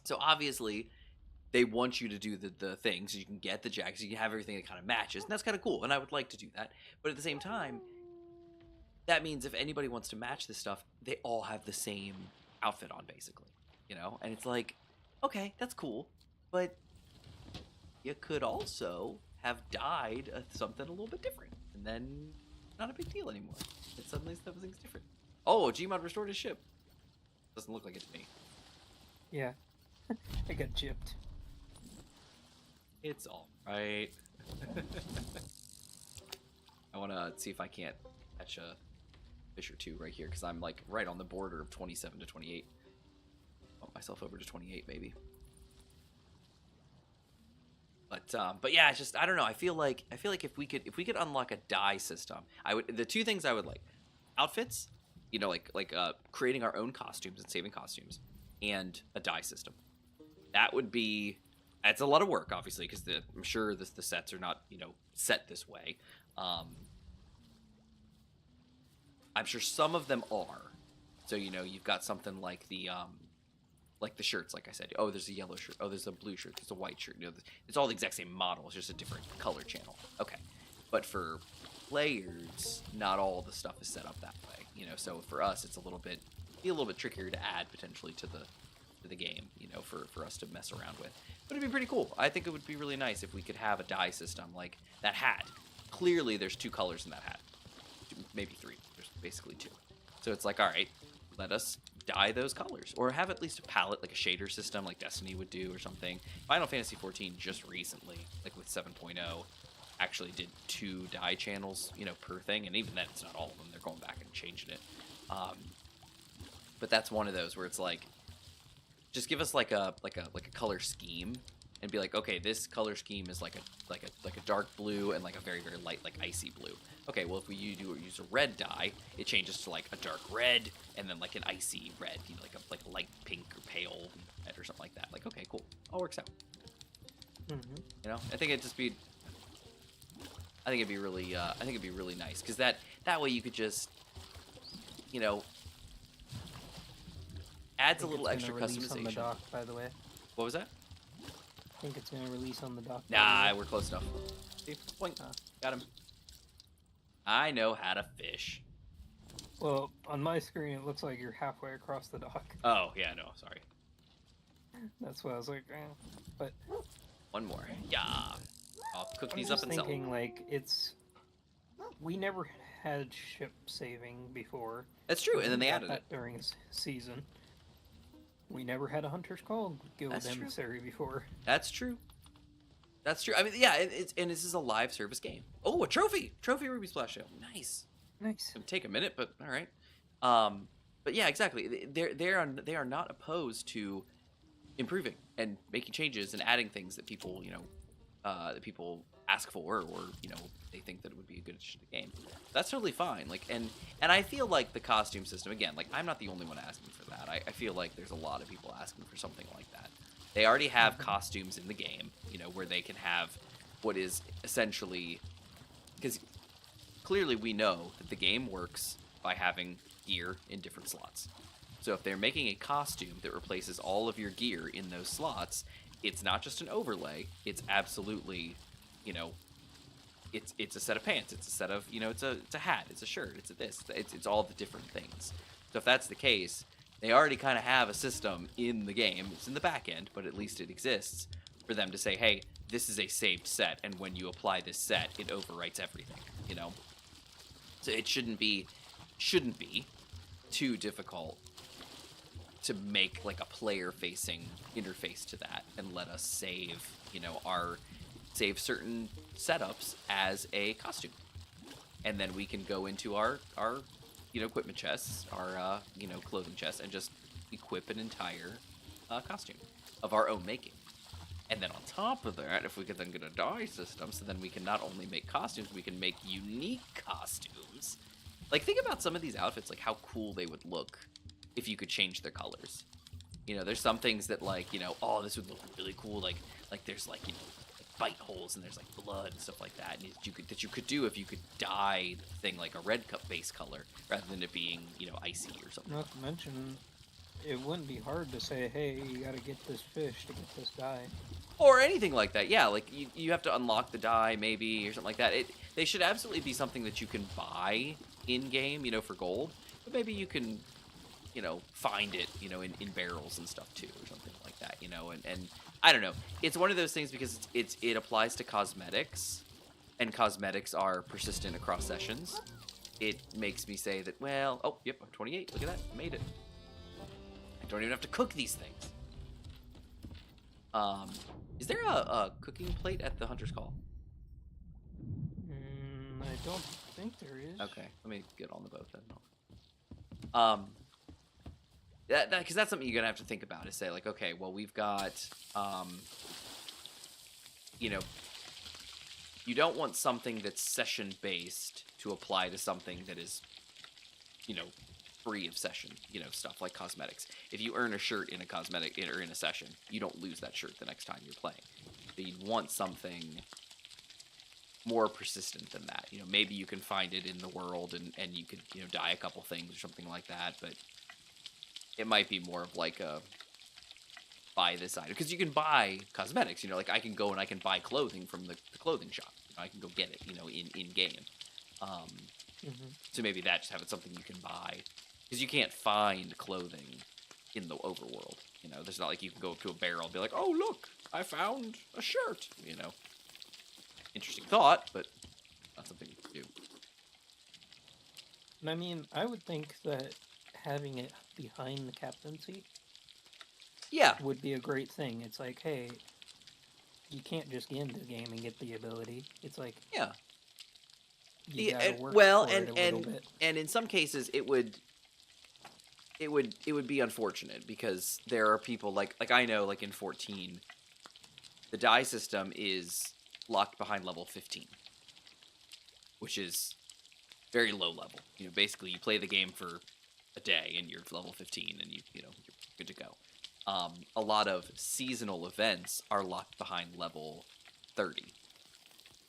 So obviously, they want you to do the things so you can get the jacket, so you can have everything that kind of matches, and that's kind of cool. And I would like to do that. But at the same time, that means if anybody wants to match this stuff, they all have the same outfit on, basically. You know? And it's like, okay, that's cool. But you could also have dyed something a little bit different, and then not a big deal anymore. And suddenly something's different. Oh, Gmod restored his ship. Doesn't look like it to me. Yeah, I got gypped. It's all right. I want to see if I can't catch a fish or two right here, because I'm like right on the border of 27 to 28. Bump myself over to 28 maybe. But yeah, it's just, I don't know. I feel like if we could unlock a dye system, the two things I would like: outfits, you know, like creating our own costumes and saving costumes, and a dye system. That would be, it's a lot of work, obviously, because I'm sure the sets are not, you know, set this way. I'm sure some of them are. So, you know, you've got something like the shirts, like I said. Oh, there's a yellow shirt. Oh, there's a blue shirt. There's a white shirt. You know, it's all the exact same model. It's just a different color channel. Okay. But for players, not all the stuff is set up that way. You know, so for us, it's a little bit trickier to add potentially to the game. You know, for us to mess around with. But it'd be pretty cool. I think it would be really nice if we could have a dye system like that hat. Clearly, there's 2 colors in that hat. Maybe 3. There's basically 2. So it's like, all right, let us dye those colors, or have at least a palette, like a shader system like Destiny would do or something. Final Fantasy XIV just recently, like with 7.0, actually did 2 dye channels, you know, per thing, and even then it's not all of them. They're going back and changing it. But that's one of those where it's like, just give us like a color scheme and be like, okay, this color scheme is like a dark blue and like a very, very light, like icy blue. Okay, well, if we use a red dye, it changes to like a dark red and then like an icy red, you know, like a light pink or pale red or something like that. Like, okay, cool, all works out. Mm-hmm. I think it'd just be. I think it'd be really. I think it'd be really nice because that way you could just, you know, adds a little extra customization. On the dock, by the way. What was that? I think it's gonna release on the dock. Nah, we're close enough. See, boink. Got him. I know how to fish. Well, on my screen, it looks like you're halfway across the dock. Oh yeah, no, sorry. That's why I was like, but one more. Yeah. I'll cook these up and sell them. Like, we never had ship saving before. That's true, and then they added it during a season. We never had a Hunter's Call Guild emissary before. That's true. That's true. I mean, yeah, and this is a live service game. Oh, a trophy! Trophy Ruby Splash Show. Nice. Nice. It'll take a minute, but all right. But yeah, exactly. They are not opposed to improving and making changes and adding things that people, that people ask for, or they think that it would be a good addition to the game. That's totally fine. Like, and I feel like the costume system, again, like, I'm not the only one asking for that. I feel like there's a lot of people asking for something like that. They already have costumes in the game, where they can have what is essentially, because clearly we know that the game works by having gear in different slots. So if they're making a costume that replaces all of your gear in those slots, it's not just an overlay. It's absolutely, it's a set of pants. It's a set of, it's a hat. It's a shirt. It's a this. It's all the different things. So if that's the case, they already kind of have a system in the game. It's in the back end, but at least it exists for them to say, hey, this is a saved set, and when you apply this set, it overwrites everything. So it shouldn't be too difficult to make like a player-facing interface to that and let us save, save certain setups as a costume, and then we can go into our equipment chests, our clothing chests, and just equip an entire costume of our own making. And then on top of that, if we could then get a dye system, so then we can not only make costumes, we can make unique costumes. Like, think about some of these outfits, like how cool they would look if you could change their colors. There's some things that, like, oh, this would look really cool. Like there's like, bite holes and there's like blood and stuff like that. And you could do if you could dye the thing like a red base color rather than it being, icy or something. Not to mention, it wouldn't be hard to say, hey, you gotta get this fish to get this dye. Or anything like that, yeah. Like, you have to unlock the dye, maybe, or something like that. They should absolutely be something that you can buy in-game, for gold. But maybe you can, find it, in barrels and stuff, too, or something like that, And I don't know. It's one of those things because it applies to cosmetics, and cosmetics are persistent across sessions. It makes me say that, well, oh, yep, I'm 28. Look at that. I made it. I don't even have to cook these things. Is there a cooking plate at the Hunter's Call? I don't think there is. Okay, let me get on the boat then. Because that's something you're gonna have to think about. Is say like, okay, well, we've got, you don't want something that's session based to apply to something that is, free of session, stuff like cosmetics. If you earn a shirt in a cosmetic or in a session, you don't lose that shirt the next time you're playing. But you'd want something more persistent than that. Maybe you can find it in the world and you could, dye a couple things or something like that, but it might be more of like a buy this item. Because you can buy cosmetics, like I can go and I can buy clothing from the clothing shop. I can go get it, in game. So maybe that just have it something you can buy. Because you can't find clothing in the overworld. There's not like you can go up to a barrel and be like, oh, look, I found a shirt, Interesting thought, but not something you can do. I mean, I would think that having it behind the captaincy would be a great thing. It's like, hey, you can't just get into the game and get the ability. It's like, you gotta work for it a little bit. And in some cases it would be unfortunate because there are people like I know, like in 14, the dye system is locked behind level 15, which is very low level. Basically you play the game for a day and you're level 15 and you're good to go. a lot of seasonal events are locked behind level 30.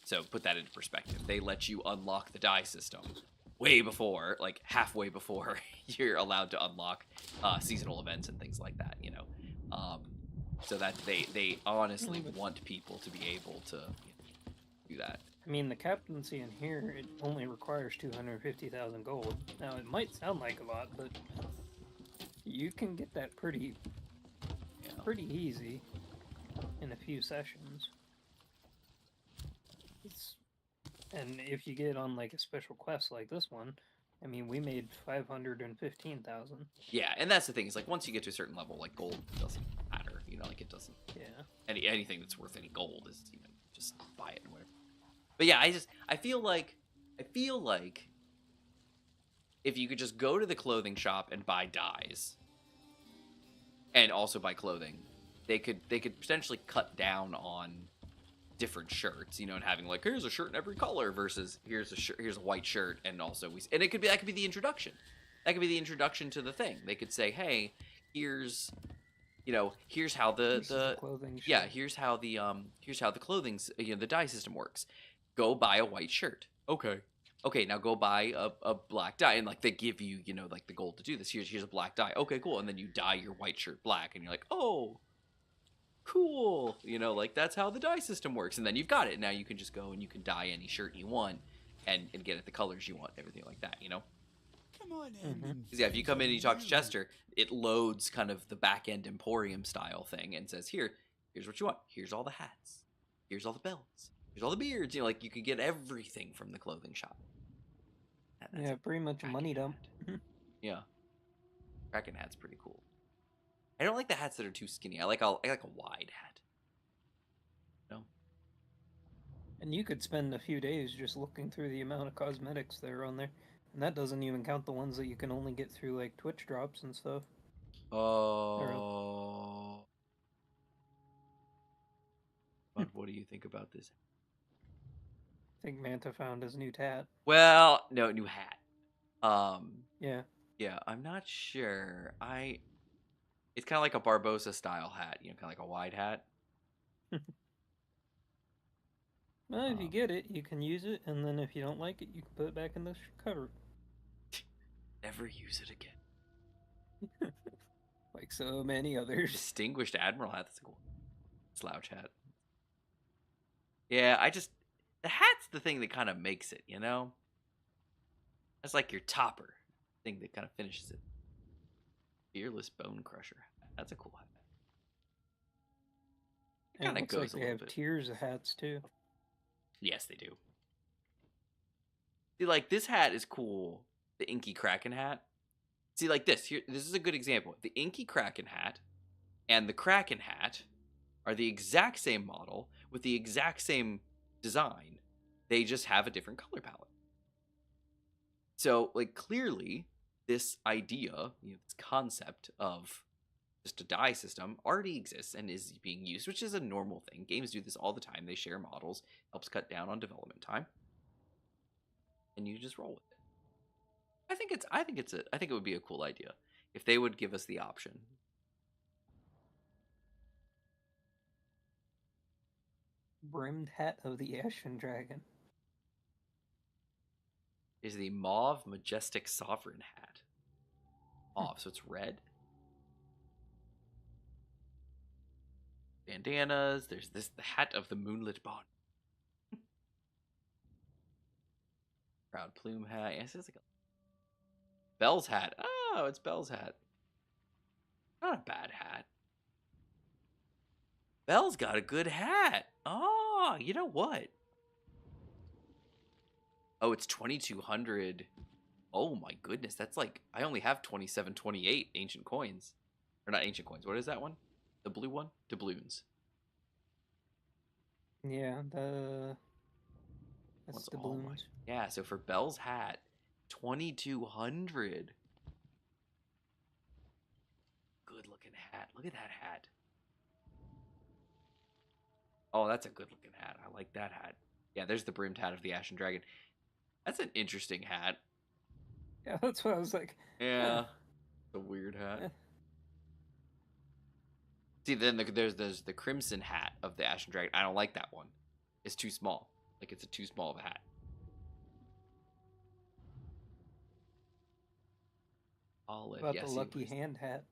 So put that into perspective. They let you unlock the die system way before, like halfway before you're allowed to unlock seasonal events and things like that, you know. So that they honestly want people to be able to do that. I mean, the captaincy in here, it only requires 250,000 gold. Now, it might sound like a lot, but you can get that pretty easy in a few sessions. And if you get on like a special quest like this one, I mean, we made 515,000. Yeah, and that's the thing. Is like once you get to a certain level, like gold doesn't matter. You know, like it doesn't. Yeah. Anything that's worth any gold is, you know, just buy it and whatever. But yeah, I feel like if you could just go to the clothing shop and buy dyes, and also buy clothing, they could potentially cut down on different shirts, you know, and having like, here's a shirt in every color versus here's a white shirt, and also that could be the introduction. That could be the introduction to the thing. They could say, hey, here's how the clothing yeah, here's how the clothing's, you know, the dye system works. Go buy a white shirt. Okay, now go buy a black dye, and like they give you, you know, like the gold to do this. Here's a black dye. Okay, cool. And then you dye your white shirt black, and you're like, oh, cool. You know, like that's how the dye system works. And then you've got it. Now you can just go and you can dye any shirt you want, and get it the colors you want, everything like that. You know. Come on in. Yeah, if you come in and you talk to Chester, it loads kind of the back end Emporium style thing and says, here's what you want. Here's all the hats. Here's all the belts. Here's all the beards. You know, like you could get everything from the clothing shop. Yeah, pretty much a money dump. Yeah. Kraken hat's pretty cool. I don't like the hats that are too skinny. I like a wide hat. No. And you could spend a few days just looking through the amount of cosmetics that are on there. And that doesn't even count the ones that you can only get through like Twitch drops and stuff. Oh. What do you think about this? I think Manta found his new tat. Well, no, new hat. Yeah. Yeah, I'm not sure. It's kind of like a Barbosa style hat, you know, kind of like a wide hat. Well, if you get it, you can use it, and then if you don't like it, you can put it back in the cover. Never use it again. Like so many others. Distinguished Admiral hat. That's a cool slouch hat. Yeah, the hat's the thing that kind of makes it, you know? That's like your topper thing that kind of finishes it. Fearless Bone Crusher. That's a cool hat. It kind of goes like a they little have bit. tiers of hats too. Yes, they do. See, like this hat is cool. The Inky Kraken hat. See, like this. This is a good example. The Inky Kraken hat and the Kraken hat are the exact same model with the exact same design. They just have a different color palette. So, like, clearly, this idea, you know, this concept of just a dye system already exists and is being used, which is a normal thing. Games do this all the time. They share models, helps cut down on development time, and you just roll with it. I think it would be a cool idea if they would give us the option. Brimmed hat of the Ashen Dragon. Is the Mauve Majestic Sovereign hat. Mauve, so it's red. Bandanas. There's the hat of the Moonlit Bond. Proud Plume hat. Yes, it's like a Bell's hat. Oh, it's Bell's hat. Not a bad hat. Bell's got a good hat. Oh, you know what? Oh, it's 2200. Oh my goodness, that's like, I only have 2728 ancient coins. Or not ancient coins, what is that one? The blue one? Doubloons. Yeah, that's doubloons. Yeah, so for Bell's hat, 2200. Good looking hat. Look at that hat. Oh, that's a good looking hat. I like that hat. Yeah, there's the brimmed hat of the Ashen Dragon. That's an interesting hat. Yeah, that's what I was like. Yeah. It's a weird hat. See, then there's the crimson hat of the Ashen Dragon. I don't like that one. It's too small. Like, it's too small of a hat. Olive, About yeah, the see, lucky hand hat.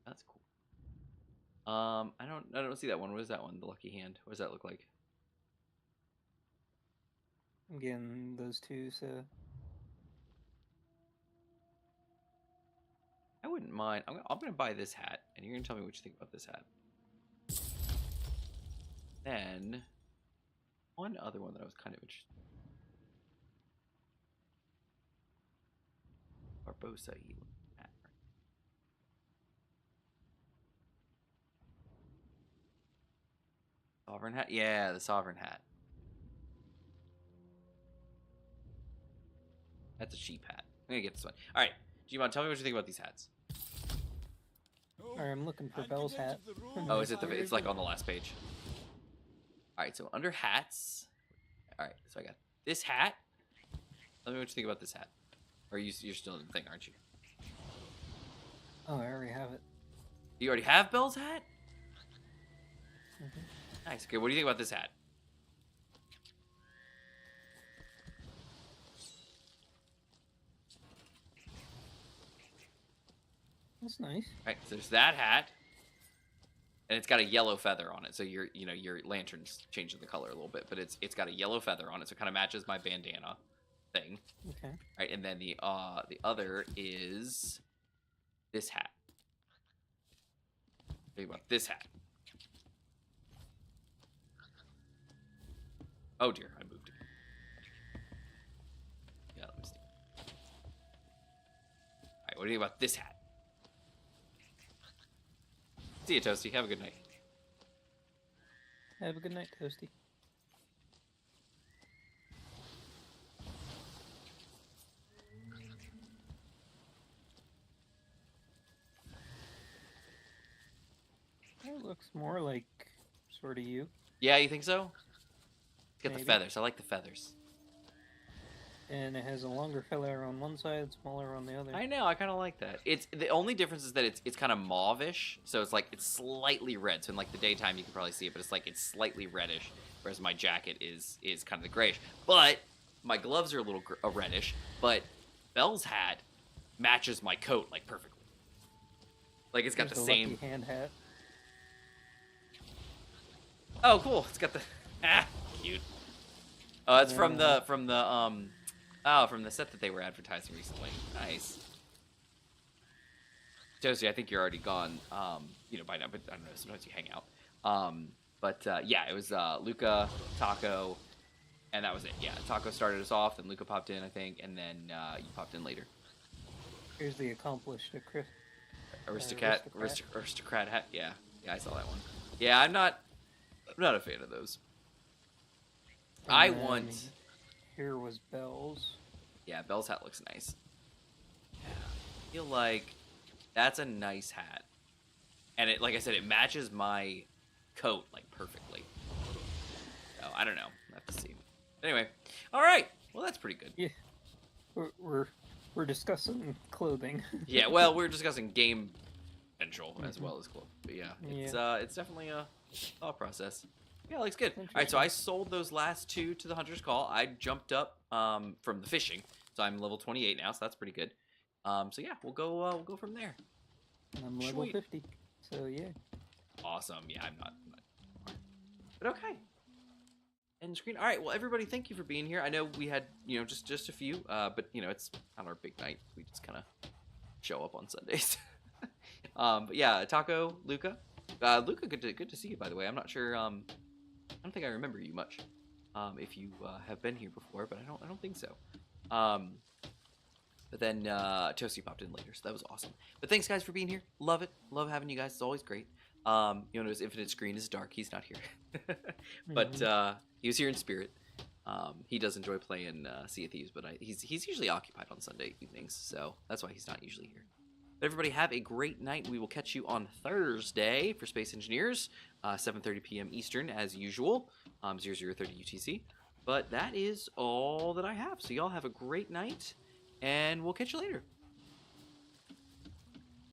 That's cool. I don't see that one. What is that one? The lucky hand. What does that look like? Again, those two, so... I wouldn't mind. I'm gonna buy this hat, and you're gonna tell me what you think about this hat. Then, one other one that I was kind of interested in. Barbosa hat. Sovereign hat? Yeah, the sovereign hat. That's a sheep hat. I'm gonna get this one. All right, Gmon, tell me what you think about these hats. Alright, I'm looking for Belle's hat. Oh, is it it's like on the last page. All right, so under hats. All right, so I got this hat. Tell me what you think about this hat. Or you're still in the thing, aren't you? Oh, I already have it. You already have Belle's hat? Mm-hmm. Nice. Okay, what do you think about this hat? That's nice. All right, so there's that hat. And it's got a yellow feather on it, so your lantern's changing the color a little bit, but it's got a yellow feather on it, so it kind of matches my bandana thing. Okay. All right, and then the other is this hat. Think about this hat. Oh dear, I moved it. Yeah, let me see. All right, what do you think about this hat? See you, Toasty. Have a good night. Have a good night, Toasty. It looks more like sort of you. Yeah, you think so? It's got Maybe. the feathers. I like the feathers. And it has a longer feather on one side, smaller on the other. I know. I kind of like that. It's the only difference is that it's kind of mauve-ish, so it's like it's slightly red. So in like the daytime, you can probably see it, but it's slightly reddish. Whereas my jacket is kind of the grayish. But my gloves are a little reddish. But Belle's hat matches my coat like perfectly. Like it's got There's the the same. lucky hand hat. Oh, cool! It's got the cute. Oh, that's from the set that they were advertising recently. Nice. Josie, I think you're already gone. By now, but I don't know. Sometimes you hang out. Yeah, it was Luca, Taco, and that was it. Yeah, Taco started us off, then Luca popped in, I think, and then you popped in later. Here's the accomplished Aristocrat hat. Yeah, I saw that one. Yeah, I'm not a fan of those. Here was Belle's. Yeah, Belle's hat looks nice. Yeah, I feel like that's a nice hat, and it, like I said, it matches my coat like perfectly. So I don't know. I have to see. Anyway, all right. Well, that's pretty good. Yeah, we're discussing clothing. Yeah, well, we're discussing game potential as well as clothes. But yeah, it's definitely a thought process. Yeah, it looks good. All right, so I sold those last two to the Hunter's Call. I jumped up from the fishing, so I'm level 28 now, so that's pretty good. So yeah, we'll go from there. I'm level 50, so yeah. Awesome. Yeah, I'm not. But okay. End screen. All right. Well, everybody, thank you for being here. I know we had just a few, but it's not our big night. We just kind of show up on Sundays. But yeah, Taco, Luca, good to see you. By the way, I'm not sure. I don't think I remember you much. If you have been here before, but I don't think so. But then Toasty popped in later, so that was awesome. But thanks guys for being here. Love it. Love having you guys. It's always great. His infinite screen is dark. He's not here, but he was here in spirit. He does enjoy playing Sea of Thieves, but he's usually occupied on Sunday evenings, so that's why he's not usually here. But everybody have a great night. We will catch you on Thursday for Space Engineers, 7:30 p.m. Eastern as usual, 0030 UTC. But that is all that I have. So y'all have a great night, and we'll catch you later.